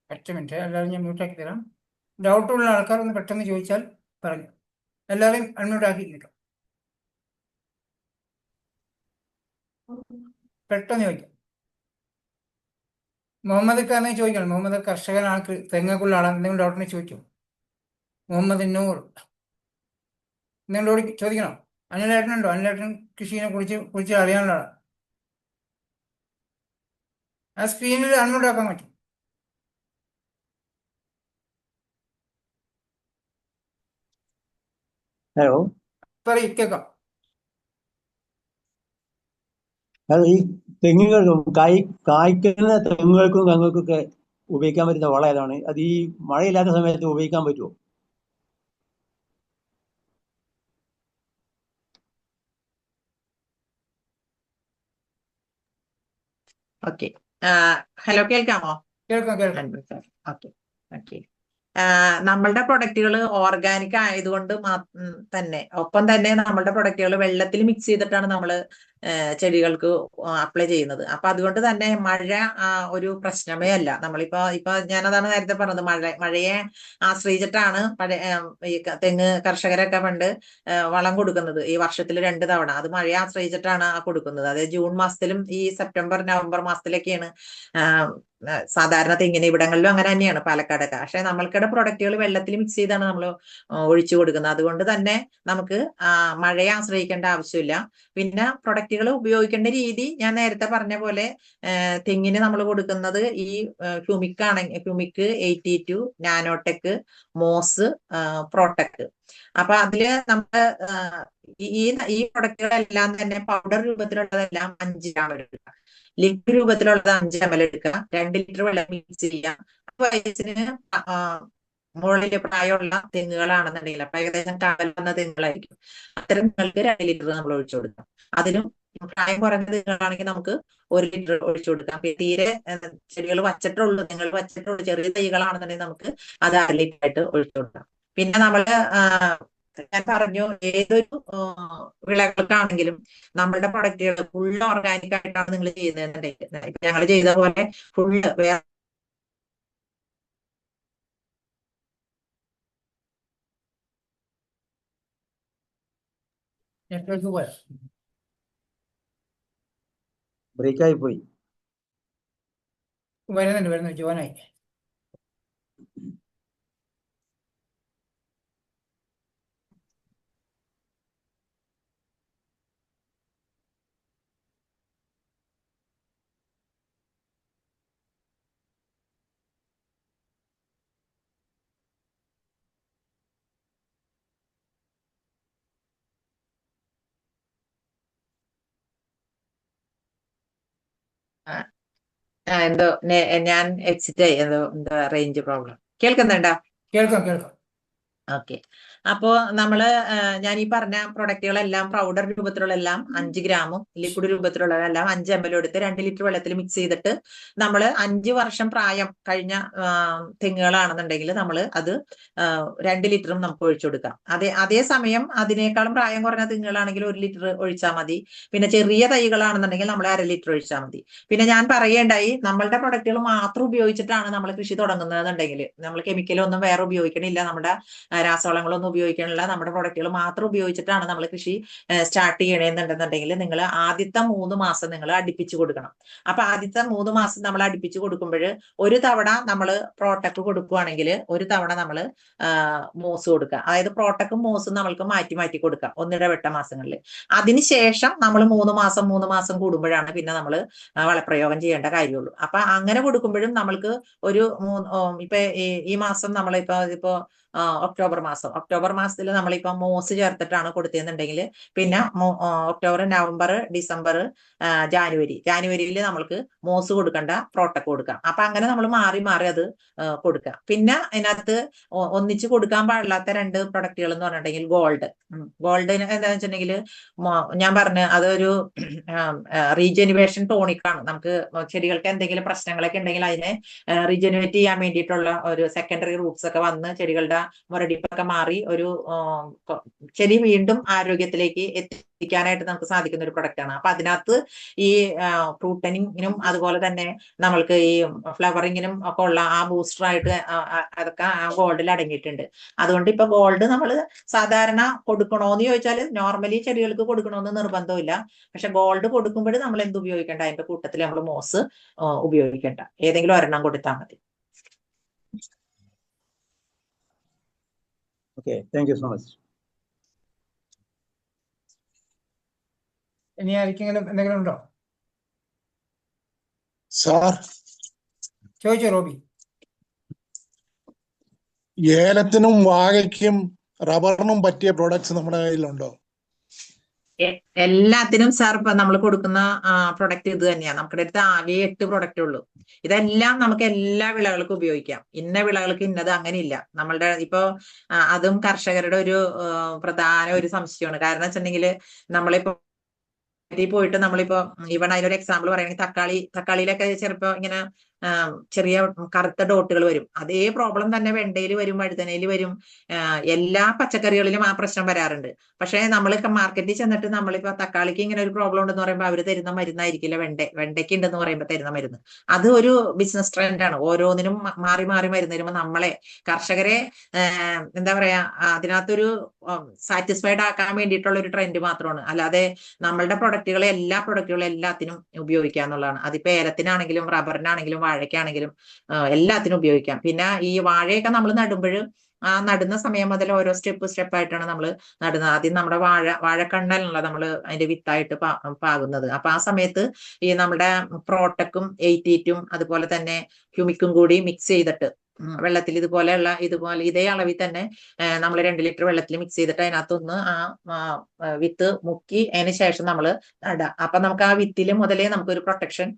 ഒറ്റ മിനിറ്റ്, എല്ലാവരും ഞാൻ മ്യൂട്ടാക്കി തരാം. ഡൗട്ടുള്ള ആൾക്കാർ ഒന്ന് പെട്ടെന്ന് ചോദിച്ചാൽ പറഞ്ഞു. എല്ലാവരെയും അൺമ്യൂട്ടാക്കി കിട്ടും. പെട്ടെന്ന് ചോദിക്കാം. മുഹമ്മദ് ഖാനെ ചോദിക്കണം. മുഹമ്മദ് കർഷകനാണ്, തെങ്ങക്കുള്ള ആളാണ്. എന്തെങ്കിലും ഡൗട്ടിനെ ചോദിക്കും. മുഹമ്മദ് നൂർ എന്തെങ്കിലും ചോദിക്കണം. അനിലേട്ടനുണ്ടോ? അനിലേട്ടൻ കൃഷിനെ കുറിച്ച് അറിയാനുള്ള ആളാണ്. ആ സ്ക്രീനിൽ അൺമ്യൂട്ടാക്കാൻ പറ്റും. ഹലോ. പറയും, കേൾക്കാം. അത് ഈ തെങ്ങുകൾക്കും കായ്ക്കുന്ന തെങ്ങുകൾക്കും തെങ്ങുകൾക്കൊക്കെ ഉപയോഗിക്കാൻ പറ്റുന്ന വളം ഏതാണ്? അത് ഈ മഴയില്ലാത്ത സമയത്ത് ഉപയോഗിക്കാൻ പറ്റുമോ? ഓക്കെ. ഹലോ, കേൾക്കാമോ? കേൾക്കാം കേൾക്കാം. Okay okay. നമ്മളുടെ പ്രൊഡക്റ്റുകൾ ഓർഗാനിക് ആയതുകൊണ്ട് തന്നെ, ഒപ്പം തന്നെ നമ്മളുടെ പ്രൊഡക്റ്റുകൾ വെള്ളത്തിൽ മിക്സ് ചെയ്തിട്ടാണ് നമ്മൾ ചെടികൾക്ക് അപ്ലൈ ചെയ്യുന്നത്. അപ്പൊ അതുകൊണ്ട് തന്നെ മഴ ഒരു പ്രശ്നമേ അല്ല. ഇപ്പൊ ഞാനതാണ് നേരത്തെ പറഞ്ഞത്, മഴയെ ആശ്രയിച്ചിട്ടാണ് ഈ തെങ്ങ് കർഷകരൊക്കെ പണ്ട് വളം കൊടുക്കുന്നത്. ഈ വർഷത്തിൽ 2 തവണ അത് മഴയെ ആശ്രയിച്ചിട്ടാണ് കൊടുക്കുന്നത്. അതായത് ജൂൺ മാസത്തിലും ഈ സെപ്റ്റംബർ നവംബർ മാസത്തിലൊക്കെയാണ് സാധാരണ തെങ്ങിന്. ഇവിടങ്ങളിലും അങ്ങനെ തന്നെയാണ്, പാലക്കാടൊക്കെ. പക്ഷെ നമ്മൾക്കിടെ പ്രൊഡക്റ്റുകൾ വെള്ളത്തിൽ മിക്സ് ചെയ്താണ് നമ്മൾ ഒഴിച്ചു കൊടുക്കുന്നത്. അതുകൊണ്ട് തന്നെ നമുക്ക് മഴയെ ആശ്രയിക്കേണ്ട ആവശ്യമില്ല. പിന്നെ പ്രൊഡക്റ്റുകൾ ഉപയോഗിക്കേണ്ട രീതി ഞാൻ നേരത്തെ പറഞ്ഞ പോലെ, തെങ്ങിന് നമ്മൾ കൊടുക്കുന്നത് ഈ ഹ്യൂമിക് 82, നാനോടെക്, മോസ്, പ്രോടെക്. അപ്പൊ അതില് നമ്മള് ഈ പ്രൊഡക്റ്റുകളെല്ലാം തന്നെ പൗഡർ രൂപത്തിലുള്ളതെല്ലാം 5 ഗ്രാം എടുക്കുക, ലിക്വിഡ് രൂപത്തിലുള്ളത് 5 ml എടുക്കുക, 2 ലിറ്റർ വെള്ളം മിക്സ് ചെയ്യാം. വയസ്സിന് മുകളില് പ്രായമുള്ള തെങ്ങുകളാണെന്നുണ്ടെങ്കിൽ, അപ്പൊ ഏകദേശം കാവൽ വന്ന തെങ്ങുകളായിരിക്കും, അത്തരം തെങ്ങുകൾക്ക് 2 ലിറ്റർ നമ്മൾ ഒഴിച്ചു കൊടുക്കാം. അതിനും പ്രായം കുറഞ്ഞ തെങ്ങുകളാണെങ്കിൽ നമുക്ക് 1 ലിറ്റർ ഒഴിച്ചു കൊടുക്കാം. തീരെ ചെടികൾ വച്ചിട്ടുള്ളൂ, തെങ്ങുകൾ വച്ചിട്ടുള്ളൂ, ചെറിയ തൈകളാണെന്നുണ്ടെങ്കിൽ നമുക്ക് അത് 1/2 ലിറ്റർ ആയിട്ട് ഒഴിച്ചു കൊടുക്കാം. പിന്നെ നമ്മള് ഞാൻ പറഞ്ഞു, ഏതൊരു വിളകൾക്കാണെങ്കിലും നമ്മളുടെ പ്രൊഡക്റ്റുകൾ ഫുൾ ഓർഗാനിക് ആയിട്ടാണ് നിങ്ങൾ ചെയ്യുന്നതെന്നുണ്ടെങ്കിൽ, ഇപ്പൊ ഞങ്ങൾ ചെയ്ത പോലെ ഫുള്ള് വേറെ നെറ്റ്വർക്ക് പോയാ? ബ്രേക്കായി പോയി. വരുന്നുണ്ട്, ജോനായി. എന്തോ ഞാൻ എക്സിറ്റ് ആയി, എന്തോ റേഞ്ച് പ്രോബ്ലം. കേൾക്കുന്നുണ്ടോ? കേൾക്കാം കേൾക്കാം. ഓക്കെ. അപ്പോ നമ്മള് ഞാൻ ഈ പറഞ്ഞ പ്രൊഡക്റ്റുകളെല്ലാം പൗഡർ രൂപത്തിലുള്ളതെല്ലാം 5 ഗ്രാമും ലിക്വിഡ് രൂപത്തിലുള്ളതെല്ലാം 5 ml എടുത്ത് 2 ലിറ്റർ വെള്ളത്തിൽ മിക്സ് ചെയ്തിട്ട് നമ്മൾ 5 വർഷം പ്രായം കഴിഞ്ഞ തെങ്ങുകളാണെന്നുണ്ടെങ്കിൽ നമ്മൾ അത് 2 ലിറ്ററും നമുക്ക് ഒഴിച്ചു കൊടുക്കാം. അതേ സമയം അതിനേക്കാളും പ്രായം കുറഞ്ഞ തെങ്ങുകളാണെങ്കിൽ 1 ലിറ്റർ ഒഴിച്ചാൽ മതി. പിന്നെ ചെറിയ തൈകളാണെന്നുണ്ടെങ്കിൽ നമ്മൾ 1/2 ലിറ്റർ ഒഴിച്ചാൽ മതി. പിന്നെ ഞാൻ പറയേണ്ടായി, നമ്മളുടെ പ്രൊഡക്റ്റുകൾ മാത്രം ഉപയോഗിച്ചിട്ടാണ് നമ്മൾ കൃഷി തുടങ്ങുന്നതെന്നുണ്ടെങ്കിൽ, നമ്മൾ കെമിക്കലൊന്നും വേറെ ഉപയോഗിക്കണില്ല, നമ്മുടെ രാസവളങ്ങളൊന്നും ഉപയോഗിക്കണില്ല, നമ്മുടെ പ്രൊഡക്റ്റുകൾ മാത്രം ഉപയോഗിച്ചിട്ടാണ് നമ്മൾ കൃഷി സ്റ്റാർട്ട് ചെയ്യണമെന്നുണ്ടെന്നുണ്ടെങ്കിൽ, നിങ്ങൾ ആദ്യത്തെ 3 മാസം നിങ്ങൾ അടുപ്പിച്ച് കൊടുക്കണം. അപ്പൊ ആദ്യത്തെ 3 മാസം നമ്മൾ അടുപ്പിച്ച് കൊടുക്കുമ്പോൾ ഒരു തവണ നമ്മൾ പ്രോട്ടക് കൊടുക്കുകയാണെങ്കിൽ 1 തവണ നമ്മൾ മോസ് കൊടുക്കുക. അതായത് പ്രോട്ടക്കും മോസും നമ്മൾക്ക് മാറ്റി മാറ്റി കൊടുക്കാം ഒന്നിടവിട്ട മാസങ്ങളിൽ. അതിനുശേഷം നമ്മൾ 3 മാസം കൂടുമ്പോഴാണ് പിന്നെ നമ്മൾ വളപ്രയോഗം ചെയ്യേണ്ട കാര്യമുള്ളൂ. അപ്പൊ അങ്ങനെ കൊടുക്കുമ്പോഴും നമ്മൾക്ക് ഒരു ഇപ്പൊ ഈ മാസം നമ്മളിപ്പോ ഒക്ടോബർ മാസത്തിൽ നമ്മളിപ്പോ മോസ് ചേർത്തിട്ടാണ് കൊടുത്തതെന്നുണ്ടെങ്കിൽ പിന്നെ ഒക്ടോബർ, നവംബർ, ഡിസംബർ, ജാനുവരിയിൽ നമ്മൾക്ക് മോസ് കൊടുക്കണ്ട, പ്രോട്ടക് കൊടുക്കാം. അപ്പൊ അങ്ങനെ നമ്മൾ മാറി മാറി അത് കൊടുക്കാം. പിന്നെ അതിനകത്ത് ഒന്നിച്ച് കൊടുക്കാൻ പാടില്ലാത്ത 2 പ്രൊഡക്റ്റുകൾ എന്ന് പറഞ്ഞിട്ടുണ്ടെങ്കിൽ ഗോൾഡിന് എന്താണെന്ന് വെച്ചിട്ടുണ്ടെങ്കിൽ ഞാൻ പറഞ്ഞ അതൊരു റീജനുവേഷൻ ടോണിക്കാണ്. നമുക്ക് ചെടികൾക്ക് എന്തെങ്കിലും പ്രശ്നങ്ങളൊക്കെ ഉണ്ടെങ്കിൽ അതിനെ റീജനുവേറ്റ് ചെയ്യാൻ വേണ്ടിയിട്ടുള്ള ഒരു സെക്കൻഡറി റൂട്ട്സ് ഒക്കെ വന്ന് ചെടികളുടെ മുരടിപ്പൊക്കെ മാറി ഒരു ചെടി വീണ്ടും ആരോഗ്യത്തിലേക്ക് എത്തിക്കാനായിട്ട് നമുക്ക് സാധിക്കുന്ന ഒരു പ്രൊഡക്റ്റ് ആണ്. അപ്പൊ അതിനകത്ത് ഈ ഫ്രൂട്ടനിങ്ങിനും അതുപോലെ തന്നെ നമ്മൾക്ക് ഈ ഫ്ലവറിങ്ങിനും ഒക്കെ ഉള്ള ആ ബൂസ്റ്റർ ആയിട്ട് അതൊക്കെ ആ ഗോൾഡിൽ അടങ്ങിയിട്ടുണ്ട്. അതുകൊണ്ട് ഇപ്പൊ ഗോൾഡ് നമ്മൾ സാധാരണ കൊടുക്കണോന്ന് ചോദിച്ചാൽ നോർമലി ചെടികൾക്ക് കൊടുക്കണമെന്ന് നിർബന്ധമില്ല. പക്ഷെ ഗോൾഡ് കൊടുക്കുമ്പോൾ നമ്മൾ എന്ത് ഉപയോഗിക്കേണ്ട, അതിന്റെ കൂട്ടത്തിൽ നമ്മൾ മോസ് ഉപയോഗിക്കേണ്ട, ഏതെങ്കിലും ഒരെണ്ണം കൊടുത്താൽ മതി. Okay, thank you so much. ഇനി ആർക്കെങ്കിലും എന്തെങ്കിലും ഉണ്ടോ? സാർ, ചോദിച്ചോ റോബി. ഏലത്തിനും വാഴയ്ക്കും റബ്ബറിനും പറ്റിയ പ്രോഡക്ട്സ് നമ്മുടെ കയ്യിലുണ്ടോ? എല്ലാത്തിനും സാർ ഇപ്പൊ നമ്മൾ കൊടുക്കുന്ന പ്രൊഡക്റ്റ് ഇത് തന്നെയാണ്. നമ്മുടെ അടുത്ത് ആകെ 8 പ്രൊഡക്റ്റ് ഉള്ളൂ. ഇതെല്ലാം നമുക്ക് എല്ലാ വിളകൾക്കും ഉപയോഗിക്കാം. ഇന്ന വിളകൾക്ക് ഇന്നത് അങ്ങനെയില്ല. നമ്മളുടെ ഇപ്പൊ അതും കർഷകരുടെ ഒരു പ്രധാന ഒരു സംശയമാണ്. കാരണം വെച്ചിട്ടുണ്ടെങ്കിൽ നമ്മളിപ്പോ പോയിട്ട് നമ്മളിപ്പോ ഈവൺ അതിനൊരു എക്സാമ്പിൾ പറയുകയാണെങ്കിൽ തക്കാളിയിലൊക്കെ ചിലപ്പോ ഇങ്ങനെ ചെറിയ കറുത്ത ഡോട്ടുകൾ വരും. അതേ പ്രോബ്ലം തന്നെ വെണ്ടയിൽ വരും, വഴുതനയിൽ വരും, എല്ലാ പച്ചക്കറികളിലും ആ പ്രശ്നം വരാറുണ്ട്. പക്ഷെ നമ്മൾ മാർക്കറ്റിൽ ചെന്നിട്ട് നമ്മളിപ്പോ തക്കാളിക്ക് ഇങ്ങനെ ഒരു പ്രോബ്ലം ഉണ്ടെന്ന് പറയുമ്പോൾ അവർ തരുന്ന മരുന്നായിരിക്കില്ല വെണ്ടയ്ക്ക് ഉണ്ടെന്ന് പറയുമ്പോൾ തരുന്ന മരുന്ന്. അത് ഒരു ബിസിനസ് ട്രെൻഡാണ്. ഓരോന്നിനും മാറി മാറി മരുന്ന് തരുമ്പോൾ നമ്മളെ കർഷകരെ എന്താ പറയാ അതിനകത്തൊരു സാറ്റിസ്ഫൈഡ് ആക്കാൻ വേണ്ടിയിട്ടുള്ള ഒരു ട്രെൻഡ് മാത്രമാണ്. അല്ലാതെ നമ്മളുടെ എല്ലാ പ്രൊഡക്റ്റുകളും എല്ലാത്തിനും ഉപയോഗിക്കുക എന്നുള്ളതാണ്. അതിപ്പോ ഏലത്തിനാണെങ്കിലും റബ്ബറിനാണെങ്കിലും വാഴയ്ക്കാണെങ്കിലും എല്ലാത്തിനും ഉപയോഗിക്കാം. പിന്നെ ഈ വാഴയൊക്കെ നമ്മൾ നടുമ്പോൾ ആ നടുന്ന സമയം മുതൽ ഓരോ സ്റ്റെപ്പായിട്ടാണ് നമ്മൾ നടുന്നത്. ആദ്യം നമ്മുടെ വാഴക്കണ്ണലുള്ള നമ്മൾ അതിന്റെ വിത്തായിട്ട് പാകുന്നത്. അപ്പൊ ആ സമയത്ത് ഈ നമ്മുടെ പ്രോട്ടക്കും 88ഉം അതുപോലെ തന്നെ ഹ്യൂമിക്കും കൂടി മിക്സ് ചെയ്തിട്ട് വെള്ളത്തിൽ ഇതേ അളവിൽ തന്നെ നമ്മൾ 2 ലിറ്റർ വെള്ളത്തിൽ മിക്സ് ചെയ്തിട്ട് അതിനകത്തൊന്ന് ആ വിത്ത് മുക്കി അതിന് ശേഷം നമ്മൾ നടാം. അപ്പൊ നമുക്ക് ആ വിത്തിൽ മുതലേ നമുക്കൊരു പ്രൊട്ടക്ഷൻ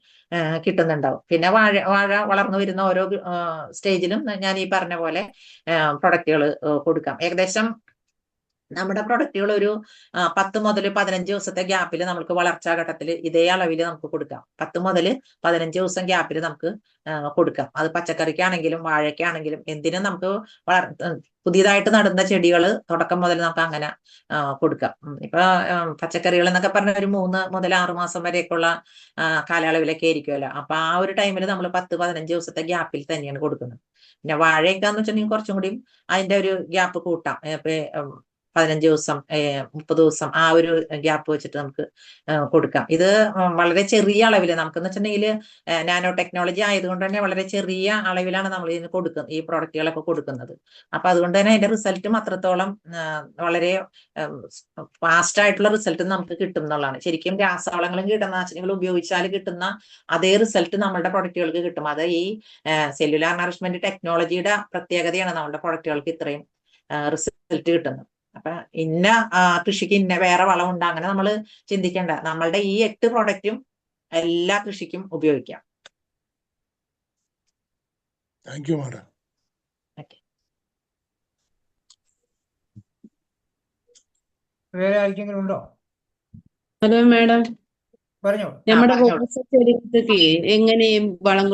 കിട്ടുന്നുണ്ടാവും. പിന്നെ വാഴ വളർന്നു വരുന്ന ഓരോ സ്റ്റേജിലും ഞാൻ ഈ പറഞ്ഞ പോലെ പ്രൊഡക്റ്റുകൾ കൊടുക്കാം. ഏകദേശം നമ്മുടെ പ്രൊഡക്റ്റുകൾ ഒരു 10 മുതൽ 15 ദിവസത്തെ ഗ്യാപ്പിൽ നമുക്ക് വളർച്ചാ ഘട്ടത്തിൽ ഇതേ അളവിൽ നമുക്ക് കൊടുക്കാം. 10 മുതൽ 15 ദിവസം ഗ്യാപ്പിൽ നമുക്ക് കൊടുക്കാം. അത് പച്ചക്കറിക്കാണെങ്കിലും വാഴയ്ക്കാണെങ്കിലും എന്തിനും നമുക്ക് പുതിയതായിട്ട് നടുന്ന ചെടികൾ തുടക്കം മുതൽ നമുക്ക് അങ്ങനെ കൊടുക്കാം. ഇപ്പൊ പച്ചക്കറികൾ എന്നൊക്കെ പറഞ്ഞ ഒരു 3 മുതൽ 6 മാസം വരെയൊക്കെയുള്ള കാലയളവിലൊക്കെ ആയിരിക്കുമല്ലോ. അപ്പൊ ആ ഒരു ടൈമിൽ നമ്മൾ 10-15 ദിവസത്തെ ഗ്യാപ്പിൽ തന്നെയാണ് കൊടുക്കുന്നത്. പിന്നെ വാഴയൊക്കെ എന്ന് വെച്ചിട്ടുണ്ടെങ്കിൽ കുറച്ചും കൂടി അതിന്റെ ഒരു ഗ്യാപ്പ് കൂട്ടാം. 15 ദിവസം 30 ദിവസം ആ ഒരു ഗ്യാപ്പ് വെച്ചിട്ട് നമുക്ക് കൊടുക്കാം. ഇത് വളരെ ചെറിയ അളവിൽ നമുക്കെന്ന് വെച്ചിട്ടുണ്ടെങ്കിൽ നാനോ ടെക്നോളജി ആയതുകൊണ്ട് തന്നെ വളരെ ചെറിയ അളവിലാണ് നമ്മൾ ഇതിന് കൊടുക്കുന്നത്, ഈ പ്രോഡക്റ്റുകളൊക്കെ കൊടുക്കുന്നത്. അപ്പൊ അതുകൊണ്ട് തന്നെ അതിന്റെ റിസൾട്ടും അത്രത്തോളം വളരെ ഫാസ്റ്റ് ആയിട്ടുള്ള റിസൾട്ട് നമുക്ക് കിട്ടും എന്നുള്ളതാണ്. ശരിക്കും രാസവളങ്ങളും കീടനാശിനികളും ഉപയോഗിച്ചാൽ കിട്ടുന്ന അതേ റിസൾട്ട് നമ്മളുടെ പ്രൊഡക്റ്റുകൾക്ക് കിട്ടും. അത് ഈ സെല്ലുലാർ നറിഷ്മെന്റ് ടെക്നോളജിയുടെ പ്രത്യേകതയാണ് നമ്മളുടെ പ്രൊഡക്റ്റുകൾക്ക് ഇത്രയും റിസൾട്ട് കിട്ടുന്നത്. അപ്പൊ ഇന്ന കൃഷിക്ക് ഇന്ന വേറെ വളമുണ്ട് അങ്ങനെ നമ്മൾ ചിന്തിക്കേണ്ട. നമ്മളുടെ ഈ 8 പ്രൊഡക്റ്റും എല്ലാ കൃഷിക്കും ഉപയോഗിക്കാം. Thank you madam. വേറെ ആർക്കെങ്കിലും ഉണ്ടോ? ഹലോ മാഡം, പറഞ്ഞോ. നമ്മുടെ റോസ് ചെടികൾക്ക് എങ്ങനെ വളം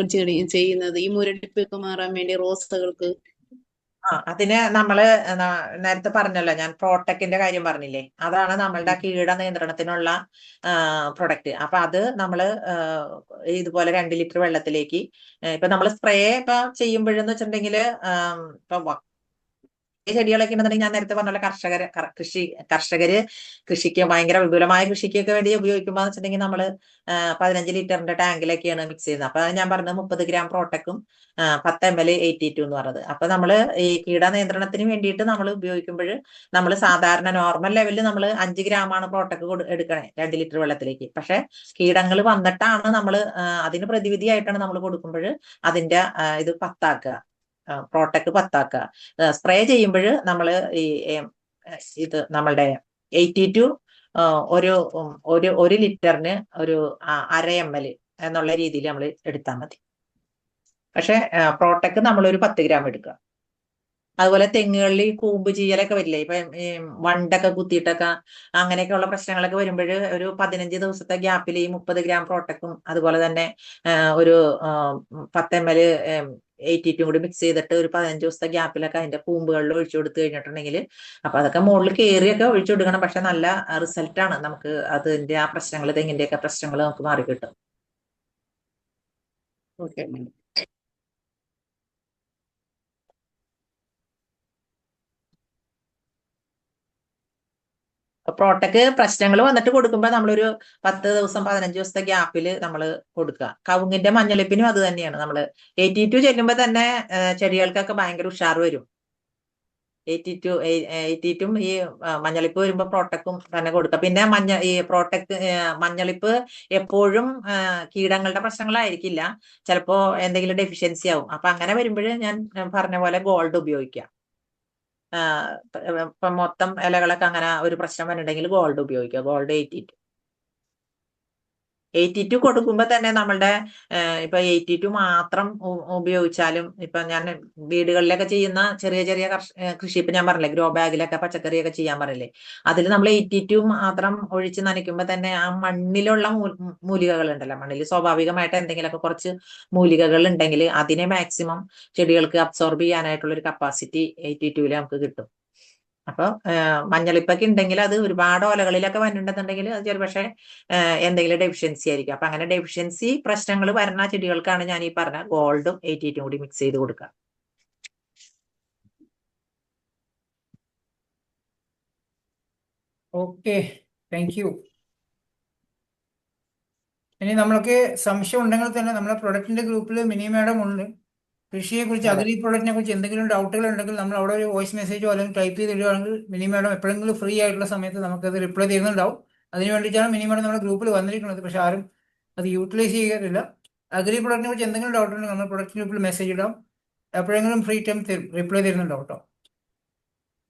ചെയ്യുന്നത് ഈ മുരടിപ്പൊക്കെ മാറാൻ വേണ്ടി റോസുകൾക്ക്? അതിന് നമ്മള് നേരത്തെ പറഞ്ഞല്ലോ, ഞാൻ പ്രോട്ടക്കിന്റെ കാര്യം പറഞ്ഞില്ലേ, അതാണ് നമ്മളുടെ കീട നിയന്ത്രണത്തിനുള്ള പ്രൊഡക്റ്റ്. അപ്പൊ അത് നമ്മള് ഇതുപോലെ 2 ലിറ്റർ വെള്ളത്തിലേക്ക് ഇപ്പൊ നമ്മൾ സ്പ്രേ ഇപ്പൊ ചെയ്യുമ്പോഴെന്ന് വെച്ചിട്ടുണ്ടെങ്കിൽ ഇപ്പൊ ചെടികളൊക്കെ ഉണ്ടെന്നുണ്ടെങ്കിൽ ഞാൻ നേരത്തെ പറഞ്ഞ കർഷകര് കൃഷിക്ക് ഭയങ്കര വിപുലമായ കൃഷിക്കൊക്കെ വേണ്ടി ഉപയോഗിക്കുമ്പോൾ വെച്ചിട്ടുണ്ടെങ്കിൽ നമ്മള് 15 ലിറ്ററിന്റെ ടാങ്കിലൊക്കെയാണ് മിക്സ് ചെയ്യുന്നത്. അപ്പൊ ഞാൻ പറഞ്ഞത് 30 ഗ്രാം പ്രോട്ടക്കും 10 ml 82 എന്ന് പറഞ്ഞത്. അപ്പൊ നമ്മള് ഈ കീട നിയന്ത്രണത്തിന് വേണ്ടിയിട്ട് നമ്മൾ ഉപയോഗിക്കുമ്പോൾ നമ്മൾ സാധാരണ നോർമൽ ലെവലിൽ നമ്മൾ 5 ഗ്രാമാണ് പ്രോട്ടക്ക് എടുക്കണേ 2 ലിറ്റർ വെള്ളത്തിലേക്ക്. പക്ഷെ കീടങ്ങൾ വന്നിട്ടാണ് നമ്മൾ അതിന് പ്രതിവിധിയായിട്ടാണ് നമ്മൾ കൊടുക്കുമ്പോൾ അതിന്റെ ഇത് 10 ആക്കുക. പ്രോട്ടക്ട് 10 സ്പ്രേ ചെയ്യുമ്പോൾ നമ്മൾ ഈ ഇത് നമ്മളുടെ 82 ഒരു ലിറ്ററിന് ഒരു 1/2 ml എന്നുള്ള രീതിയിൽ നമ്മൾ എടുത്താൽ മതി. പക്ഷെ പ്രോട്ടക്ട് നമ്മളൊരു 10 ഗ്രാം എടുക്കുക. അതുപോലെ തെങ്ങുകളിൽ ഈ കൂമ്പ് ചീയലൊക്കെ വരില്ലേ, ഇപ്പൊ വണ്ടൊക്കെ കുത്തിയിട്ടൊക്കെ അങ്ങനെയൊക്കെയുള്ള പ്രശ്നങ്ങളൊക്കെ വരുമ്പോൾ ഒരു 15 ദിവസത്തെ ഗ്യാപ്പിൽ ഈ 30 ഗ്രാം പ്രോട്ടക്റ്റും അതുപോലെ തന്നെ ഒരു 10 ml 82 കൂടി മിക്സ് ചെയ്തിട്ട് ഒരു 15 ദിവസത്തെ ഗ്യാപ്പിലൊക്കെ അതിന്റെ കൂമ്പുകളിൽ ഒഴിച്ചു കൊടുത്തു കഴിഞ്ഞിട്ടുണ്ടെങ്കിൽ അപ്പൊ അതൊക്കെ മുകളിൽ കയറിയൊക്കെ ഒഴിച്ചു കൊടുക്കണം. പക്ഷെ നല്ല റിസൾട്ടാണ് നമുക്ക് അതിന്റെ ആ പ്രശ്നങ്ങൾ, തെങ്ങിന്റെ ഒക്കെ പ്രശ്നങ്ങൾ നമുക്ക് മാറി കിട്ടും. ഓക്കെ. പ്രോട്ടക്ട് പ്രശ്നങ്ങൾ വന്നിട്ട് കൊടുക്കുമ്പോൾ നമ്മളൊരു 10 ദിവസം 15 ദിവസത്തെ ഗ്യാപ്പിൽ നമ്മൾ കൊടുക്കുക. കവുങ്ങിന്റെ മഞ്ഞളിപ്പിനും അത് തന്നെയാണ്. നമ്മൾ 82 ചെല്ലുമ്പോൾ തന്നെ ചെടികൾക്കൊക്കെ ഭയങ്കര ഉഷാർ വരും. 82 ഈ മഞ്ഞളിപ്പ് വരുമ്പോൾ പ്രോട്ടക്റ്റും തന്നെ കൊടുക്കുക. പിന്നെ ഈ പ്രോട്ടക്ട് മഞ്ഞളിപ്പ് എപ്പോഴും കീടങ്ങളുടെ പ്രശ്നങ്ങളായിരിക്കില്ല, ചിലപ്പോ എന്തെങ്കിലും ഡെഫിഷ്യൻസി ആവും. അപ്പൊ അങ്ങനെ വരുമ്പോൾ ഞാൻ പറഞ്ഞ പോലെ ഗോൾഡ് ഉപയോഗിക്കാം. ഇപ്പൊ മൊത്തം ഇലകളൊക്കെ അങ്ങനെ ഒരു പ്രശ്നം വന്നിട്ടുണ്ടെങ്കിൽ ഗോൾഡ് ഉപയോഗിക്കുക. ഗോൾഡ് 82 കൊടുക്കുമ്പോ തന്നെ നമ്മളുടെ ഇപ്പൊ 82 മാത്രം ഉപയോഗിച്ചാലും, ഇപ്പൊ ഞാൻ വീടുകളിലൊക്കെ ചെയ്യുന്ന ചെറിയ ചെറിയ കൃഷി, ഇപ്പൊ ഞാൻ പറഞ്ഞില്ലേ ഗ്രോ ബാഗിലൊക്കെ പച്ചക്കറിയൊക്കെ ചെയ്യാൻ പറയില്ലേ, അതിൽ നമ്മൾ 82 മാത്രം ഒഴിച്ച് നനയ്ക്കുമ്പോ തന്നെ ആ മണ്ണിലുള്ള മൂലികകൾ ഉണ്ടല്ലോ, മണ്ണിൽ സ്വാഭാവികമായിട്ട് എന്തെങ്കിലുമൊക്കെ കുറച്ച് മൂലികകൾ ഉണ്ടെങ്കിൽ അതിനെ മാക്സിമം ചെടികൾക്ക് അബ്സോർബ് ചെയ്യാനായിട്ടുള്ള ഒരു കപ്പാസിറ്റി 82 നമുക്ക് കിട്ടും. അപ്പൊ മഞ്ഞളിപ്പൊക്കെ ഉണ്ടെങ്കിൽ അത് ഒരുപാട് ഓലകളിലൊക്കെ വന്നിട്ടുണ്ടെന്നുണ്ടെങ്കിൽ അത് ചിലപക്ഷെ എന്തെങ്കിലും ഡെഫിഷ്യൻസി ആയിരിക്കും. അപ്പൊ അങ്ങനെ ഡെഫിഷ്യൻസി പ്രശ്നങ്ങൾ വരുന്ന ചെടികൾക്കാണ് ഞാൻ ഈ പറഞ്ഞ ഗോൾഡും 82 കൂടി മിക്സ് ചെയ്ത് കൊടുക്കുക. Okay, thank you. ഇനി നമ്മൾക്ക് സംശയം ഉണ്ടെങ്കിൽ തന്നെ നമ്മുടെ പ്രൊഡക്റ്റിന്റെ ഗ്രൂപ്പിൽ മിനി മാഡം ഉണ്ട്. കൃഷിയെക്കുറിച്ച്, അഗ്രി പ്രൊഡക്റ്റിനെ കുറിച്ച് എന്തെങ്കിലും ഡൗട്ടുകൾ ഉണ്ടെങ്കിൽ നമ്മൾ അവിടെ ഒരു വോയിസ് മെസ്സേജോ അല്ലെങ്കിൽ ടൈപ്പ് ചെയ്തിടുകയാണെങ്കിൽ മിനി മാഡം എപ്പോഴെങ്കിലും ഫ്രീ ആയിട്ടുള്ള സമയത്ത് നമുക്കത് റിപ്ലൈ ചെയ്യുന്നുണ്ടാവും. അതിന് വേണ്ടിയിട്ടാണ് മിനി മാഡം നമ്മുടെ ഗ്രൂപ്പിൽ വന്നിരിക്കുന്നത്. പക്ഷെ ആരും അത് യൂട്ടിലൈസ് ചെയ്യാറില്ല. അഗ്രി പ്രൊഡക്റ്റിനെ കുറിച്ച് എന്തെങ്കിലും ഡൗട്ട് ഉണ്ടെങ്കിൽ നമ്മൾ പ്രൊഡക്റ്റ് ഗ്രൂപ്പിൽ മെസ്സേജ് ഇടാം. എപ്പോഴെങ്കിലും ഫ്രീ ടൈം റിപ്ലൈ തരുന്നുണ്ടാവും കേട്ടോ.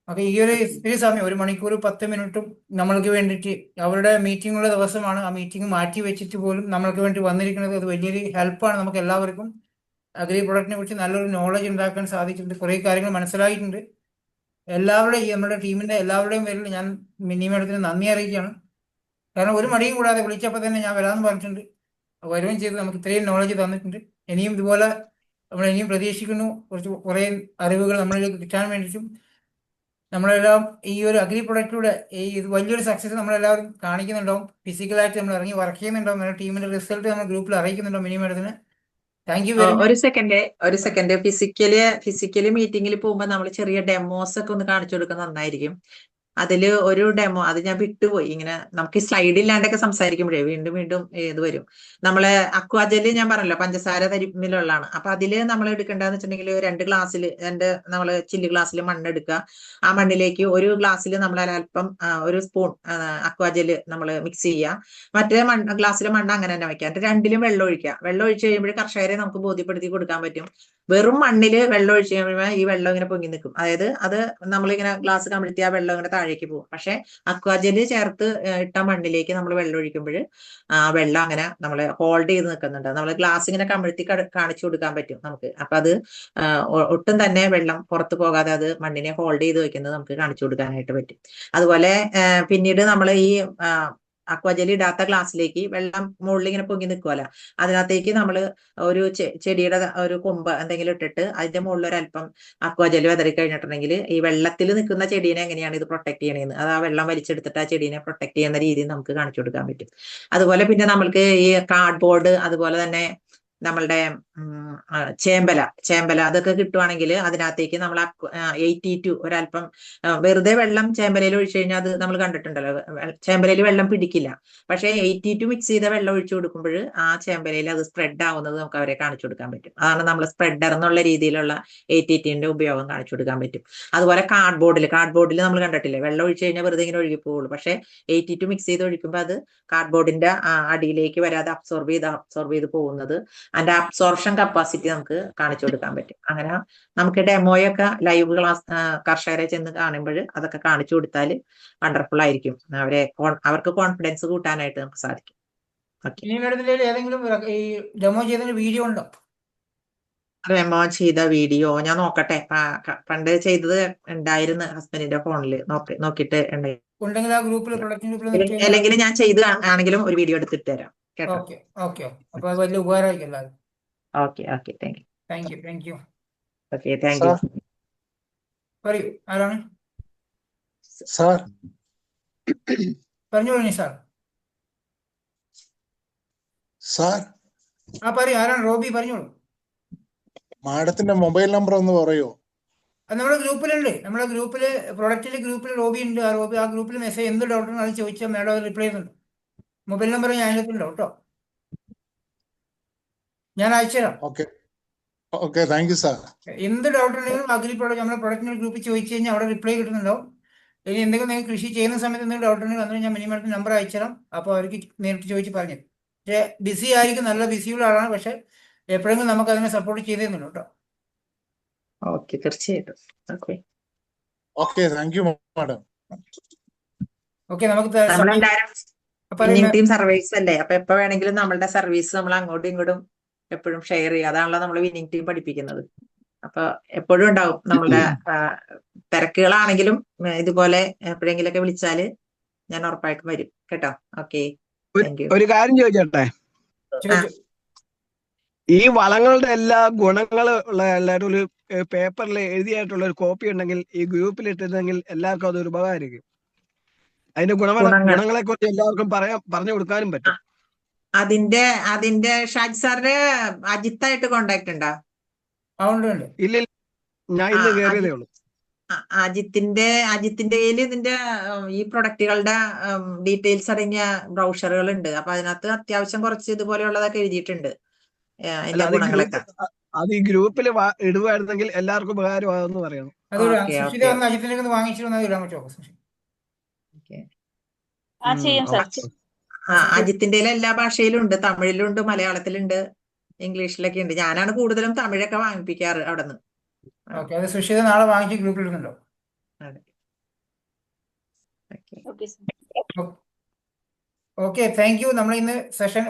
ഓക്കെ, ഈ ഒരു സമയം 1 മണിക്കൂർ 10 മിനിറ്റും നമ്മൾക്ക് വേണ്ടിയിട്ട്, അവരുടെ മീറ്റിംഗ് ഉള്ള ദിവസമാണ്, ആ മീറ്റിംഗ് മാറ്റി വെച്ചിട്ട് പോലും നമ്മൾക്ക് വേണ്ടി വന്നിരിക്കുന്നത്. അത് വലിയൊരു ഹെൽപ്പാണ് നമുക്ക് എല്ലാവർക്കും. അഗ്രി പ്രൊഡക്റ്റിനെ കുറിച്ച് നല്ലൊരു നോളജ് ഉണ്ടാക്കാൻ സാധിച്ചിട്ടുണ്ട്. കുറേ കാര്യങ്ങൾ മനസ്സിലായിട്ടുണ്ട്. എല്ലാവരുടെയും, നമ്മുടെ ടീമിന്റെ എല്ലാവരുടെയും പേരിൽ ഞാൻ മിനി മാഡത്തിന് നന്ദി അറിയിക്കുകയാണ്. കാരണം ഒരു മടിയും കൂടാതെ വിളിച്ചപ്പോൾ തന്നെ ഞാൻ വരാമെന്ന് പറഞ്ഞിട്ടുണ്ട്, വരുകയും ചെയ്ത് നമുക്ക് ഇത്രയും നോളജ് തന്നിട്ടുണ്ട്. ഇനിയും ഇതുപോലെ നമ്മൾ ഇനിയും പ്രതീക്ഷിക്കുന്നു കുറേ അറിവുകൾ നമ്മളിലേക്ക് കിട്ടാൻ വേണ്ടിയിട്ടും. നമ്മളെല്ലാം ഈ ഒരു അഗ്രി പ്രൊഡക്റ്റിലൂടെ ഇത് വലിയൊരു സക്സസ് നമ്മളെല്ലാവരും കാണിക്കുന്നുണ്ടാവും. ഫിസിക്കലായിട്ട് നമ്മൾ ഇറങ്ങി വർക്ക് ചെയ്യുന്നുണ്ടാവും. നമ്മുടെ ടീമിന്റെ റിസൾട്ട് നമ്മൾ ഗ്രൂപ്പിൽ അറിയിക്കുന്നുണ്ടാവും മിനി മാഡത്തിന്. Thank you very much. ഒരു സെക്കൻഡ് ഫിസിക്കലി മീറ്റിംഗിൽ പോകുമ്പോൾ നമ്മൾ ചെറിയ ഡെമോസ് ഒക്കെ ഒന്ന് കാണിച്ചു കൊടുക്കുന്നത് നന്നായിരിക്കും. അതില് ഒരു ഡെമോ, അത് ഞാൻ വിട്ടുപോയി. ഇങ്ങനെ നമുക്ക് സ്ലൈഡ് ഇല്ലാണ്ടൊക്കെ സംസാരിക്കുമ്പോഴേ വീണ്ടും വീണ്ടും ഇത് വരും. നമ്മള് അക്വാജല് ഞാൻ പറഞ്ഞല്ലോ പഞ്ചസാര തരിമിലുള്ളതാണ്. അപ്പൊ അതില് നമ്മൾ എടുക്കേണ്ടതെന്ന് വെച്ചിട്ടുണ്ടെങ്കിൽ 2 ഗ്ലാസ്സിൽ നമ്മള് ചില്ല് ഗ്ലാസ്സിൽ മണ്ണ് എടുക്കുക. ആ മണ്ണിലേക്ക് ഒരു ഗ്ലാസ്സിൽ നമ്മൾ അല്പം ഒരു സ്പൂൺ അക്വാജല് നമ്മൾ മിക്സ് ചെയ്യുക. മറ്റേ ഗ്ലാസ്സിലെ മണ്ണ് അങ്ങനെ തന്നെ വയ്ക്കുക. എന്നിട്ട് 2ലും വെള്ളം ഒഴിക്കുക. വെള്ളം ഒഴിച്ച് കഴിയുമ്പോൾ കർഷകരെ നമുക്ക് ബോധ്യപ്പെടുത്തി കൊടുക്കാൻ പറ്റും. വെറും മണ്ണില് വെള്ളം ഒഴിച്ച് കഴിയുമ്പോൾ ഈ വെള്ളം ഇങ്ങനെ പൊങ്ങി നിൽക്കും. അതായത് അത് നമ്മളിങ്ങനെ ഗ്ലാസ് കമിഴ്ത്തി ആ വെള്ളം ഇങ്ങനെ താഴേക്ക് പോകും. പക്ഷെ അക്വാജല് ചേർത്ത് ഇട്ട മണ്ണിലേക്ക് നമ്മൾ വെള്ളം ഒഴിക്കുമ്പോൾ ആ വെള്ളം അങ്ങനെ നമ്മൾ ഹോൾഡ് ചെയ്ത് നിൽക്കുന്നുണ്ട്. നമ്മൾ ഗ്ലാസ് ഇങ്ങനെ കമിഴ്ത്തി കാണിച്ചു കൊടുക്കാൻ പറ്റും നമുക്ക്. അപ്പൊ അത് ഒട്ടും തന്നെ വെള്ളം പുറത്തു പോകാതെ അത് മണ്ണിനെ ഹോൾഡ് ചെയ്ത് വെക്കുന്നത് നമുക്ക് കാണിച്ചു കൊടുക്കാനായിട്ട് പറ്റും. അതുപോലെ പിന്നീട് നമ്മൾ ഈ അക്വാജലി ഇടാത്ത ഗ്ലാസ്സിലേക്ക് വെള്ളം മുകളിൽ ഇങ്ങനെ പൊങ്ങി നിൽക്കുമല്ലോ, അതിനകത്തേക്ക് നമ്മൾ ഒരു ചെടിയുടെ ഒരു കൊമ്പ് എന്തെങ്കിലും ഇട്ടിട്ട് അതിന്റെ മുകളിൽ ഒരല്പം അക്വാജലി വിതറി കഴിഞ്ഞിട്ടുണ്ടെങ്കിൽ ഈ വെള്ളത്തിൽ നിൽക്കുന്ന ചെടീനെ എങ്ങനെയാണ് ഇത് പ്രൊട്ടക്ട് ചെയ്യണേന്ന്, അത് ആ വെള്ളം വലിച്ചെടുത്തിട്ട് ആ ചെടീനെ പ്രൊട്ടക്ട് ചെയ്യുന്ന രീതിയിൽ നമുക്ക് കാണിച്ചു കൊടുക്കാൻ പറ്റും. അതുപോലെ പിന്നെ നമ്മൾക്ക് ഈ കാർഡ്ബോർഡ്, അതുപോലെ തന്നെ നമ്മളുടെ ചേമ്പല അതൊക്കെ കിട്ടുവാണെങ്കിൽ അതിനകത്തേക്ക് നമ്മൾ 82 ഒരല്പം വെറുതെ വെള്ളം ചേമ്പലയിൽ ഒഴിച്ചു കഴിഞ്ഞാൽ അത് നമ്മൾ കണ്ടിട്ടുണ്ടല്ലോ, ചേമ്പലയിൽ വെള്ളം പിടിക്കില്ല. പക്ഷെ 82 മിക്സ് ചെയ്ത വെള്ളം ഒഴിച്ചു കൊടുക്കുമ്പോൾ ആ ചേമ്പലയിൽ അത് സ്പ്രെഡ് ആവുന്നത് നമുക്ക് അവരെ കാണിച്ചു കൊടുക്കാൻ പറ്റും. അതാണ് നമ്മൾ സ്പ്രെഡർ എന്നുള്ള രീതിയിലുള്ള 82ന്റെ ഉപയോഗം കാണിച്ചു കൊടുക്കാൻ പറ്റും. അതുപോലെ കാർഡ്ബോർഡിൽ നമ്മൾ കണ്ടിട്ടില്ലേ, വെള്ളം ഒഴിച്ചു കഴിഞ്ഞാൽ വെറുതെ ഇങ്ങനെ ഒഴുകി പോവുള്ളൂ. പക്ഷെ 82 മിക്സ് ചെയ്ത് ഒഴിക്കുമ്പോൾ അത് കാർഡ്ബോർഡിന്റെ അടിയിലേക്ക് വരാതെ അബ്സോർബ് ചെയ്ത് പോകുന്നത് അതിന്റെ അബ്സോർപ്ഷൻ കപ്പാസിറ്റി നമുക്ക് കാണിച്ചു കൊടുക്കാൻ പറ്റും. അങ്ങനെ നമുക്ക് ഡെമോയൊക്കെ ലൈവ് ക്ലാസ് കർഷകരെ ചെന്ന് കാണുമ്പോൾ അതൊക്കെ കാണിച്ചു കൊടുത്താൽ വണ്ടർഫുൾ ആയിരിക്കും. അവർക്ക് കോൺഫിഡൻസ് കൂട്ടാനായിട്ട് നമുക്ക് സാധിക്കും. ഓക്കെ, ഇനി മേഡത്തിന്റെ ഏതെങ്കിലും ഈ ഡെമോ ചെയ്തതിന് വീഡിയോ ഉണ്ടോ? ഡെമോ ചെയ്ത വീഡിയോ ഞാൻ നോക്കട്ടെ. പണ്ട് ചെയ്തത് ഉണ്ടായിരുന്നു ഹസ്ബൻഡിന്റെ ഫോണിൽ, നോക്കിയിട്ട് ഉണ്ടെങ്കിൽ ആ ഗ്രൂപ്പിൽ പ്രൊഡക്റ്റ് ഗ്രൂപ്പിൽ അല്ലെങ്കിൽ ഞാൻ ചെയ്ത് ആണെങ്കിലും ഒരു വീഡിയോ എടുത്തിട്ട് തരാം കേട്ടോ. ഓക്കെ ഓക്കെ, അപ്പൊ അത് വലിയ ഉപകാരമായിരിക്കും എല്ലാവരും. Okay okay, thank you. Thank you. Okay, thank you. പറയൂ, ആരാണ്? സാർ പറഞ്ഞോളൂ സാർ. സാർ പറയൂ, ആരാണ്? റോബി, പറഞ്ഞോളൂ. മാഡത്തിന്റെ മൊബൈൽ നമ്പർ ഒന്ന് പറയോ? അത് നമ്മുടെ ഗ്രൂപ്പിലുണ്ട്. നമ്മുടെ ഗ്രൂപ്പില് പ്രൊഡക്റ്റിന്റെ ഗ്രൂപ്പിൽ റോബി ഉണ്ട്. ആ ഗ്രൂപ്പിൽ മെസ്സേജ് എന്ത് ഡൗട്ട് ഉണ്ടോ അത് ചോദിച്ചാൽ മാഡം അത് റിപ്ലൈ ചെയ്യുന്നുണ്ട്. മൊബൈൽ നമ്പർ ഞാൻ അതിനകത്തുണ്ടോ കേട്ടോ, ഞാൻ അയച്ചുതരാം. Okay, thank you sir. എന്ത് ഡൗട്ട് ഉണ്ടെങ്കിലും പ്രോഡക്റ്റ് നമ്മുടെ പ്രൊഡക്റ്റിന്റെ ഗ്രൂപ്പിൽ ചോദിച്ചു കഴിഞ്ഞാൽ അവിടെ റിപ്ലൈ കിട്ടുന്നുണ്ടാവും. ഇനി എന്തെങ്കിലും നിങ്ങൾ കൃഷി ചെയ്യുന്ന സമയത്ത് എന്തെങ്കിലും ഡൗട്ട് ഉണ്ടെങ്കിൽ അന്നേരം ഞാൻ മിനിമം നമ്പർ അയച്ചുതരാം. അപ്പോൾ അവർക്ക് നേരിട്ട് ചോദിച്ച് പറഞ്ഞു. പക്ഷേ ബിസി ആയിരിക്കും, നല്ല ബിസിയുള്ള ആളാണ്. പക്ഷെ എപ്പോഴെങ്കിലും നമുക്ക് അതിനെ സപ്പോർട്ട് ചെയ്തേന്നുള്ളൂ കേട്ടോ. ഓക്കെ, തീർച്ചയായിട്ടും. Okay, thank you madam. Okay, നമുക്ക് നമ്മളെല്ലാരും ടീം സർവീസ് അല്ലേ, അപ്പൊ എപ്പോ വേണമെങ്കിലും നമ്മളുടെ സർവീസ് നമ്മൾ അങ്ങോട്ടും ഇങ്ങോട്ടും എപ്പോഴും ഷെയർ ചെയ്യുക. അതാണല്ലോ നമ്മൾ വിന്നിംഗ് ടീം പഠിപ്പിക്കുന്നത്. അപ്പൊ എപ്പോഴും ഉണ്ടാവും നമ്മളുടെ തിരക്കുകളാണെങ്കിലും ഇതുപോലെ എപ്പോഴെങ്കിലൊക്കെ വിളിച്ചാല് ഞാൻ ഉറപ്പായിട്ടും വരും കേട്ടോ. Okay, thank you. ഒരു കാര്യം ചോദിച്ചോട്ടെ, ഈ വളങ്ങളുടെ എല്ലാ ഗുണങ്ങളുള്ള എല്ലാവരും ഒരു പേപ്പറിൽ എഴുതിയായിട്ടുള്ള ഒരു കോപ്പി ഉണ്ടെങ്കിൽ ഈ ഗ്രൂപ്പിൽ ഇട്ടിരുന്നെങ്കിൽ എല്ലാവർക്കും അതൊരു ഉപകാരമായിരിക്കും. അതിന്റെ ഗുണങ്ങളെ കുറിച്ച് എല്ലാവർക്കും പറഞ്ഞു കൊടുക്കാനും പറ്റും. അതിന്റെ ഷാജി സാറിന് അജിത്തായിട്ട് കോണ്ടാക്ട് ഉണ്ടോ? ഇല്ല, ഞാൻ ഇന്ന് കയറിയതേ ഉള്ളൂ. അജിത്തിന്റെ കയ്യിൽ ഇതിന്റെ ഈ പ്രൊഡക്റ്റുകളുടെ ഡീറ്റെയിൽസ് അടങ്ങിയ ബ്രൗഷറുകൾ ഉണ്ട്. അപ്പൊ അതിനകത്ത് അത്യാവശ്യം കുറച്ച് ഇതുപോലെയുള്ളതൊക്കെ എഴുതിയിട്ടുണ്ട്. അത് ഈ ഗ്രൂപ്പിൽ ഇടുവായിരുന്നെങ്കിൽ എല്ലാവർക്കും ഉപകാരമാകുമെന്ന് പറയണം. അജിത്തിന്റെ എല്ലാ ഭാഷയിലും ഉണ്ട്, തമിഴിലുണ്ട്, മലയാളത്തിലുണ്ട്, ഇംഗ്ലീഷിലൊക്കെ ഉണ്ട്. ഞാനാണ് കൂടുതലും തമിഴൊക്കെ വാങ്ങിപ്പിക്കാറ് അവിടെ നിന്ന്. സുഷിത നാളെ വാങ്ങിച്ച് ഗ്രൂപ്പിൽ ഇടുന്നുണ്ടോ? Okay, thank you. നമ്മൾ ഇന്ന് സെഷൻ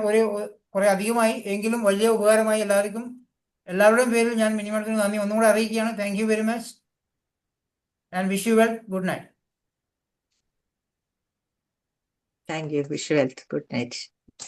കുറെ അധികമായി എങ്കിലും വലിയ ഉപകാരമായി എല്ലാവരുടെയും പേരിൽ ഞാൻ മിനിമത്തിന് നന്ദി ഒന്നും കൂടെ അറിയിക്കുകയാണ്. Thank you very much and wish you well. Good night. Thank you. Wish you well. Good night.